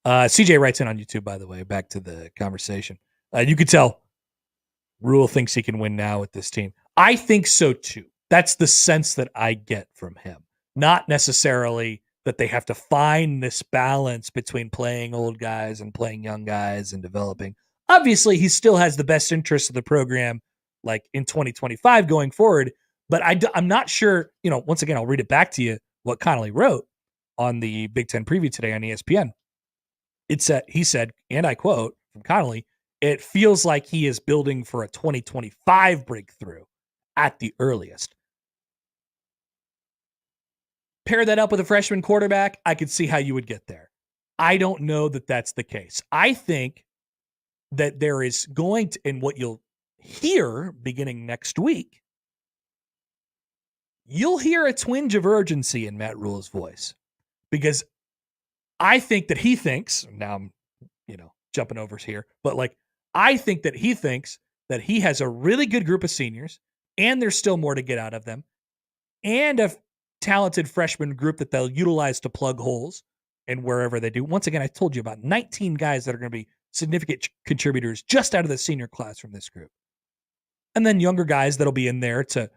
CJ writes in on YouTube, by the way, back to the conversation. You could tell Rule thinks he can win now with this team. I think so too. That's the sense that I get from him. Not necessarily that they have to find this balance between playing old guys and playing young guys and developing. Obviously, he still has the best interest of the program, like in 2025 going forward. But I'm not sure, once again, I'll read it back to you, what Connolly wrote on the Big Ten preview today on ESPN. He said, and I quote from Connolly, "It feels like he is building for a 2025 breakthrough at the earliest." Pair that up with a freshman quarterback, I could see how you would get there. I don't know that that's the case. I think that there is going to, and what you'll hear beginning next week, you'll hear a twinge of urgency in Matt Rule's voice, because I think that he thinks, now I'm, jumping over here, but like, I think that he thinks that he has a really good group of seniors and there's still more to get out of them, and a talented freshman group that they'll utilize to plug holes and wherever they do. Once again, I told you about 19 guys that are going to be significant contributors just out of the senior class from this group. And then younger guys that'll be in there to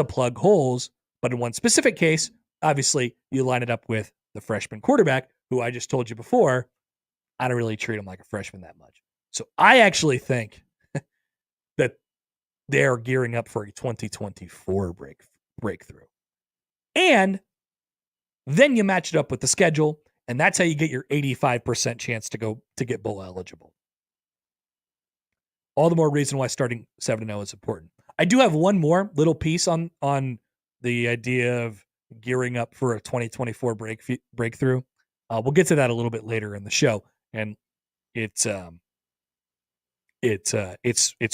plug holes. But in one specific case, obviously you line it up with the freshman quarterback, who I just told you before, I don't really treat him like a freshman that much. So I actually think that they're gearing up for a 2024 breakthrough. And then you match it up with the schedule, and that's how you get your 85% chance to get bowl eligible. All the more reason why starting 7-0 is important. I do have one more little piece on the idea of gearing up for a 2024 breakthrough. We'll get to that a little bit later in the show, and it's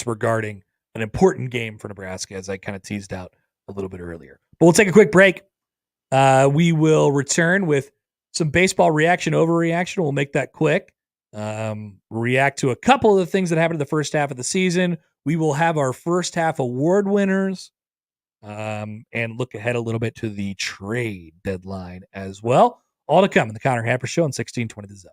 regarding an important game for Nebraska, as I kind of teased out a little bit earlier. But we'll take a quick break. We will return with some baseball reaction, overreaction. We'll make that quick. React to a couple of the things that happened in the first half of the season. We will have our first half award winners, and look ahead a little bit to the trade deadline as well. All to come in the Connor Happer Show on 1620 The Zone.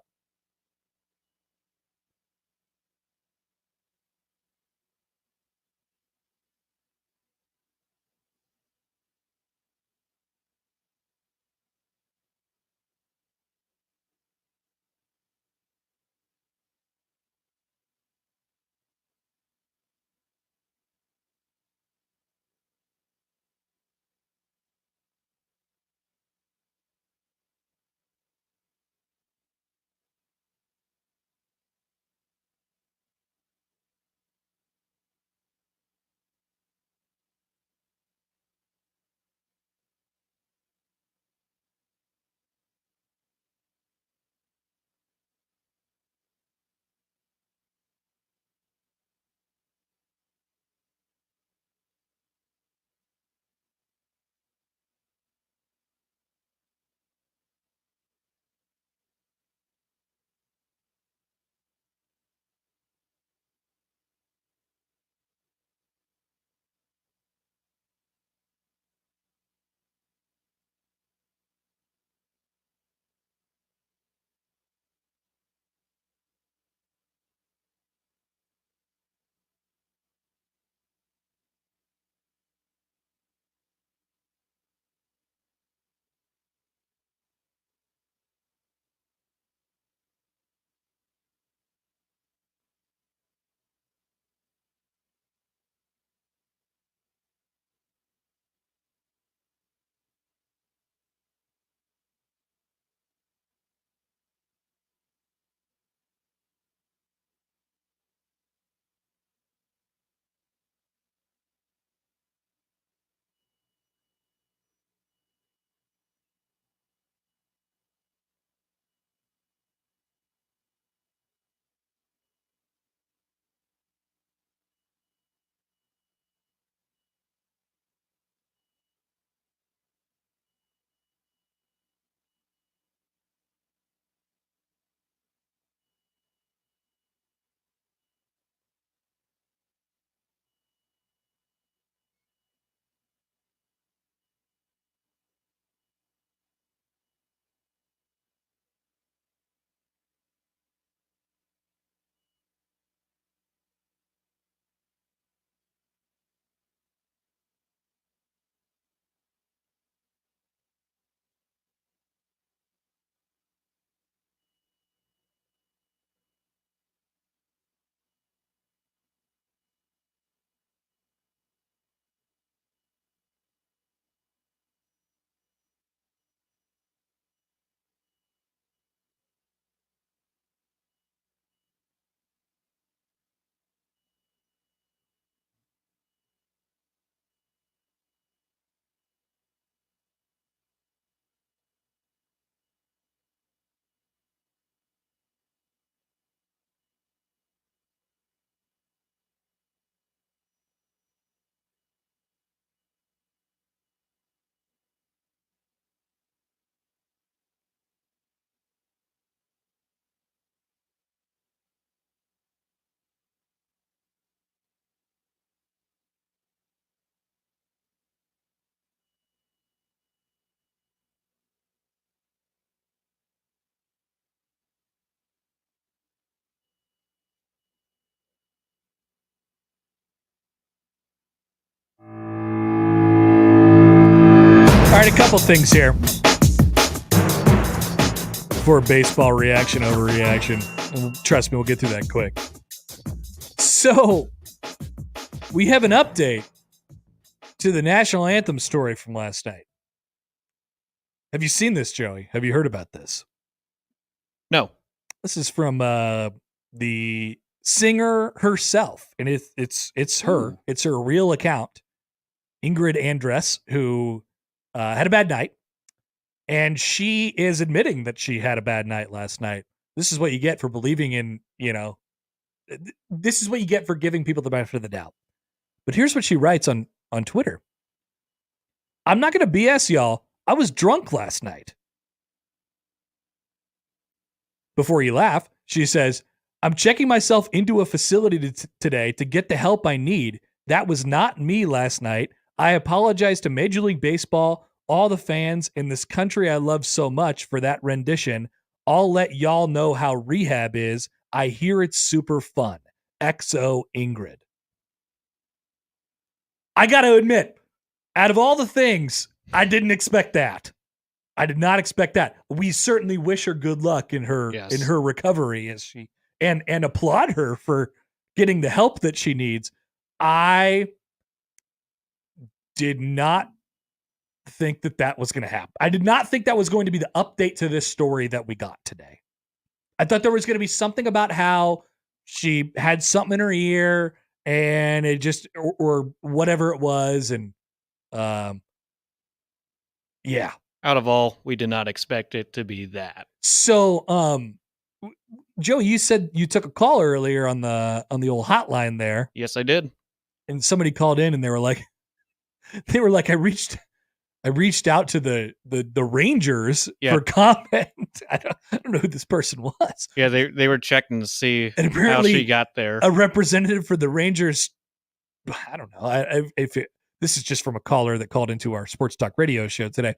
couple things here for baseball reaction overreaction. Trust me, we'll get through that quick. So, we have an update to the national anthem story from last night. Have you seen this, Joey? Have you heard about this? No. This is from the singer herself, and it's her. Ooh. It's her real account, Ingrid Andress, who had a bad night, and she is admitting that she had a bad night last night. This is what you get for believing in, this is what you get for giving people the benefit of the doubt. But here's what she writes on Twitter. I'm not going to BS y'all. I was drunk last night. Before you laugh, she says, I'm checking myself into a facility today to get the help I need. That was not me last night. I apologize to Major League Baseball, all the fans in this country I love so much for that rendition. I'll let y'all know how rehab is. I hear it's super fun. XO Ingrid. I got to admit, out of all the things, I didn't expect that. I did not expect that. We certainly wish her good luck in her recovery as she and applaud her for getting the help that she needs. I did not think that was going to happen. I did not think that was going to be the update to this story that we got today. I thought there was going to be something about how she had something in her ear and it just, or whatever it was. And, yeah. Out of all, we did not expect it to be that. So, Joe, you said you took a call earlier on the old hotline there. Yes, I did. And somebody called in and they were like, I reached out to the Rangers for comment. I don't know who this person was. Yeah, they were checking to see and apparently how she got there. A representative for the Rangers, I don't know. This is just from a caller that called into our Sports Talk radio show today.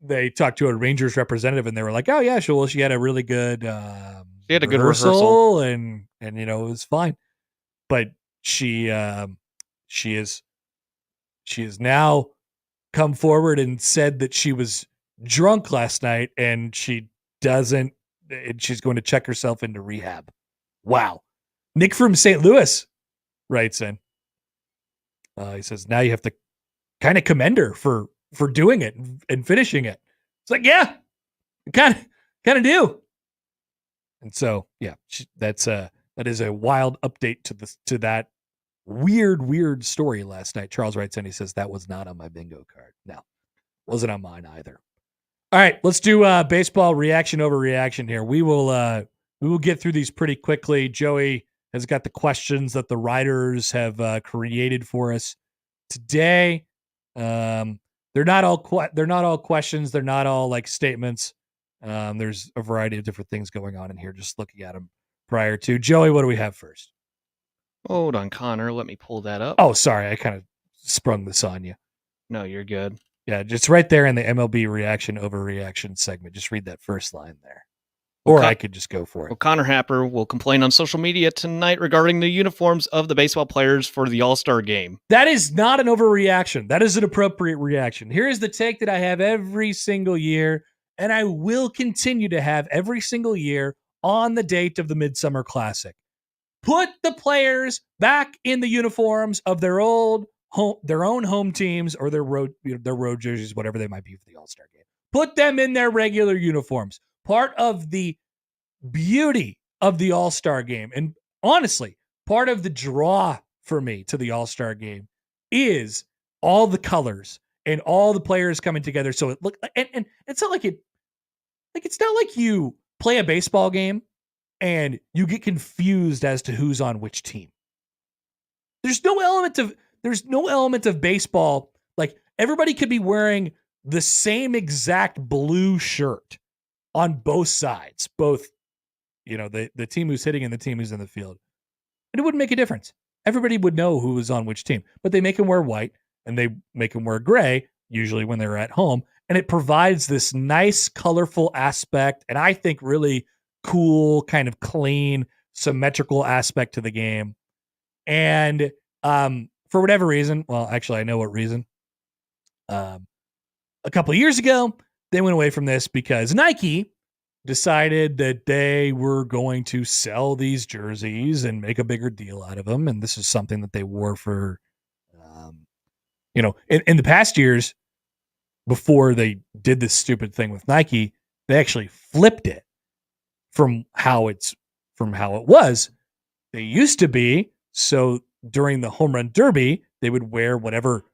They talked to a Rangers representative and they were like, "Oh yeah, sure. Well, she had a really good she had a good rehearsal and it was fine." But she has now come forward and said that she was drunk last night and she's going to check herself into rehab. Wow. Nick from St. Louis writes in. He says, now you have to kind of commend her for doing it and finishing it. It's like, yeah, kind of do. And so, yeah, that is a wild update to that weird story last night. Charles writes in, he says, that was not on my bingo card. No, wasn't on mine either. All right, let's do baseball reaction overreaction here. We will get through these pretty quickly. Joey has got the questions that the writers have created for us today. They're not all questions. They're not all like statements. There's a variety of different things going on in here. Just looking at them prior to Joey. What do we have first? Hold on, Connor. Let me pull that up. Oh, sorry. I kind of sprung this on you. No, you're good. Yeah, just right there in the MLB reaction overreaction segment. Just read that first line there. Or I could just go for it. Well, Connor Happer will complain on social media tonight regarding the uniforms of the baseball players for the All-Star game. That is not an overreaction. That is an appropriate reaction. Here is the take that I have every single year, and I will continue to have every single year on the date of the Midsummer Classic. Put the players back in the uniforms of their own home teams or their road jerseys, whatever they might be for the All-Star game. Put them in their regular uniforms. Part of the beauty of the All-Star game, and honestly, part of the draw for me to the All-Star game is all the colors and all the players coming together. So it look and it's not it's not like you play a baseball game and you get confused as to who's on which team. There's no element of baseball. Like everybody could be wearing the same exact blue shirt on both sides, both, the team who's hitting and the team who's in the field. And it wouldn't make a difference. Everybody would know who was on which team, but they make them wear white and they make them wear gray, usually when they're at home. And it provides this nice, colorful aspect. And I think really cool, kind of clean, symmetrical aspect to the game. And for whatever reason, well, actually, I know what reason. A couple of years ago, they went away from this because Nike decided that they were going to sell these jerseys and make a bigger deal out of them. And this is something that they wore for, in the past years before they did this stupid thing with Nike, they actually flipped it from how it was. They used to be, so during the home run derby, they would wear whatever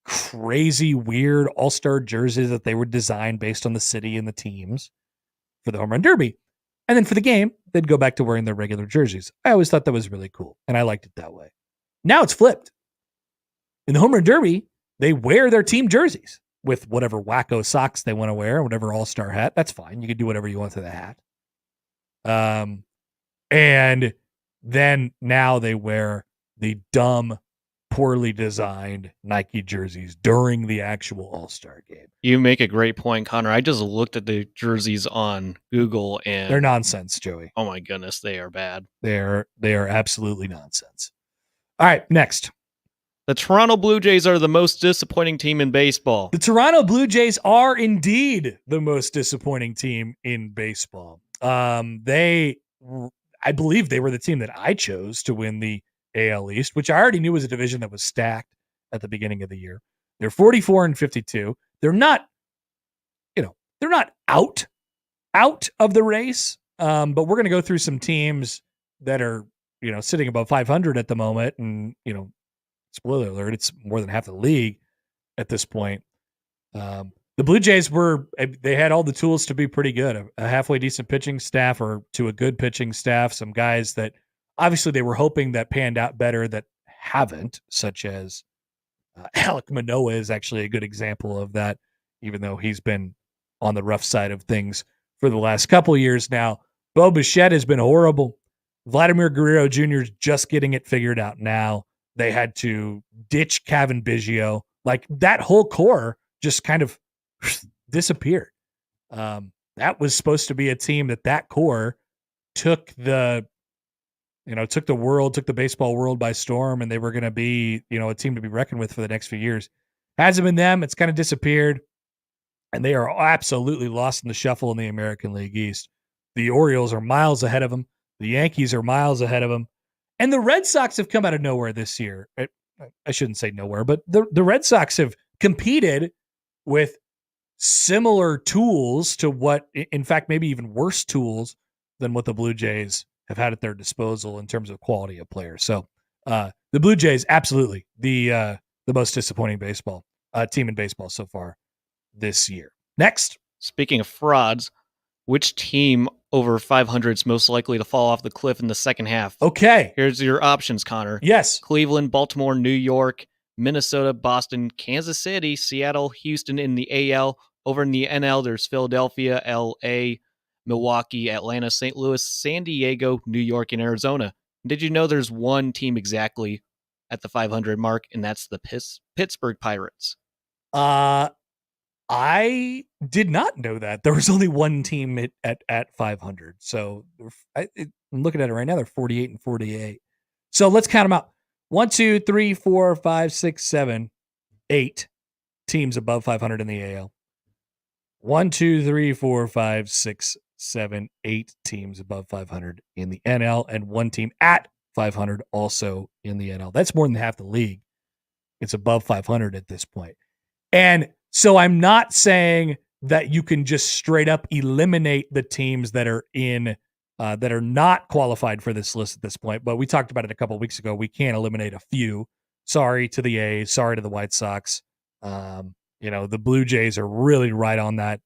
crazy, weird all-star jerseys that they were designed based on the city and the teams for the home run derby. And then for the game, they'd go back to wearing their regular jerseys. I always thought that was really cool, and I liked it that way. Now it's flipped. In the home run derby, they wear their team jerseys with whatever wacko socks they want to wear, whatever all-star hat. That's fine. You can do whatever you want to the hat. And then now they wear the dumb, poorly designed Nike jerseys during the actual All-Star game. You make a great point, Connor. I just looked at the jerseys on Google and they're nonsense, Joey. Oh my goodness, they are bad. They are absolutely nonsense. All right, next. The Toronto Blue Jays are the most disappointing team in baseball. The Toronto Blue Jays are indeed the most disappointing team in baseball. I believe they were the team that I chose to win the AL East, which I already knew was a division that was stacked at the beginning of the year. They're 44-52. They're not, they're not out of the race. But we're going to go through some teams that are, sitting above 500 at the moment. And, spoiler alert, it's more than half the league at this point. The Blue Jays they had all the tools to be pretty good. A halfway decent pitching staff or to a good pitching staff. Some guys that obviously they were hoping that panned out better that haven't, such as Alek Manoah is actually a good example of that, even though he's been on the rough side of things for the last couple of years now. Bo Bichette has been horrible. Vladimir Guerrero Jr. is just getting it figured out now. They had to ditch Kevin Biggio. Like that whole core just kind of disappeared. That was supposed to be a team that core took the baseball world by storm, and they were going to be, a team to be reckoned with for the next few years. Hasn't been them. It's kind of disappeared, and they are absolutely lost in the shuffle in the American League East. The Orioles are miles ahead of them. The Yankees are miles ahead of them. And the Red Sox have come out of nowhere this year. I shouldn't say nowhere, but the Red Sox have competed with similar tools to what, in fact, maybe even worse tools than what the Blue Jays have had at their disposal in terms of quality of players. So the Blue Jays, absolutely the most disappointing team in baseball so far this year. Next. Speaking of frauds, which team over 500 is most likely to fall off the cliff in the second half? Okay. Here's your options, Connor. Yes. Cleveland, Baltimore, New York, Minnesota, Boston, Kansas City, Seattle, Houston in the AL. Over in the NL, there's Philadelphia, LA, Milwaukee, Atlanta, St. Louis, San Diego, New York, and Arizona. Did you know there's one team exactly at the 500 mark, and that's the Pittsburgh Pirates? I did not know that. There was only one team at 500. So I'm looking at it right now. They're 48-48. So let's count them out. 1, 2, 3, 4, 5, 6, 7, 8 teams above 500 in the AL. 1, 2, 3, 4, 5, 6, 7, 8 teams above 500 in the NL, and one team at 500 also in the NL. That's more than half the league. It's above 500 at this point. And so I'm not saying that you can just straight up eliminate the teams that are that are not qualified for this list at this point. But we talked about it a couple of weeks ago. We can't eliminate a few. Sorry to the A's. Sorry to the White Sox. The Blue Jays are really right on that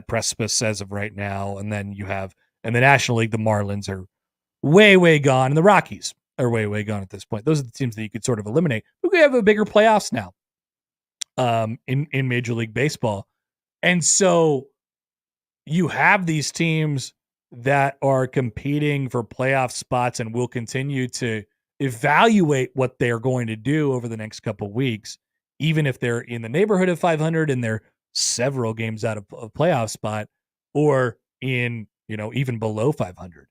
precipice as of right now. And then you have in the National League, the Marlins are way, way gone, and the Rockies are way, way gone at this point. Those are the teams that you could sort of eliminate. We have a bigger playoffs now. In Major League Baseball. And so you have these teams that are competing for playoff spots and will continue to evaluate what they're going to do over the next couple of weeks, even if they're in the neighborhood of 500 and they're several games out of a playoff spot, or in, even below 500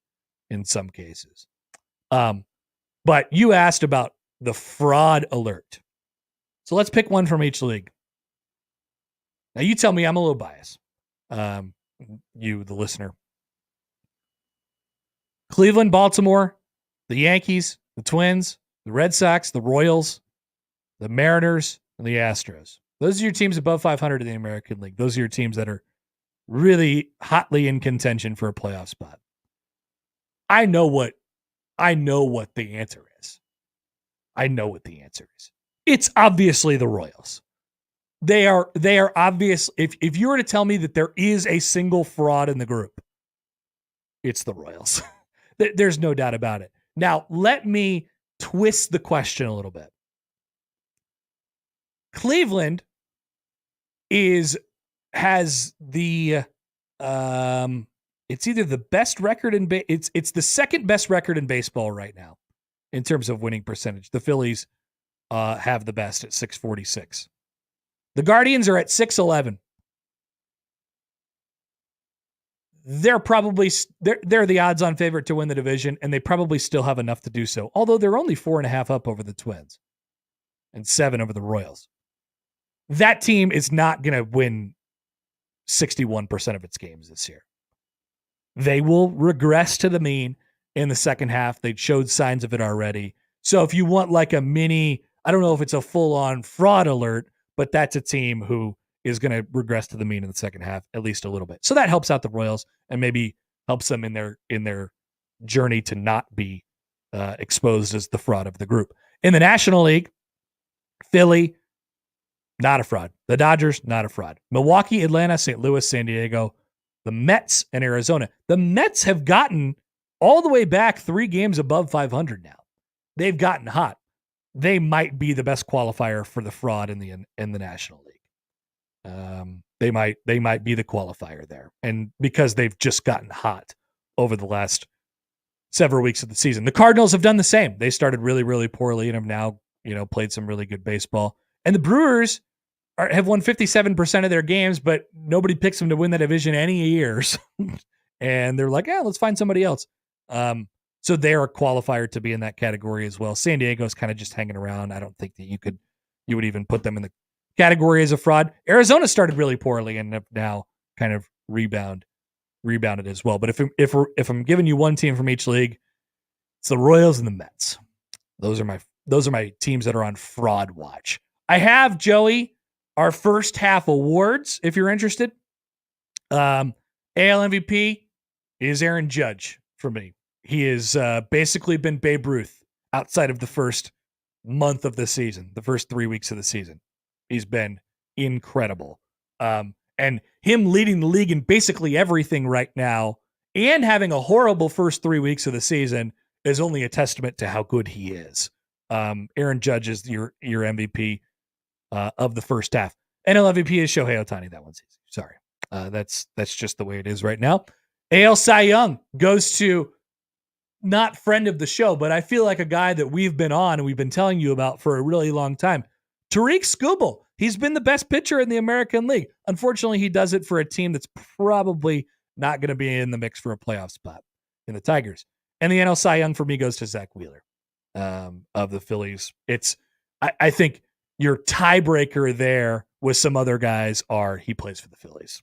in some cases. But you asked about the fraud alert. So let's pick one from each league. Now you tell me I'm a little biased. You, the listener. Cleveland, Baltimore, the Yankees, the Twins, the Red Sox, the Royals, the Mariners, and the Astros. Those are your teams above 500 in the American League. Those are your teams that are really hotly in contention for a playoff spot. I know what the answer is. I know what the answer is. It's obviously the Royals. They are obvious. If you were to tell me that there is a single fraud in the group, it's the Royals. There's no doubt about it. Now, let me twist the question a little bit. Cleveland has the it's either the best record in it's the second best record in baseball right now in terms of winning percentage. The Phillies have the best at 646. The Guardians are at 611. They're probably they're the odds-on favorite to win the division, and they probably still have enough to do so. Although they're only 4.5 up over the Twins and 7 over the Royals. That team is not going to win 61% of its games this year. They will regress to the mean in the second half. They showed signs of it already. So if you want like a mini, I don't know if it's a full-on fraud alert, but that's a team who is going to regress to the mean in the second half, at least a little bit. So that helps out the Royals and maybe helps them in their journey to not be exposed as the fraud of the group. In the National League, Philly, not a fraud. The Dodgers, not a fraud. Milwaukee, Atlanta, St. Louis, San Diego, the Mets, and Arizona. The Mets have gotten all the way back 3 games above 500 now. They've gotten hot. They might be the best qualifier for the fraud in the National League. They might be the qualifier there, and because they've just gotten hot over the last several weeks of the season. The Cardinals have done the same. They started really, really poorly and have now played some really good baseball. And the Brewers have won 57% of their games, but nobody picks them to win the division any years. And they're like, let's find somebody else. So they're a qualifier to be in that category as well. San Diego's kind of just hanging around. I don't think that you would even put them in the category as a fraud. Arizona started really poorly and have now kind of rebounded as well. But if I'm giving you one team from each league, it's the Royals and the Mets. Those are my teams that are on fraud watch. I have, Joey, our first half awards, if you're interested. AL MVP is Aaron Judge for me. He has basically been Babe Ruth outside of the first month of the season, the first 3 weeks of the season. He's been incredible. And him leading the league in basically everything right now and having a horrible first 3 weeks of the season is only a testament to how good he is. Aaron Judge is your MVP of the first half. NL MVP is Shohei Ohtani. That one's easy. Sorry. That's just the way it is right now. AL Cy Young goes to not friend of the show, but I feel like a guy that we've been on and we've been telling you about for a really long time. Tariq Skubal. He's been the best pitcher in the American League. Unfortunately, he does it for a team that's probably not going to be in the mix for a playoff spot in the Tigers. And the NL Cy Young for me goes to Zach Wheeler of the Phillies. I think your tiebreaker there with some other guys he plays for the Phillies.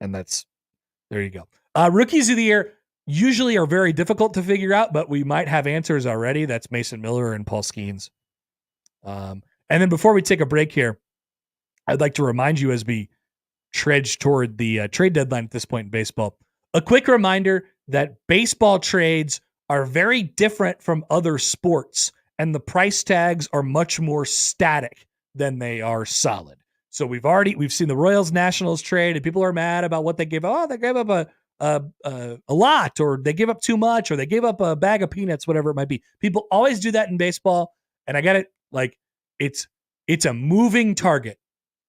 And there you go. Rookies of the year usually are very difficult to figure out, but we might have answers already. That's Mason Miller and Paul Skeens. And then before we take a break here, I'd like to remind you as we trudge toward the trade deadline at this point in baseball, a quick reminder that baseball trades are very different from other sports, and the price tags are much more static than they are solid. So we've seen the Royals Nationals trade, and people are mad about what they gave up. Oh, they gave up a lot, or they give up too much, or they gave up a bag of peanuts, whatever it might be. People always do that in baseball, and I get it. Like it's a moving target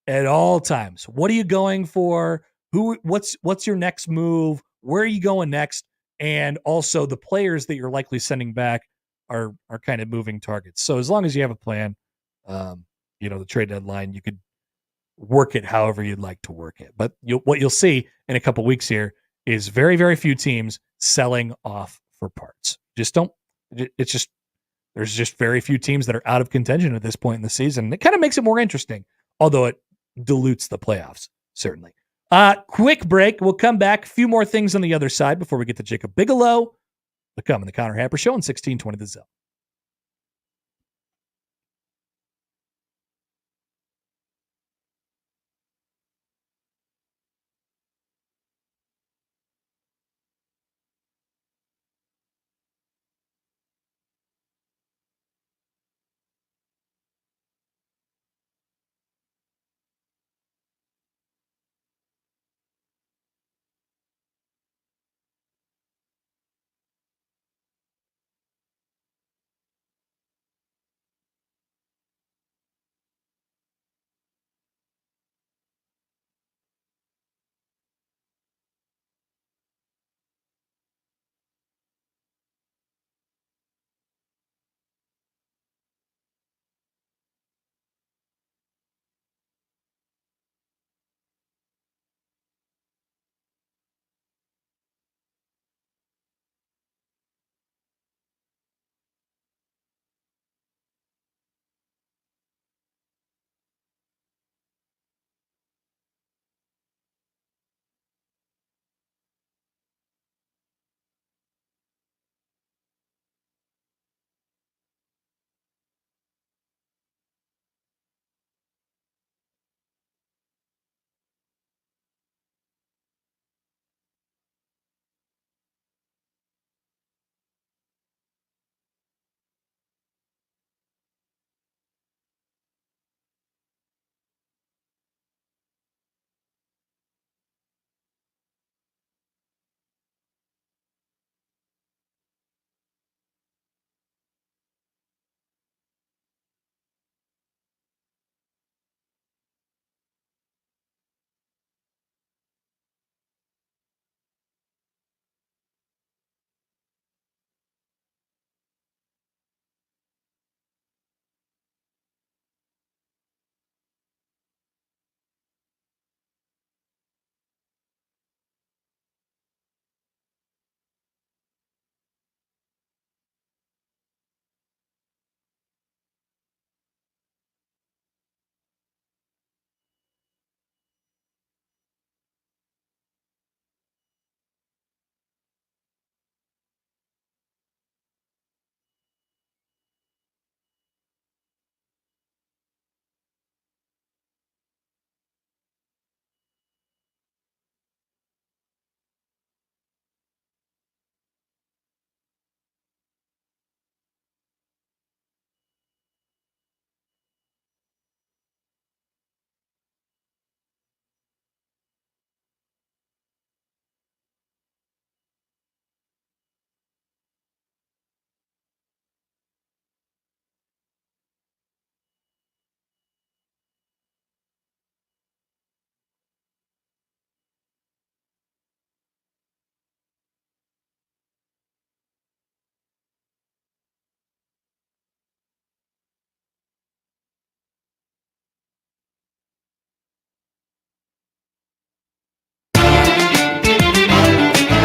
at all times. What are you going for? What's your next move? Where are you going next? And also the players that you're likely sending back are kind of moving targets. So as long as you have a plan, the trade deadline, you could work it however you'd like to work it. But what you'll see in a couple weeks here is very, very few teams selling off for parts. There's just very few teams that are out of contention at this point in the season. It kind of makes it more interesting, although it dilutes the playoffs certainly. Quick break. We'll come back. A few more things on the other side before we get to Jacob Bigelow. To come in the Connor Happer Show on 1620 The Zone.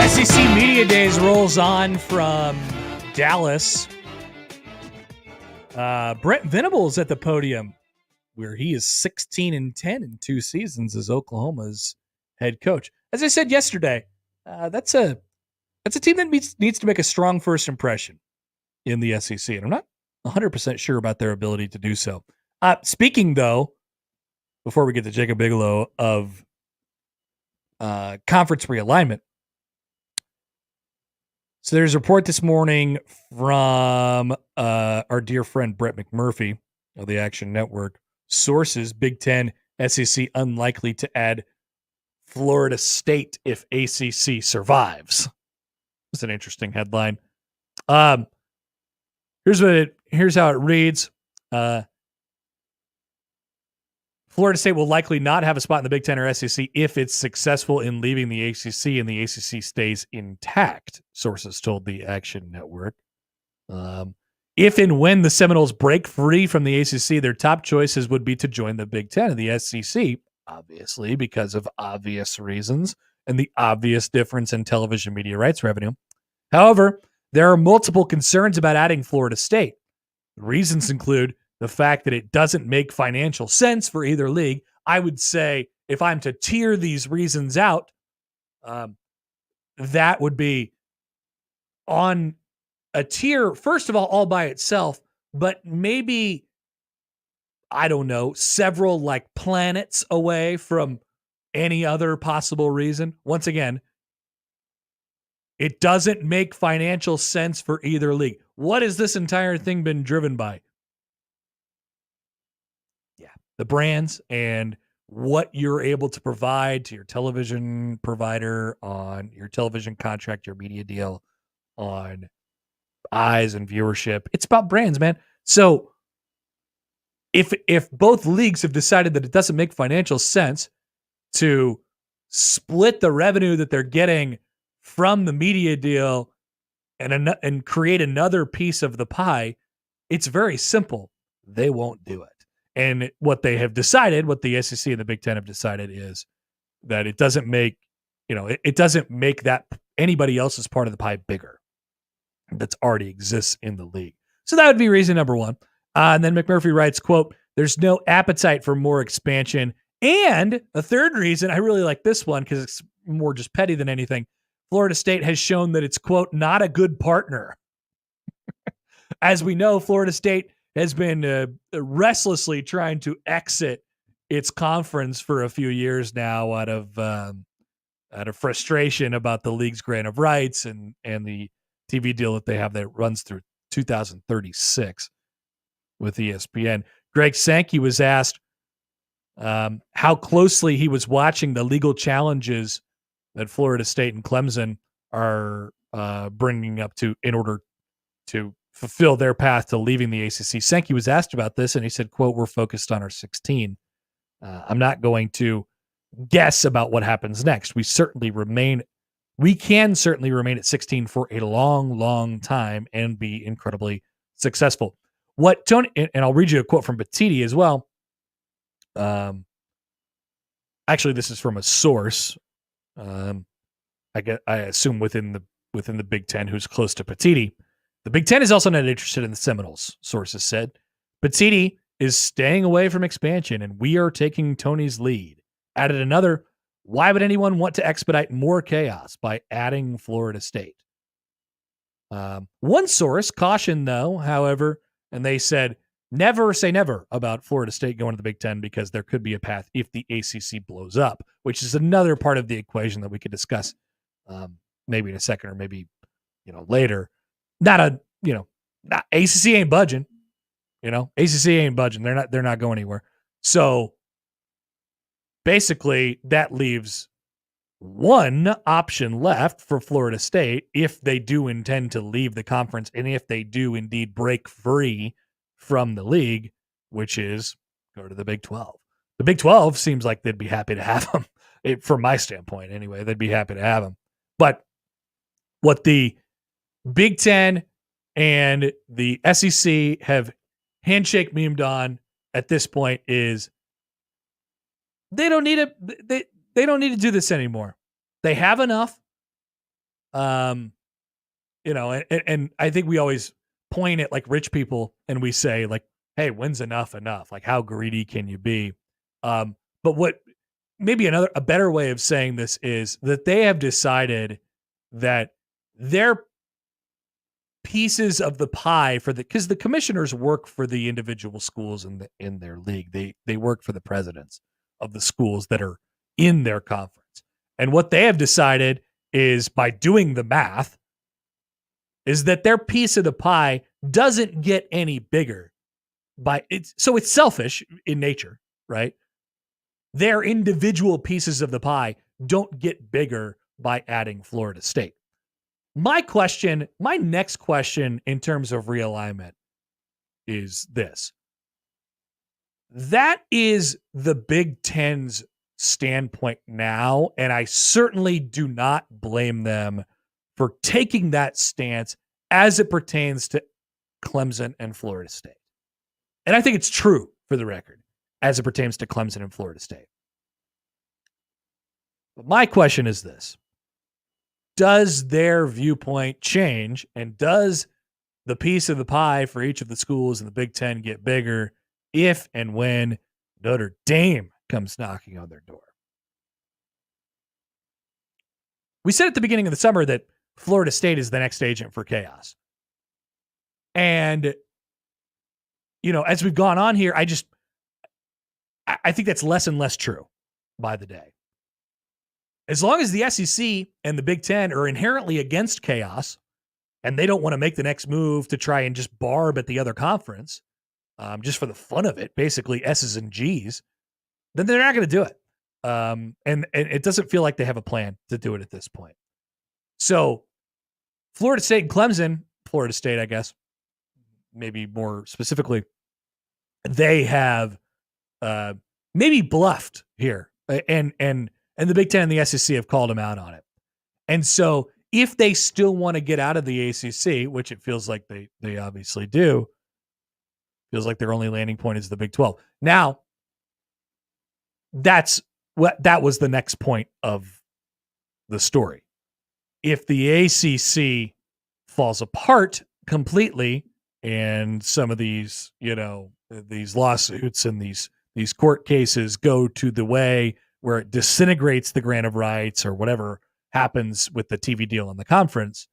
SEC Media Days rolls on from Dallas. Brent Venables at the podium, where he is 16-10 in 2 seasons as Oklahoma's head coach. As I said yesterday, that's a team that needs to make a strong first impression in the SEC, and I'm not 100% sure about their ability to do so. Speaking, though, before we get to Jacob Bigelow, of conference realignment, so there's a report this morning from our dear friend Brett McMurphy of the Action Network. Sources, Big Ten, SEC unlikely to add Florida State if ACC survives. It's an interesting headline. Here's how it reads. Florida State will likely not have a spot in the Big Ten or SEC if it's successful in leaving the ACC and the ACC stays intact, sources told the Action Network. If and when the Seminoles break free from the ACC, their top choices would be to join the Big Ten and the SEC, obviously, because of obvious reasons and the obvious difference in television media rights revenue. However, there are multiple concerns about adding Florida State. The reasons include the fact that it doesn't make financial sense for either league. I would say if I'm to tier these reasons out, that would be on a tier, first of all by itself, but maybe, I don't know, several like planets away from any other possible reason. Once again, it doesn't make financial sense for either league. What has this entire thing been driven by? Yeah, the brands and what you're able to provide to your television provider on your television contract, your media deal, on eyes and viewership. It's about brands, man. So if both leagues have decided that it doesn't make financial sense to split the revenue that they're getting from the media deal and create another piece of the pie, it's very simple. They won't do it. And what they have decided, what the SEC and the Big Ten have decided, is that it doesn't make, it doesn't make that anybody else's part of the pie bigger that's already exists in the league. So that would be reason number one. And then McMurphy writes, quote, "There's no appetite for more expansion." And a third reason, I really like this one because it's more just petty than anything. Florida State has shown that it's, quote, "not a good partner." As we know, Florida State has been restlessly trying to exit its conference for a few years now out of frustration about the league's grant of rights and the TV deal that they have that runs through 2036 with ESPN. Greg Sankey was asked how closely he was watching the legal challenges that Florida State and Clemson are bringing up in order to fulfill their path to leaving the ACC. Sankey was asked about this, and he said, quote, "We're focused on our 16. I'm not going to guess about what happens next. We can certainly remain at 16 for a long, long time and be incredibly successful." What Tony, and I'll read you a quote from Batiti as well. Actually, this is from a source. I assume within the Big Ten, who's close to Batiti. The Big Ten is also not interested in the Seminoles, sources said. Batiti is staying away from expansion, and we are taking Tony's lead. Added another, "Why would anyone want to expedite more chaos by adding Florida State?" One source cautioned, though, however, and they said, "Never say never about Florida State going to the Big Ten because there could be a path if the ACC blows up," which is another part of the equation that we could discuss maybe in a second or maybe later. Not ACC ain't budging. ACC ain't budging. They're not going anywhere. So basically, that leaves one option left for Florida State if they do intend to leave the conference and if they do indeed break free from the league, which is go to the Big 12. The Big 12 seems like they'd be happy to have them. From my standpoint, anyway, they'd be happy to have them. But what the Big Ten and the SEC have handshake memed on at this point is they don't need they don't need to do this anymore. They have enough. And I think we always point at like rich people and we say like, "Hey, when's enough? Like, how greedy can you be?" But what maybe a better way of saying this is that they have decided that their pieces of the pie because the commissioners work for the individual schools in their league. They work for the presidents of the schools that are in their conference. And what they have decided is, by doing the math, is that their piece of the pie doesn't get any bigger so it's selfish in nature, right? Their individual pieces of the pie don't get bigger by adding Florida State. My next question in terms of realignment is this. That is the Big Ten's standpoint now, and I certainly do not blame them for taking that stance as it pertains to Clemson and Florida State. And I think it's true, for the record, as it pertains to Clemson and Florida State. But my question is this. Does their viewpoint change, and does the piece of the pie for each of the schools in the Big Ten get bigger if and when Notre Dame comes knocking on their door? We said at the beginning of the summer that Florida State is the next agent for chaos. And, as we've gone on here, I think that's less and less true by the day. As long as the SEC and the Big Ten are inherently against chaos and they don't want to make the next move to try and just barb at the other conference, just for the fun of it, basically S's and G's, then they're not going to do it. And it doesn't feel like they have a plan to do it at this point. So Florida State and Clemson, Florida State, I guess, maybe more specifically, they have maybe bluffed here, and the Big Ten and the SEC have called them out on it. And so if they still want to get out of the ACC, which it feels like they obviously do, feels like their only landing point is the Big 12. Now, that was the next point of the story. If the ACC falls apart completely and some of these, these lawsuits and these court cases go to the way where it disintegrates the grant of rights or whatever happens with the TV deal in the conference,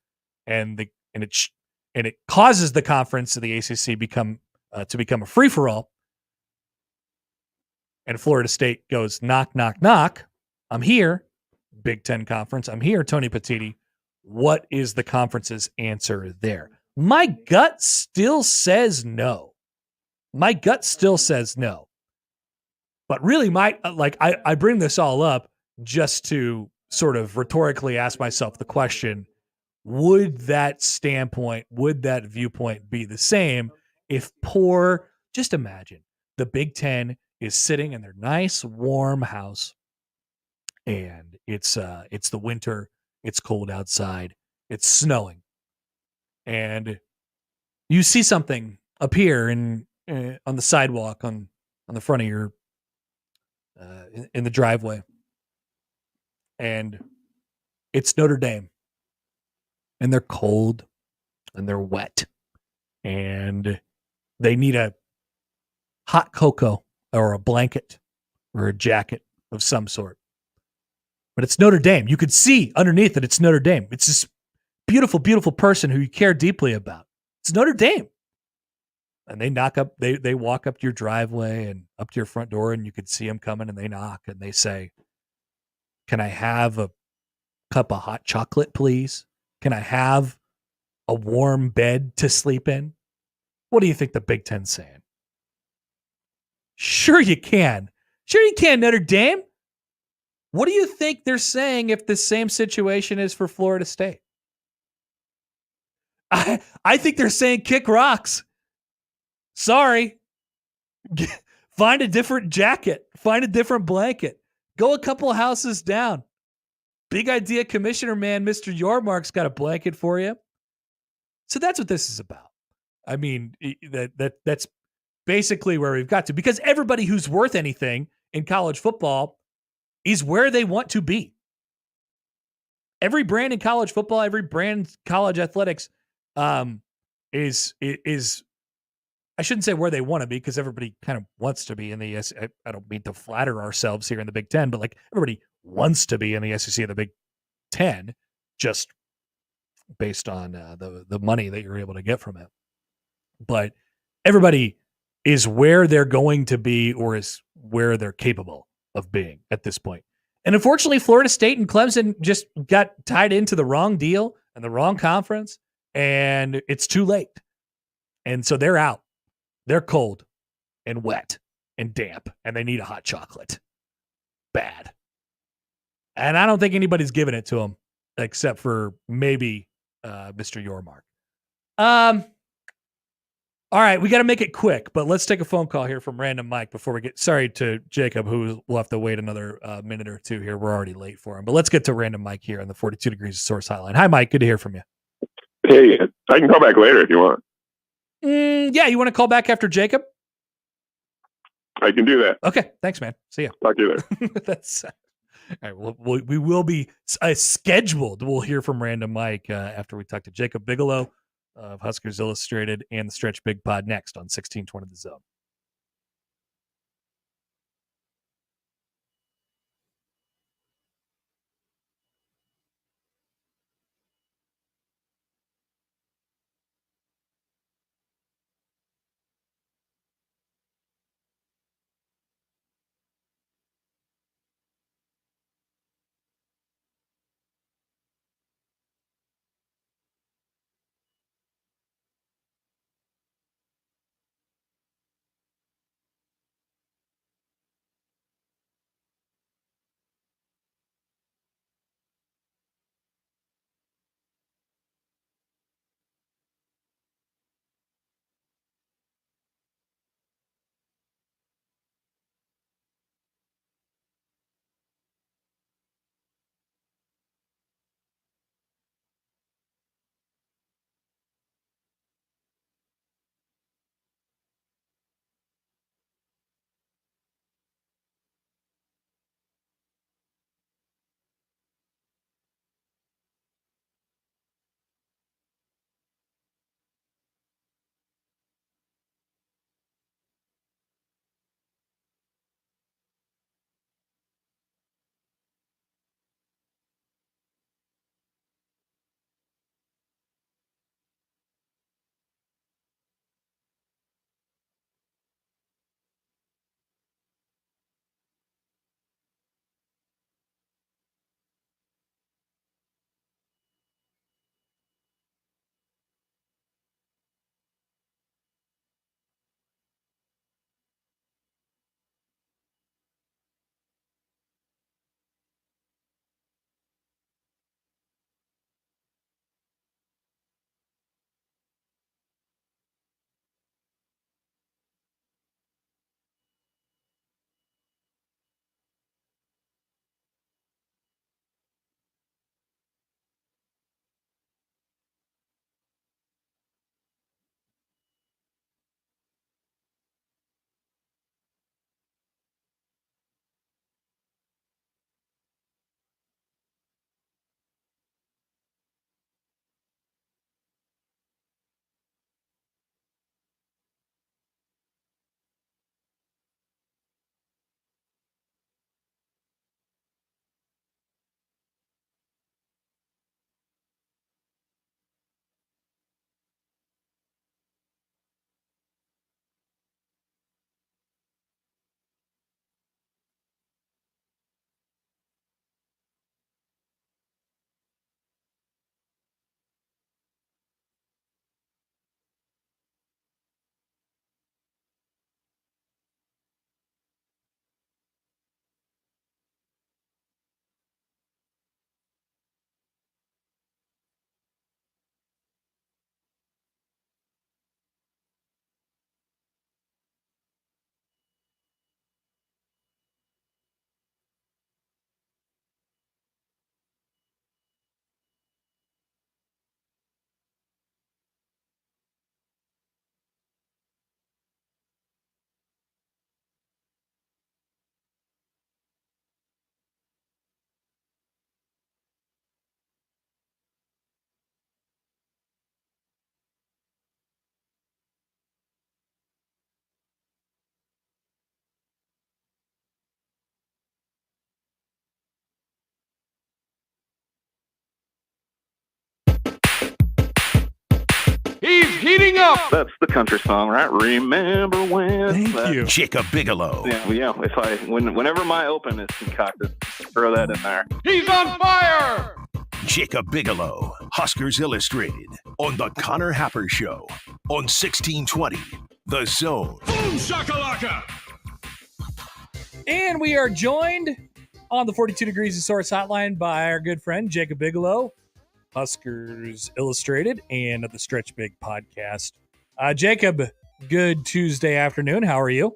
and it causes the conference of the ACC to become a free-for-all, and Florida State goes, knock, knock, knock, I'm here, Big Ten Conference, I'm here, Tony Petitti. What is the conference's answer there? My gut still says no. But really, I bring this all up just to sort of rhetorically ask myself the question, would that standpoint, would that viewpoint be the same if just imagine, the Big Ten is sitting in their nice, warm house, and it's the winter, it's cold outside, it's snowing, and you see something appear on the sidewalk on the front of your in the driveway, and it's Notre Dame, and they're cold and they're wet, and they need a hot cocoa or a blanket or a jacket of some sort. But it's Notre Dame. You could see underneath it, it's Notre Dame. It's this beautiful, beautiful person who you care deeply about. It's Notre Dame. And they walk up to your driveway and up to your front door, and you could see them coming, and they knock and they say, "Can I have a cup of hot chocolate, please? Can I have a warm bed to sleep in?" What do you think the Big Ten's saying? Sure you can. Sure you can, Notre Dame. What do you think they're saying if the same situation is for Florida State? I think they're saying kick rocks. Sorry. Find a different jacket. Find a different blanket. Go a couple houses down. Big idea commissioner man, Mr. Yormark's got a blanket for you. So that's what this is about. I mean, that's basically where we've got to, because everybody who's worth anything in college football is where they want to be. Every brand in college football, every brand in college athletics is I shouldn't say where they want to be, because everybody kind of wants to be in the I don't mean to flatter ourselves here in the Big Ten, but like everybody wants to be in the SEC and the Big Ten, just based on the money that you're able to get from it. But everybody is where they're going to be, or is where they're capable of being at this point. And unfortunately, Florida State and Clemson just got tied into the wrong deal and the wrong conference, and it's too late. And so they're out. They're cold and wet and damp, and they need a hot chocolate. Bad. And I don't think anybody's giving it to them except for maybe Mr. Yormark. All right, we got to make it quick, but let's take a phone call here from Random Mike before we get. Sorry to Jacob, who will have to wait another minute or two here. We're already late for him, but let's get to Random Mike here on the 42 Degrees of Source Hotline. Hi, Mike. Good to hear from you. Hey, I can call back later if you want. Yeah, you want to call back after Jacob? I can do that. Okay, thanks, man. See ya. Talk to you later. That's all right. We will be scheduled. We'll hear from Random Mike after we talk to Jacob Bigelow of Huskers Illustrated and the Stretch Big Pod next on 1620 The Zone. That's the country song, right? Remember when? Thank you. Jacob Bigelow. Yeah. Whenever my open is concocted, throw that in there. He's on fire! Jacob Bigelow, Huskers Illustrated, on the Connor Happer Show, on 1620, The Zone. Boom shakalaka! And we are joined on the 42 Degrees of Source hotline by our good friend Jacob Bigelow, Huskers Illustrated, and the Stretch Big podcast. Jacob, good Tuesday afternoon. How are you?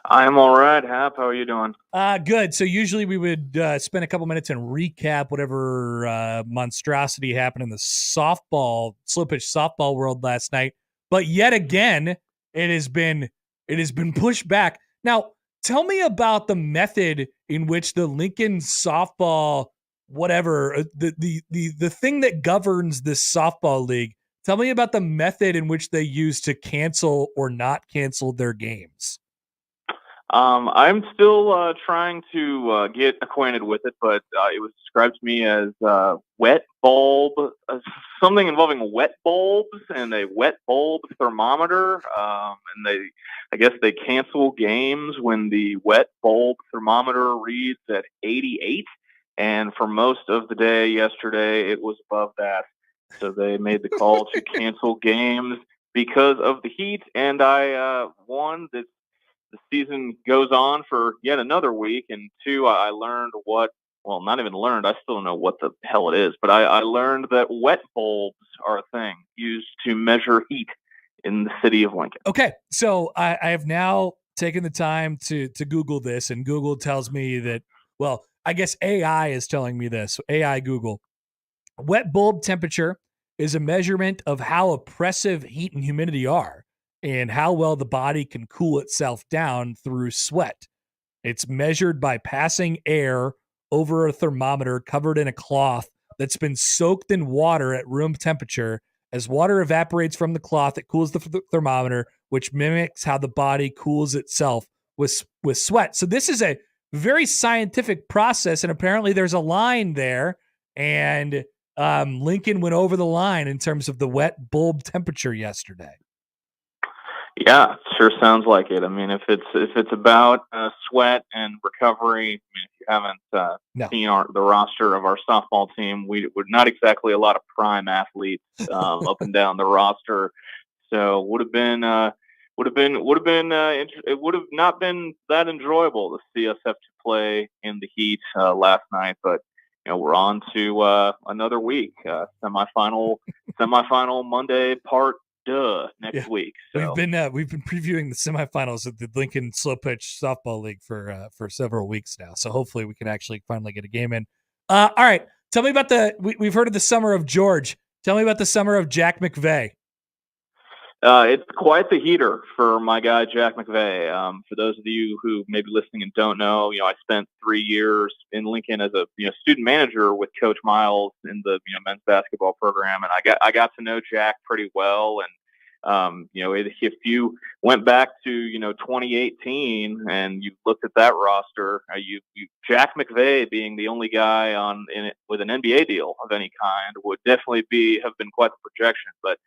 I'm all right, Hap. How are you doing? Good. So usually we would spend a couple minutes and recap whatever monstrosity happened in the slow pitch softball world last night. But yet again, it has been pushed back. Now, tell me about the method in which the Lincoln softball, whatever, the thing that governs this softball league. Tell me about the method in which they use to cancel or not cancel their games. I'm still trying to get acquainted with it, but it was described to me as wet bulb, something involving wet bulbs and a wet bulb thermometer. And I guess they cancel games when the wet bulb thermometer reads at 88. And for most of the day yesterday, it was above that. So they made the call to cancel games because of the heat. And I won this. The season goes on for yet another week, and two, I learned not even learned, I still don't know what the hell it is, but I learned that wet bulbs are a thing used to measure heat in the city of Lincoln. Okay, so I have now taken the time to Google this, and Google tells me that, well, I guess AI is telling me this. AI Google. Wet bulb temperature is a measurement of how oppressive heat and humidity are, and how well the body can cool itself down through sweat. It's measured by passing air over a thermometer covered in a cloth that's been soaked in water at room temperature. As water evaporates from the cloth, it cools the thermometer, which mimics how the body cools itself with sweat. So this is a very scientific process, and apparently there's a line there, and Lincoln went over the line in terms of the wet bulb temperature yesterday. Yeah, sure sounds like it. I mean, if it's about sweat and recovery, I mean, if you haven't seen the roster of our softball team, we're not exactly a lot of prime athletes up and down the roster. So it would have not been that enjoyable to see us have to play in the heat last night, but we're on to another week, semifinal Monday part. Next week. So. We've been previewing the semifinals of the Lincoln Slow Pitch Softball League for several weeks now. So hopefully we can actually finally get a game in. All right, tell me about we've heard of the summer of George. Tell me about the summer of Jack McVeigh. It's quite the heater for my guy Jack McVeigh. For those of you who may be listening and don't know, I spent 3 years in Lincoln as a student manager with Coach Miles in the men's basketball program, and I got to know Jack pretty well. And if you went back to 2018 and you looked at that roster, Jack McVeigh being the only guy in it with an NBA deal of any kind would definitely have been quite the projection. But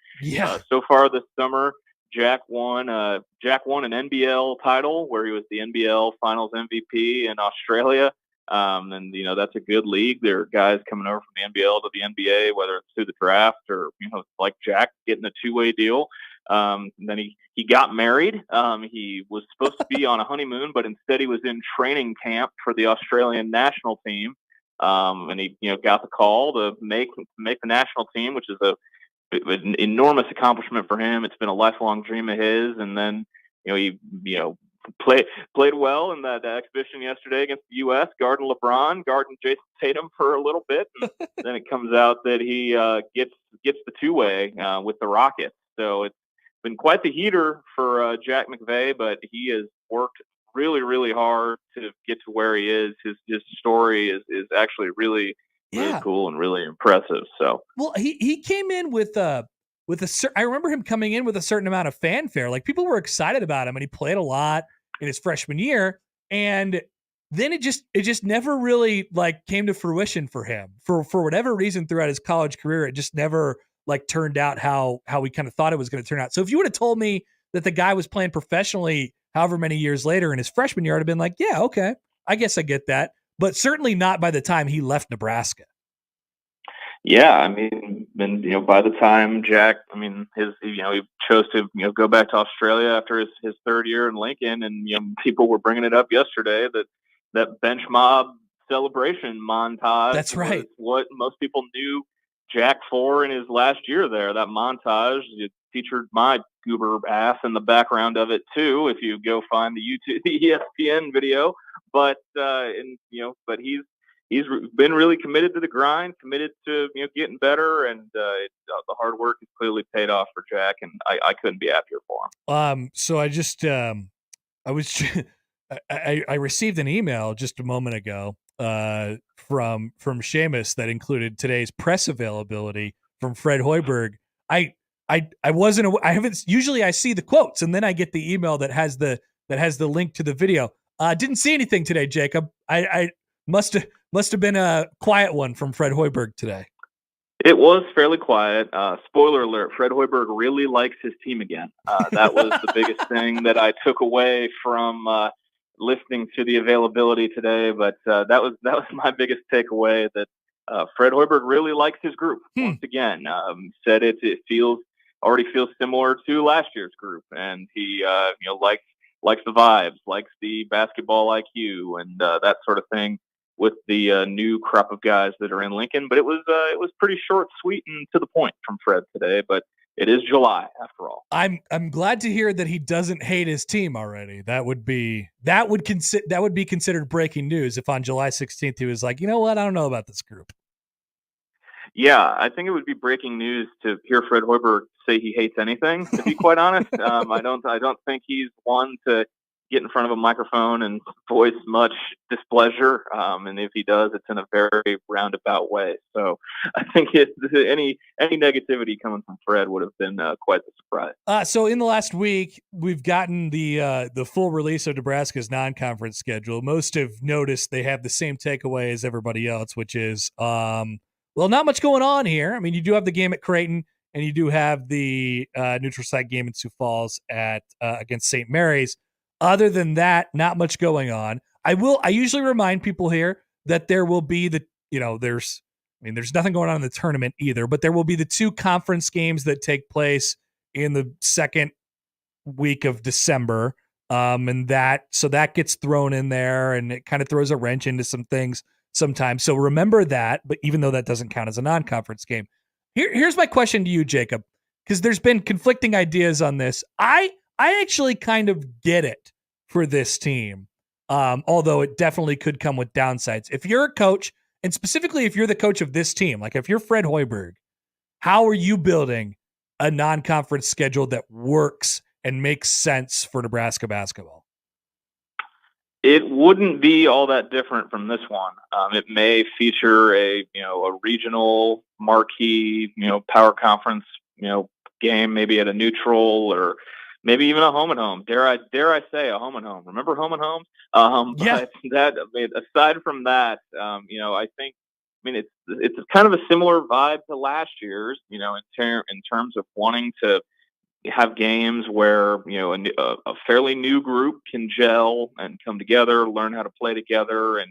so far this summer, Jack won an NBL title where he was the NBL Finals MVP in Australia. And that's a good league. There are guys coming over from the NBL to the NBA, whether it's through the draft or like Jack getting a two-way deal. Then he got married. He was supposed to be on a honeymoon, but instead he was in training camp for the Australian national team. And he got the call to make the national team, which is an enormous accomplishment for him. It's been a lifelong dream of his. And then he played well in that exhibition yesterday against the U.S., guarding LeBron, guarding Jason Tatum for a little bit. And then it comes out that he gets the two-way with the Rockets. So it's been quite the heater for Jack McVeigh, but he has worked really, really hard to get to where he is. His story is actually really cool and really impressive. So he came in with I remember him coming in with a certain amount of fanfare. Like, people were excited about him, and he played a lot in his freshman year. And then it just never really came to fruition for him for whatever reason throughout his college career. It just never like turned out how we kind of thought it was going to turn out. So if you would have told me that the guy was playing professionally however many years later in his freshman year, I'd have been like, yeah, okay, I guess I get that. But certainly not by the time he left Nebraska. Yeah, I mean, and by the time Jack, I mean, he chose to go back to Australia after his third year in Lincoln, and people were bringing it up yesterday that bench mob celebration montage. That's right. Was what most people knew Jack for in his last year there. That montage, it featured my goober ass in the background of it too. If you go find the ESPN video, but he's been really committed to the grind, committed to getting better, and the hard work has clearly paid off for Jack, and I couldn't be happier for him. So I just I received an email just a moment ago from Seamus that included today's press availability from Fred Hoiberg. I haven't usually I see the quotes and then I get the email that has the link to the video. Didn't see anything today, Jacob. I must have been a quiet one from Fred Hoiberg today. It was fairly quiet. Spoiler alert, Fred Hoiberg really likes his team again. That was the biggest thing that I took away from listening to the availability today. But that was my biggest takeaway, that Fred Hoiberg really likes his group. Once again, said it already feels similar to last year's group. And he likes the vibes, likes the basketball IQ and that sort of thing with the new crop of guys that are in Lincoln. But it was pretty short, sweet, and to the point from Fred today. But it is July after all. I'm glad to hear that he doesn't hate his team already. That would be considered breaking news if on July 16th he was like, you know what, I don't know about this group. Yeah, I think it would be breaking news to hear Fred Hoiberg say he hates anything, to be quite honest. I don't think he's one to get in front of a microphone and voice much displeasure. And if he does, it's in a very roundabout way. So I think any negativity coming from Fred would have been quite the surprise. So in the last week, we've gotten the full release of Nebraska's non-conference schedule. Most have noticed they have the same takeaway as everybody else, which is, well, not much going on here. I mean, you do have the game at Creighton, and you do have the neutral site game in Sioux Falls against St. Mary's. Other than that, not much going on. I usually remind people here that there will be there's nothing going on in the tournament either, but there will be the two conference games that take place in the second week of December. And that gets thrown in there, and it kind of throws a wrench into some things sometimes. So remember that, but even though that doesn't count as a non-conference game. Here's my question to you, Jacob, because there's been conflicting ideas on this. I actually kind of get it for this team, although it definitely could come with downsides. If you're a coach, and specifically if you're the coach of this team, like if you're Fred Hoiberg, how are you building a non-conference schedule that works and makes sense for Nebraska basketball? It wouldn't be all that different from this one. It may feature a regional marquee, power confererence, game, maybe at a neutral or maybe even a home and home. Dare I say a home and home? Remember home and home? Yeah. But aside from that, I think, it's kind of a similar vibe to last year's, in terms of wanting to have games where a fairly new group can gel and come together, learn how to play together, and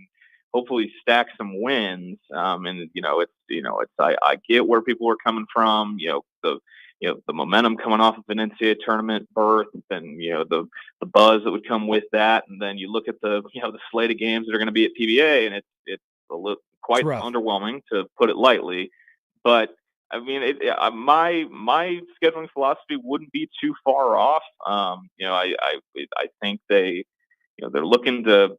hopefully stack some wins. I get where people are coming from. The momentum coming off of an NCAA tournament berth, and the buzz that would come with that, and then you look at the slate of games that are going to be at PBA, and it's a little quite underwhelming, to put it lightly. But I mean, my scheduling philosophy wouldn't be too far off. I think they're looking to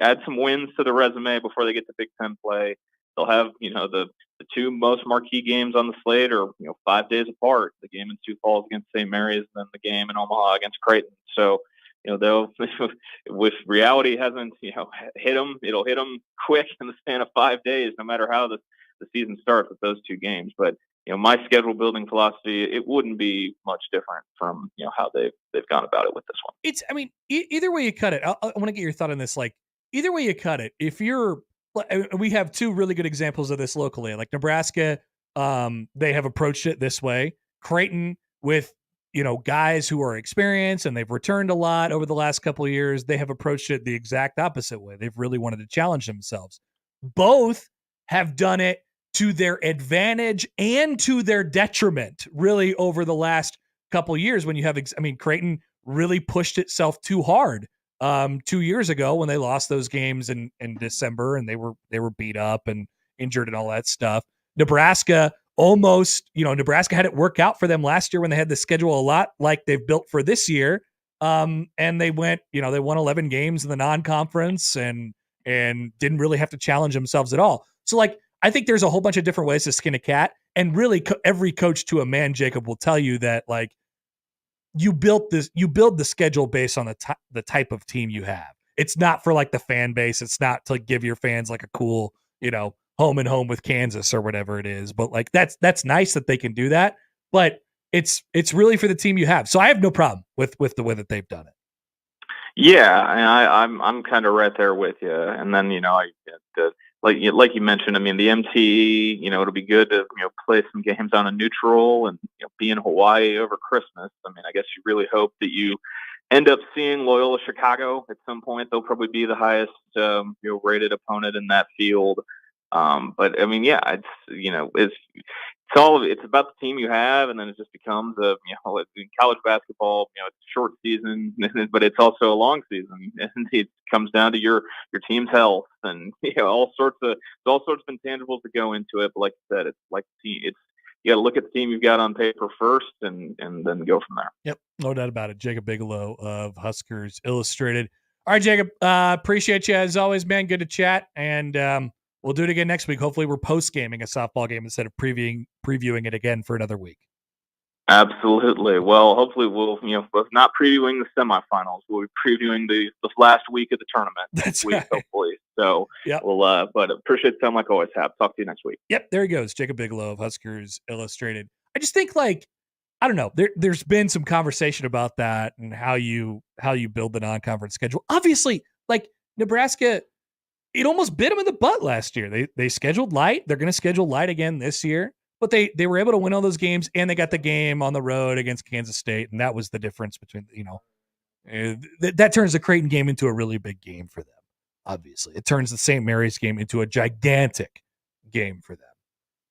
add some wins to the resume before they get to Big Ten play. They'll have the two most marquee games on the slate are 5 days apart. The game in Sioux Falls against St. Mary's, and then the game in Omaha against Creighton. So they'll, if reality hasn't hit them, it'll hit them quick in the span of 5 days, no matter how the season starts with those two games. But my schedule building philosophy, it wouldn't be much different from how they've gone about it with this one. Either way you cut it, I want to get your thought on this. Like, either way you cut it, if you're, we have two really good examples of this locally. Like Nebraska they have approached it this way. Creighton, with guys who are experienced and they've returned a lot over the last couple of years, they have approached it the exact opposite way. They've really wanted to challenge themselves. Both have done it to their advantage and to their detriment, really, over the last couple of years. When you have, Creighton really pushed itself too hard 2 years ago when they lost those games in December, and they were beat up and injured and all that stuff. Nebraska Nebraska had it work out for them last year when they had the schedule a lot like they've built for this year. And they went, they won 11 games in the non-conference and didn't really have to challenge themselves at all. So I think there's a whole bunch of different ways to skin a cat, and really every coach to a man, Jacob, will tell you that you build the schedule based on the type of team you have. It's not for the fan base. It's not to give your fans a cool, home and home with Kansas or whatever it is. But that's nice that they can do that. But it's really for the team you have. So I have no problem with the way that they've done it. Yeah, and I'm kind of right there with you. And then like you mentioned, the MTE, it'll be good to play some games on a neutral and be in Hawaii over Christmas. I guess you really hope that you end up seeing Loyola Chicago at some point. They'll probably be the highest rated opponent in that field. But yeah, it's about the team you have, and then it just becomes in college basketball, it's a short season, but it's also a long season, and it comes down to your team's health and all sorts of intangibles that go into it. But like you said, it's like the team. You got to look at the team you've got on paper first, and then go from there. Yep, no doubt about it. Jacob Bigelow of Huskers Illustrated. All right, Jacob, appreciate you as always, man. Good to chat, and we'll do it again next week. Hopefully, we're post-gaming a softball game instead of previewing it again for another week. Absolutely. Well, hopefully we'll, if not previewing the semifinals, we'll be previewing the last week of the tournament next week, hopefully. So, yep. But appreciate the time like always, Hap. Talk to you next week. Yep, there he goes, Jacob Bigelow of Huskers Illustrated. I just think I don't know, there's been some conversation about that and how you build the non-conference schedule. Obviously, Nebraska, it almost bit them in the butt last year. They scheduled light. They're going to schedule light again this year. But they were able to win all those games, and they got the game on the road against Kansas State, and that was the difference between, that turns the Creighton game into a really big game for them, obviously. It turns the St. Mary's game into a gigantic game for them.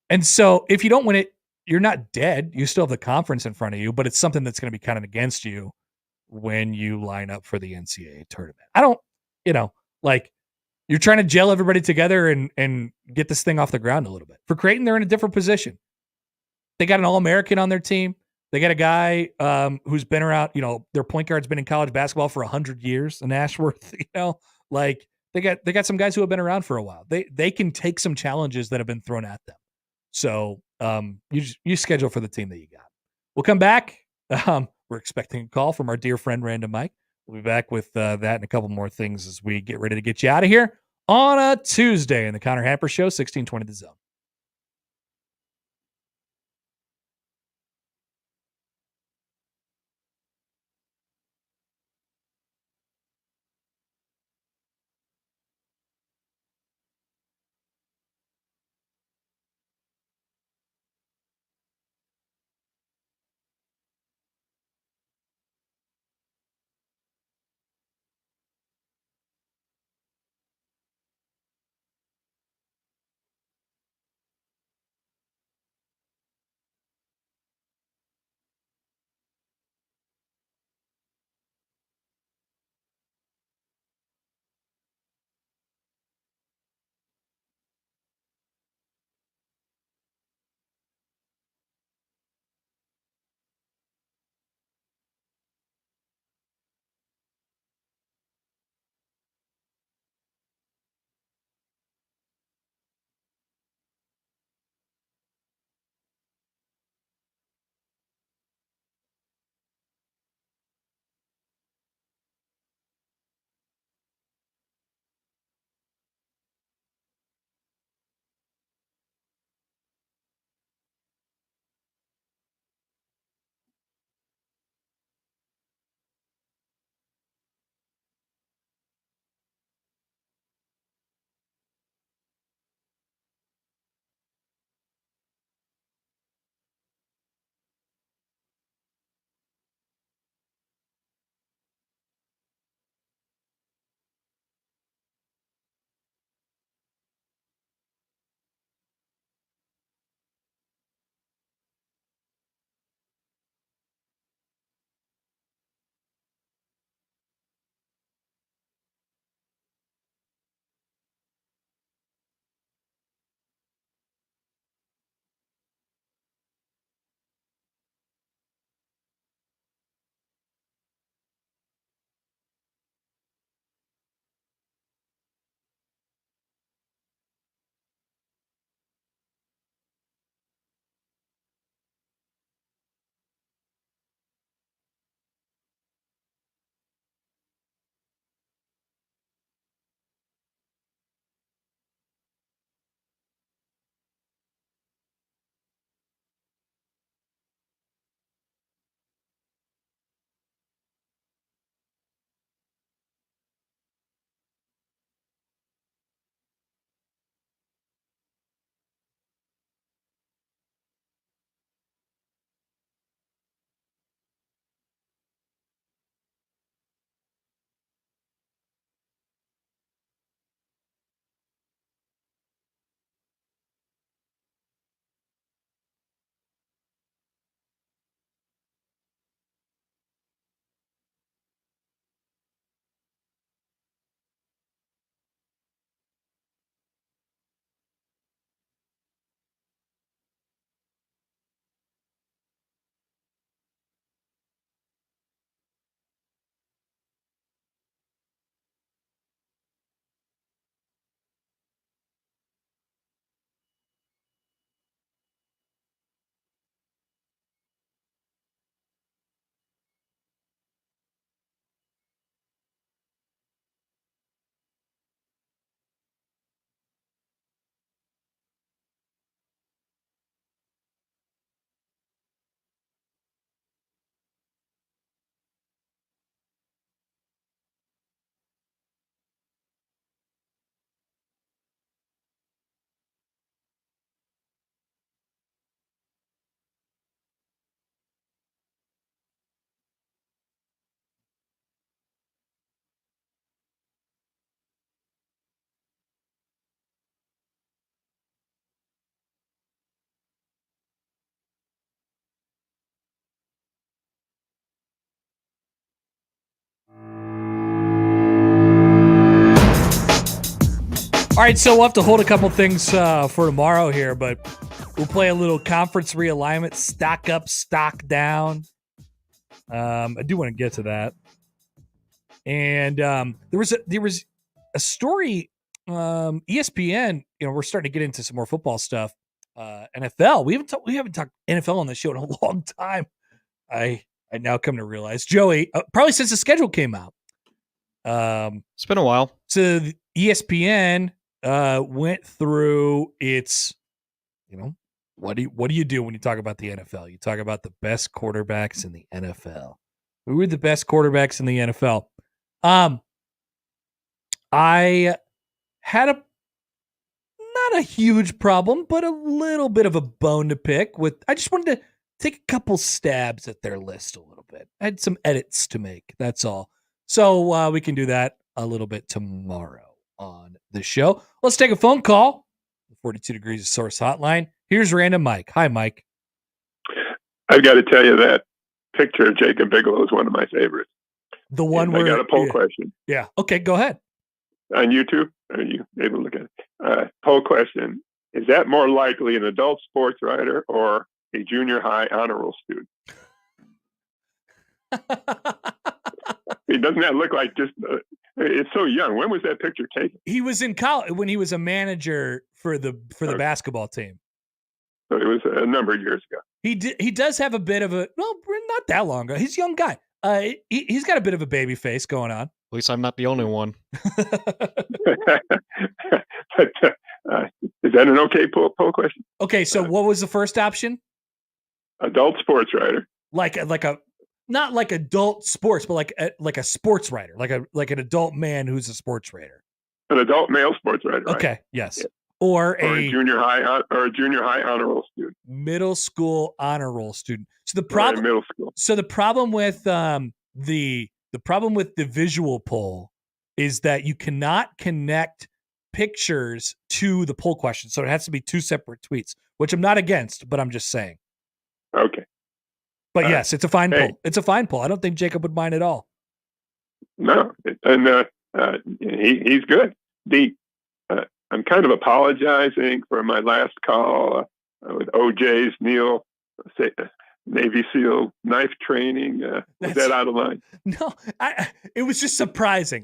And so if you don't win it, you're not dead. You still have the conference in front of you, but it's something that's going to be counted against you when you line up for the NCAA tournament. I don't, you're trying to gel everybody together and get this thing off the ground a little bit. For Creighton, they're in a different position. They got an All-American on their team. They got a guy who's been around, their point guard's been in college basketball for 100 years in Ashworth, they got some guys who have been around for a while. They can take some challenges that have been thrown at them. So you schedule for the team that you got. We'll come back. We're expecting a call from our dear friend Random Mike. We'll be back with that and a couple more things as we get ready to get you out of here on a Tuesday in the Connor Happer Show, 1620 The Zone. All right, so we'll have to hold a couple things for tomorrow here, but we'll play a little conference realignment, stock up, stock down. I do want to get to that. And there was a story, ESPN. We're starting to get into some more football stuff. NFL. We haven't talked NFL on the show in a long time. I now come to realize, Joey, probably since the schedule came out. It's been a while. So the ESPN went through its, what do you do when you talk about the NFL? You talk about the best quarterbacks in the NFL. Who are the best quarterbacks in the NFL? I had not a huge problem, but a little bit of a bone to pick with. I just wanted to take a couple stabs at their list a little bit. I had some edits to make. That's all. So we can do that a little bit tomorrow on the show. Let's take a phone call. 42 Degrees of Source Hotline. Here's Random Mike. Hi, Mike. I've got to tell you that picture of Jacob Bigelow is one of my favorites. The one where I got a poll question. Yeah. Okay, go ahead. On YouTube, are you able to look at it? Poll question: is that more likely an adult sports writer or a junior high honor roll student? Doesn't that look like just? It's so young. When was that picture taken? He was in college when he was a manager for the basketball team. So it was a number of years ago. He does have a bit of a not that long ago. He's a young guy. He's got a bit of a baby face going on. At least I'm not the only one. But, is that an okay poll question? Okay, so what was the first option? Adult sports writer. Like a not like adult sports, but like a sports writer, like an adult man who's a sports writer. An adult male sports writer. Right? Okay, yes. Yeah. Or a junior high honor roll student. Middle school honor roll student. So the problem middle school. So the problem with the problem with the visual poll is that you cannot connect pictures to the poll question. So it has to be two separate tweets, which I'm not against, but I'm just saying. Okay. But yes, it's a fine poll. It's a fine poll. I don't think Jacob would mind at all. No, and he's good. I'm kind of apologizing for my last call with OJ's Navy SEAL knife training. Was that out of line? No, it was just surprising.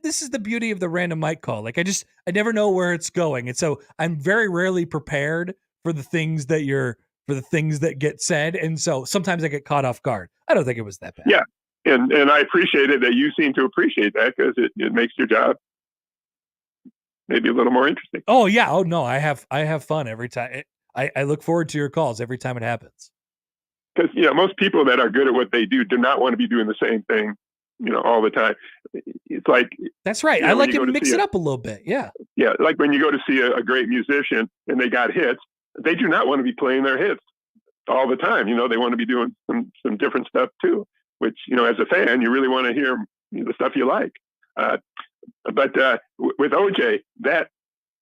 This is the beauty of the Random Mike call. Like I never know where it's going, and so I'm very rarely prepared for the things that get said, and so sometimes I get caught off guard. I don't think it was that bad. Yeah, and I appreciate it that you seem to appreciate that because it makes your job maybe a little more interesting. Oh yeah. Oh no, I have fun every time. I look forward to your calls every time it happens. Because most people that are good at what they do not want to be doing the same thing, all the time. It's like that's right. I like to mix it up a little bit. Yeah. Yeah, like when you go to see a great musician and they got hits, they do not want to be playing their hits all the time. They want to be doing some different stuff too. Which as a fan, you really want to hear the stuff you like. But with OJ,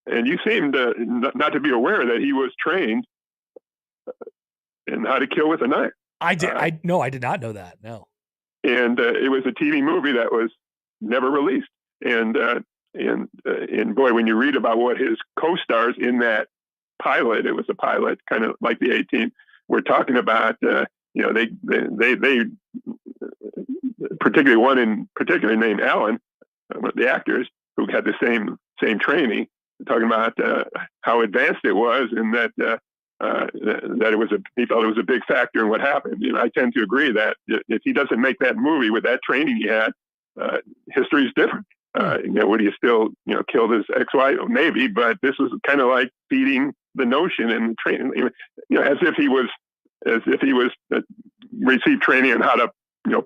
and you seem to not to be aware that he was trained in how to kill with a knife. I did. I did not know that. No. And it was a TV movie that was never released. And boy, when you read about what his co-stars in that pilot, it was a pilot, kind of like the A-Team. We're talking about, they particularly one in particular named Alan, one of the actors who had the same training, talking about how advanced it was, and that he felt it was a big factor in what happened. I tend to agree that if he doesn't make that movie with that training he had, history is different. Would he still killed his ex-wife? Maybe, but this was kind of like feeding the notion and training, as if he was received training on how to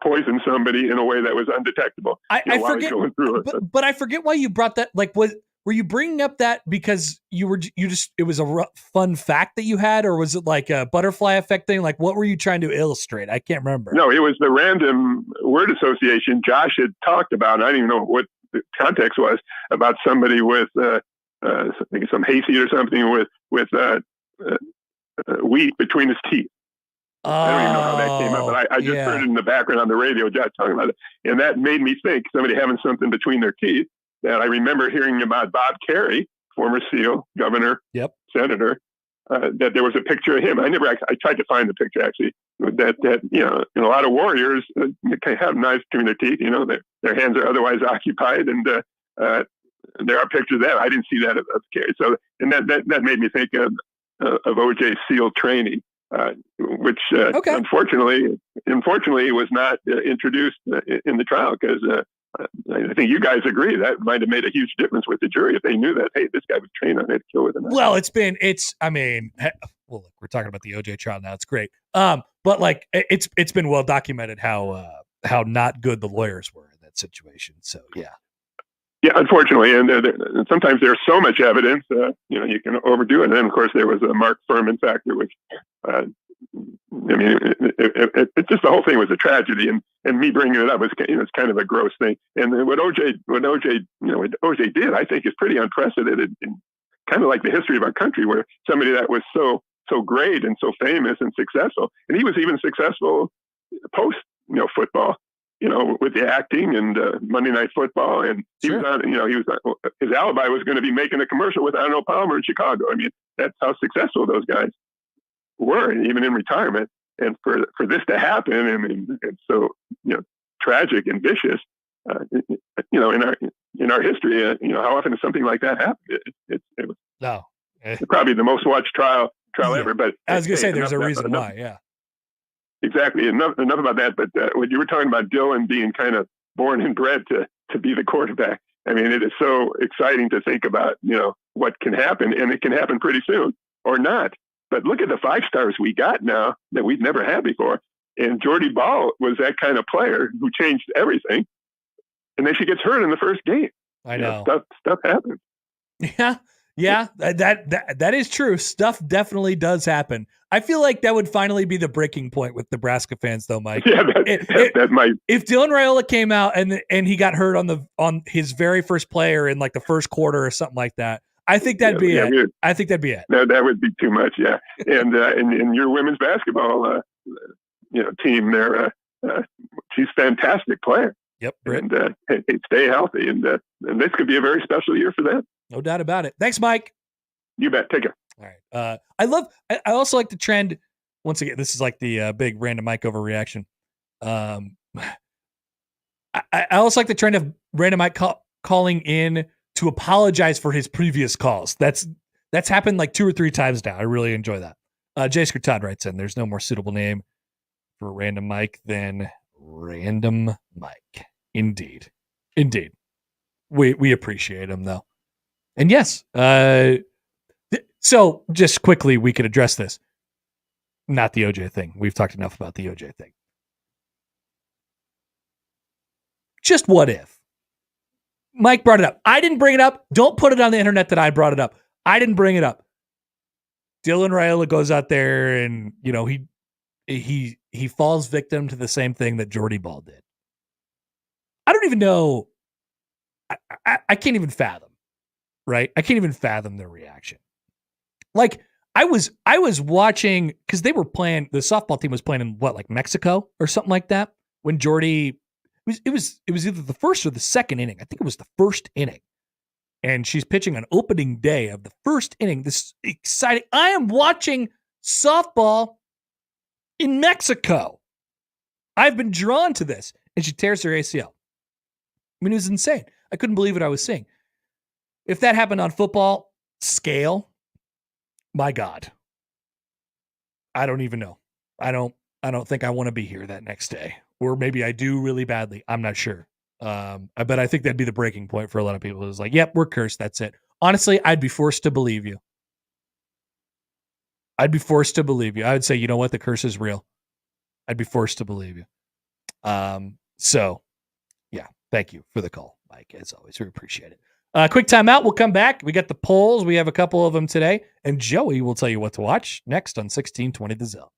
poison somebody in a way that was undetectable. I forget, going through it. But I forget why you brought that. Like, were you bringing up that because it was a fun fact that you had, or was it like a butterfly effect thing? Like, what were you trying to illustrate? I can't remember. No, it was the random word association Josh had talked about. I don't even know what the context was about somebody with maybe some hayseed or something with wheat between his teeth. I don't even know how that came up, but I just heard it in the background on the radio, Josh talking about it. And that made me think somebody having something between their teeth. That I remember hearing about Bob Carey former SEAL, governor, yep, senator, that there was a picture of him. I tried to find the picture actually. That a lot of warriors can have knives between their teeth. Their hands are otherwise occupied, and there are pictures of that. I didn't see that of Kerry. So, and that made me think of OJ SEAL training, which unfortunately was not introduced in the trial because I think you guys agree that might have made a huge difference with the jury if they knew that, hey, this guy was trained on how to kill with a knife. Well, look, we're talking about the OJ trial now. It's great. But like it's been well documented how not good the lawyers were in that situation. So yeah. Yeah, unfortunately, and sometimes there's so much evidence, you can overdo it. And then, of course, there was a Mark Furman factor, which, it just the whole thing was a tragedy. And me bringing it up was, it's kind of a gross thing. And what OJ did, I think, is pretty unprecedented in kind of like the history of our country, where somebody that was so great and so famous and successful, and he was even successful post, football. With the acting and Monday Night Football, and he was on. His alibi was going to be making a commercial with Arnold Palmer in Chicago. I mean, that's how successful those guys were, even in retirement. And for this to happen, and it's so tragic and vicious. In our history, how often does something like that happen? It was probably the most watched trial ever. But I was going to say, there's a reason why. Yeah. Exactly. Enough about that. But when you were talking about Dylan being kind of born and bred to be the quarterback, I mean, it is so exciting to think about, what can happen, and it can happen pretty soon or not. But look at the 5 stars we got now that we've never had before. And Jordy Ball was that kind of player who changed everything. And then she gets hurt in the first game. I know. Stuff happens. Yeah, that is true. Stuff definitely does happen. I feel like that would finally be the breaking point with Nebraska fans, though, Mike. Yeah, that might. If Dylan Raiola came out and he got hurt on his very first play or in like the first quarter or something like that, I think that'd be it. I think that'd be it. No, that would be too much. Yeah, and your women's basketball, team there, she's a fantastic player. Yep, and stay healthy, and this could be a very special year for them. No doubt about it. Thanks, Mike. You bet. Take care. All right. I also like the trend. Once again, this is like the big random Mike overreaction. I also like the trend of random Mike calling in to apologize for his previous calls. That's happened like 2 or 3 times now. I really enjoy that. Jay Scrutod writes in, there's no more suitable name for random Mike than Random Mike. Indeed. We appreciate him, though. And yes, so just quickly, we could address this. Not the OJ thing. We've talked enough about the OJ thing. Just what if? Mike brought it up. I didn't bring it up. Don't put it on the internet that I brought it up. I didn't bring it up. Dylan Raiola goes out there and, he falls victim to the same thing that Jordy Ball did. I don't even know. I can't even fathom. Right? I can't even fathom their reaction. Like I was watching because they were playing. The softball team was playing in Mexico or something like that. When Jordy, it was either the first or the second inning. I think it was the first inning, and she's pitching on opening day of the first inning. This is exciting. I am watching softball in Mexico. I've been drawn to this, and she tears her ACL. I mean, it was insane. I couldn't believe what I was seeing. If that happened on football scale, my God, I don't even know. I don't think I want to be here that next day, or maybe I do really badly. I'm not sure. But I think that'd be the breaking point for a lot of people. It's like, yep, we're cursed. That's it. Honestly, I'd be forced to believe you. I would say, you know what? The curse is real. I'd be forced to believe you. So yeah, thank you for the call, Mike. As always, we appreciate it. Quick timeout. We'll come back. We got the polls. We have a couple of them today. And Joey will tell you what to watch next on 1620 The Zone.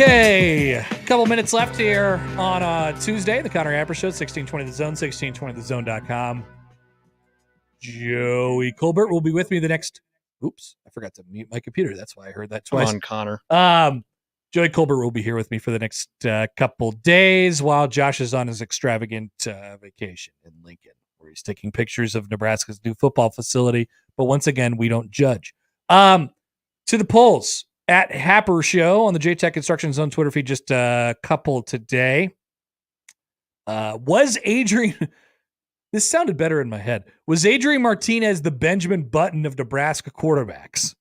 Okay, a couple minutes left here on Tuesday. The Connor Happer Show, 1620 The Zone, 1620thezone.com. Joey Colbert will be with me the next. Oops, I forgot to mute my computer. That's why I heard that twice. Come on, Connor. Joey Colbert will be here with me for the next couple days while Josh is on his extravagant vacation in Lincoln, where he's taking pictures of Nebraska's new football facility. But once again, we don't judge. To the polls at Happer Show on the JTech Construction Zone Twitter feed, just a couple today. Was Adrian... This sounded better in my head. Was Adrian Martinez the Benjamin Button of Nebraska quarterbacks?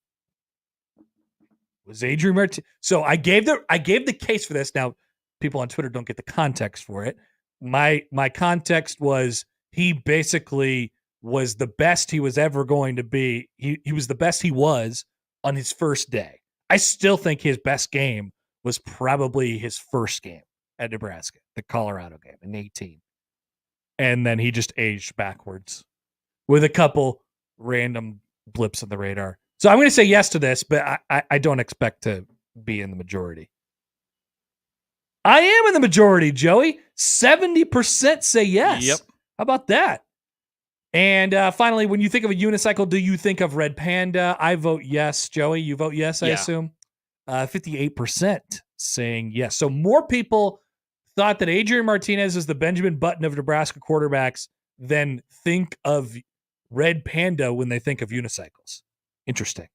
Was Adrian Martinez? So I gave the case for this. Now, people on Twitter don't get the context for it. My context was he basically was the best he was ever going to be. He was the best he was on his first day. I still think his best game was probably his first game at Nebraska, the Colorado game in 2018. And then he just aged backwards with a couple random blips on the radar. So I'm going to say yes to this, but I don't expect to be in the majority. I am in the majority, Joey. 70% say yes. Yep. How about that? And finally, when you think of a unicycle, do you think of Red Panda? I vote yes. Joey, you vote yes, I assume? 58% saying yes. So more people thought that Adrian Martinez is the Benjamin Button of Nebraska quarterbacks than think of Red Panda when they think of unicycles. Interesting.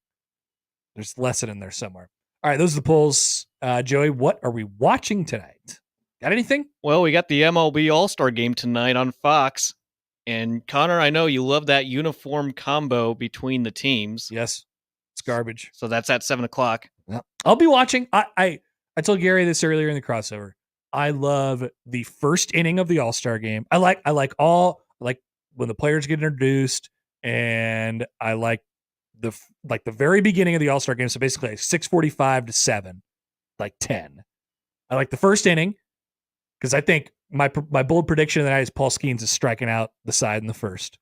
There's a lesson in there somewhere. All right, those are the polls. Joey, what are we watching tonight? Got anything? Well, we got the MLB All-Star Game tonight on Fox. And Connor, I know you love that uniform combo between the teams. Yes, it's garbage. So that's at 7 o'clock. Yeah. I'll be watching. I told Gary this earlier in the crossover. I love the first inning of the All-Star Game. I like when the players get introduced, and I like the very beginning of the All-Star Game. So basically, like 6:45 to 7, like 10. I like the first inning because I think my bold prediction of the night is Paul Skeens is striking out the side in the first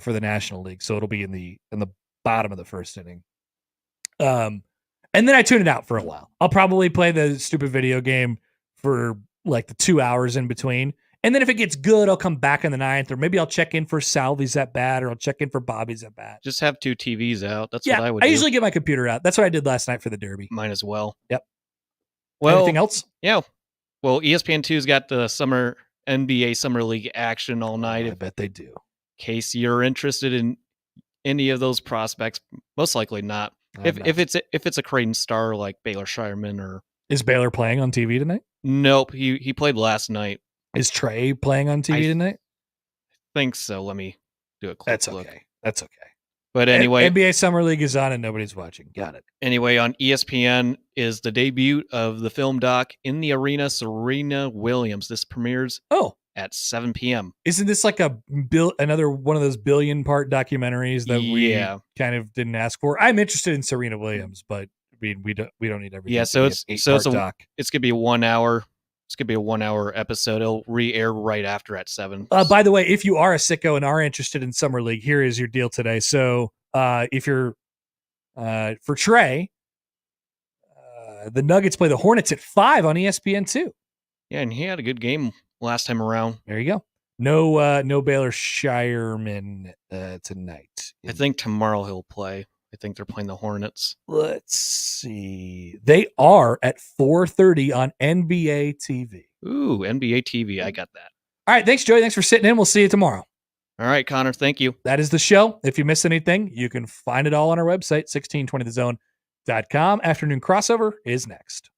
for the National League. So it'll be in the bottom of the first inning. And then I tune it out for a while. I'll probably play the stupid video game for like the 2 hours in between. And then if it gets good, I'll come back in the ninth, or maybe I'll check in for Salvi's at bat, or I'll check in for Bobby's at bat. Just have 2 TVs out. That's what I would do. do. I usually get my computer out. That's what I did last night for the Derby. Mine as well. Yep. Well, anything else? Yeah. Well, ESPN2's got the NBA Summer League action all night. I bet they do. In case you're interested in any of those prospects, most likely not. If it's a Creighton star like Baylor Shireman or... Is Baylor playing on TV tonight? Nope. He played last night. Is Trey playing on TV tonight? I think so. Let me do a quick look. That's okay. But anyway, NBA Summer League is on and nobody's watching. Got it. Anyway, on ESPN is the debut of the film doc In the Arena, Serena Williams. This premieres at 7 p.m. Isn't this like another one of those billion-part documentaries that we kind of didn't ask for? I'm interested in Serena Williams, but I mean, we don't need everything. Yeah, so it's gonna be a 1 hour. It's going to be a 1 hour episode. It'll re-air right after at 7. By the way, if you are a sicko and are interested in Summer League, here is your deal today. So if you're for Trey, the Nuggets play the Hornets at 5 on ESPN2. Yeah, and he had a good game last time around. There you go. No Baylor Shireman tonight. I think tomorrow he'll play. I think they're playing the Hornets. Let's see. They are at 4:30 on NBA TV. Ooh, NBA TV. I got that. All right. Thanks, Joey. Thanks for sitting in. We'll see you tomorrow. All right, Connor. Thank you. That is the show. If you missed anything, you can find it all on our website, 1620thezone.com. Afternoon Crossover is next.